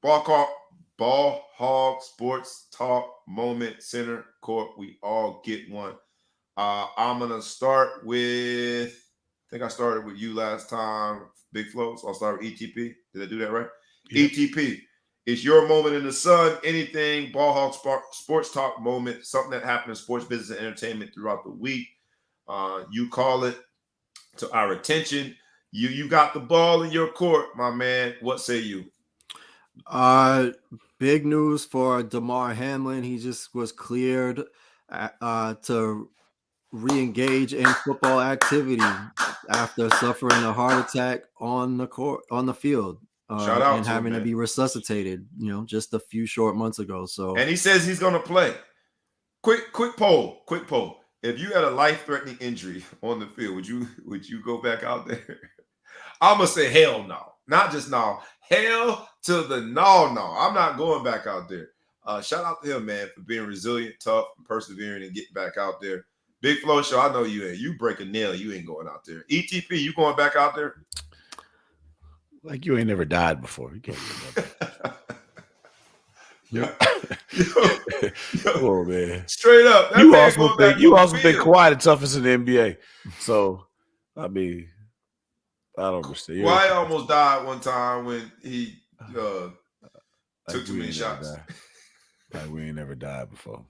S1: Ball Hog Sports Talk moment, center court. We all get one. I'm going to start with, I think I started with you last time, Big Flo, so I'll start with ETP. Did I do that right? Yep. ETP, it's your moment in the sun. Anything, Ball Hog Sports Talk moment, something that happened in sports, business, and entertainment throughout the week. You call it to our attention. You got the ball in your court, my man. What say you?
S4: Big news for DeMar Hamlin. He just was cleared to re-engage in football activity after suffering a heart attack on the field.
S1: Shout out
S4: and
S1: to
S4: having
S1: him,
S4: to be resuscitated, just a few short months ago. So,
S1: and he says he's going to play. Quick poll. If you had a life-threatening injury on the field, would you go back out there? I'm gonna say hell no, not just no. Hell to the no. I'm not going back out there. Shout out to him, man, for being resilient, tough, and persevering, and getting back out there. Big Flo Show, I know you ain't. You break a nail, you ain't going out there. ETP, you going back out there?
S3: Like you ain't never died before. You can't
S1: Yo, yo,
S3: Come
S1: yo,
S3: on, man.
S1: straight up. That
S3: You
S1: man
S3: also
S1: going back
S3: think you
S1: on
S3: also
S1: the
S3: think
S1: field.
S3: Kawhi the toughest in the NBA. So, I mean, I don't understand.
S1: Kawhi almost died one time when he took too
S3: we
S1: many
S3: ain't never
S1: shots.
S3: died. Like we ain't never died before.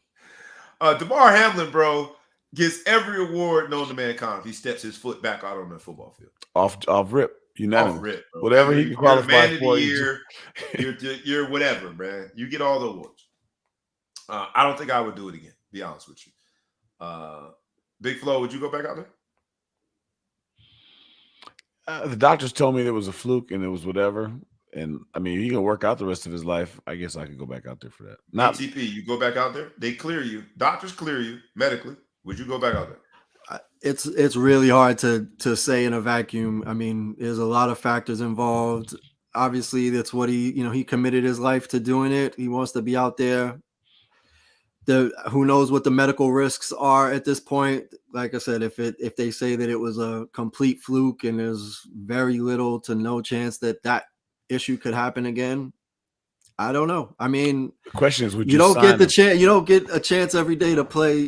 S1: DeMar Hamlin, bro, gets every award known to mankind if he steps his foot back out on the football field.
S3: Off rip, unanimous.
S1: Off rip, bro.
S3: Whatever he can
S1: You're the
S3: qualify
S1: man of the
S3: for.
S1: year. You're whatever, man. You get all the awards. I don't think I would do it again. Be honest with you. Big Flo, would you go back out there?
S3: The doctors told me there was a fluke and it was whatever. And I mean, he can work out the rest of his life. I guess I could go back out there for that. Not
S1: ATP, you go back out there. They clear you. Doctors clear you medically. Would you go back out there?
S4: It's really hard to say in a vacuum. I mean, there's a lot of factors involved. Obviously, that's what he committed his life to doing it. He wants to be out there. Who knows what the medical risks are at this point? Like I said, if they say that it was a complete fluke and there's very little to no chance that issue could happen again, I don't know. I mean,
S3: the question is, would
S4: you don't get the
S3: him?
S4: chance. You don't get a chance every day to play,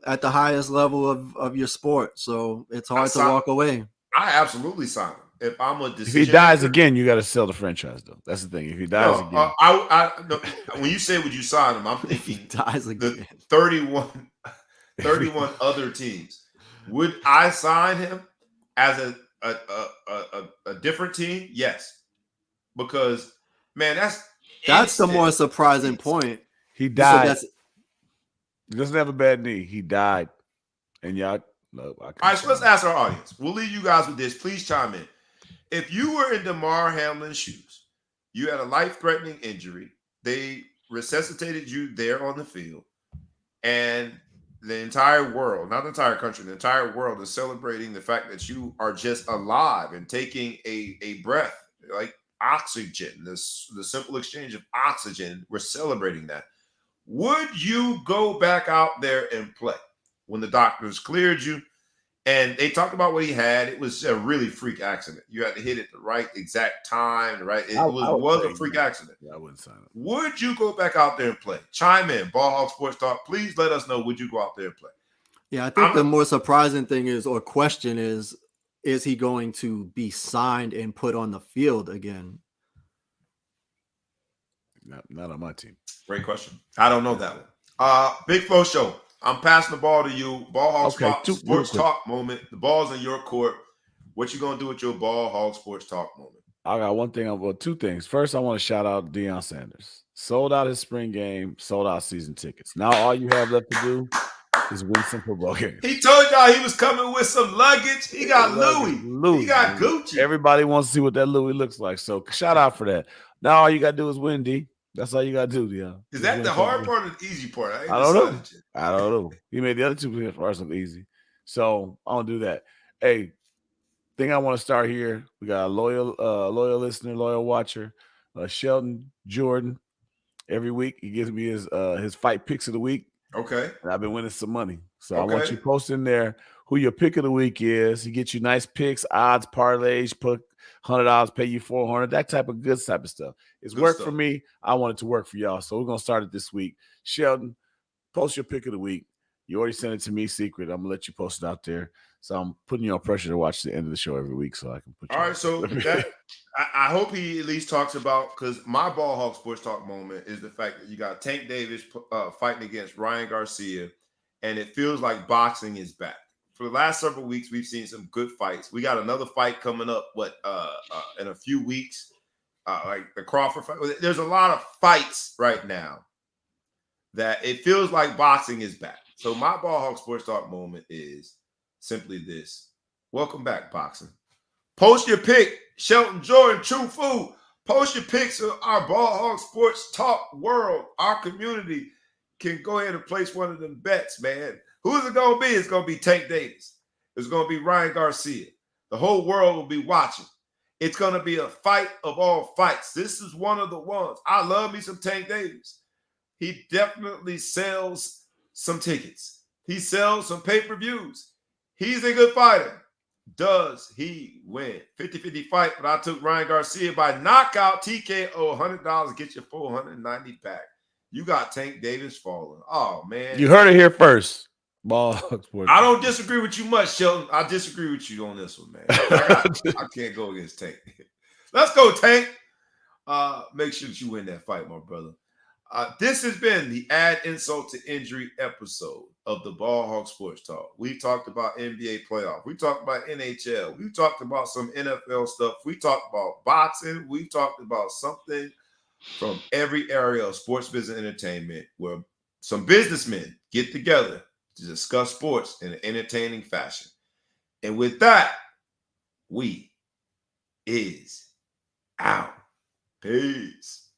S4: at the highest level of your sport. So it's hard to walk away.
S1: I absolutely sign him. If I'm a decision,
S3: if he dies again, you got to sell the franchise, though. That's the thing. If he dies again,
S1: no, when you say would you sign him, I'm thinking
S4: if he dies again.
S1: The 31 other teams. Would I sign him as a different team? Yes, because man,
S4: that's the more surprising point.
S3: He died. He doesn't have a bad knee. He died, and y'all. No, all right,
S1: so let's ask our audience. We'll leave you guys with this. Please chime in. If you were in DeMar Hamlin's shoes, you had a life-threatening injury, they resuscitated you there on the field, and the entire world, not the entire country, the entire world is celebrating the fact that you are just alive and taking a breath, like oxygen, the simple exchange of oxygen. We're celebrating that. Would you go back out there and play when the doctors cleared you? And they talked about what he had. It was a really freak accident. You had to hit it the right exact time, right? It was a freak accident.
S3: Yeah, I wouldn't sign it.
S1: Would you go back out there and play? Chime in, Ball Hog Sports Talk. Please let us know. Would you go out there and play?
S4: Yeah, I think the more surprising thing question is he going to be signed and put on the field again?
S3: Not on my team.
S1: Great question. I don't know that one. Big Flo Show. I'm passing the ball to you. Ball Hog Sports Talk moment. The ball's in your court. What you gonna do with your Ball Hog Sports Talk moment?
S3: I got two things. First, I want to shout out Deion Sanders. Sold out his spring game, sold out season tickets. Now all you have left to do is win some football games.
S1: He told y'all he was coming with some luggage. He got Louis. He got Gucci.
S3: Everybody wants to see what that Louis looks like. So shout out for that. Now all you gotta do is win, D. That's all you gotta do, Deion.
S1: Is that the hard part or the easy part?
S3: I don't know. He made the other two parts look easy. So I don't do that. Hey, thing I want to start here. We got a loyal listener, loyal watcher, Sheldon Jordan. Every week he gives me his fight picks of the week.
S1: Okay.
S3: And I've been winning some money. So I want you to post in there who your pick of the week is. He gets you nice picks, odds, parlays, put $100, pay you $400, that type of good type of stuff. It's worked for me. I want it to work for y'all. So we're going to start it this week. Sheldon, post your pick of the week. You already sent it to me secret. I'm going to let you post it out there. So I'm putting you on pressure to watch the end of the show every week so I can put you.
S1: All right. So I hope he at least talks about, because my Ball Hog Sports Talk moment is the fact that you got Tank Davis fighting against Ryan Garcia, and it feels like boxing is back. For the last several weeks, we've seen some good fights. We got another fight coming up, in a few weeks, like the Crawford fight. There's a lot of fights right now that it feels like boxing is back. So my Ball Hog Sports Talk moment is simply this. Welcome back, boxing. Post your pick, Shelton Jordan, True Food. Post your picks of our Ball Hog Sports Talk world. Our community can go ahead and place one of them bets, man. Who's it going to be? It's going to be Tank Davis. It's going to be Ryan Garcia. The whole world will be watching. It's going to be a fight of all fights. This is one of the ones. I love me some Tank Davis. He definitely sells some tickets. He sells some pay-per-views. He's a good fighter. Does he win? 50-50 fight, but I took Ryan Garcia by knockout, TKO, $100, get you $490 back. You got Tank Davis falling. Oh, man.
S3: You heard it here first. Ball Hog Sports.
S1: I don't disagree with you much, Shelton. I disagree with you on this one, man. I can't go against Tank. Let's go, Tank. Make sure that you win that fight, my brother. This has been the Add Insult to Injury episode of the Ball Hog Sports Talk. We talked about NBA playoffs. We talked about NHL. We talked about some NFL stuff. We talked about boxing. We talked about something from every area of sports business and entertainment where some businessmen get together to discuss sports in an entertaining fashion. And with that, we is out. Peace.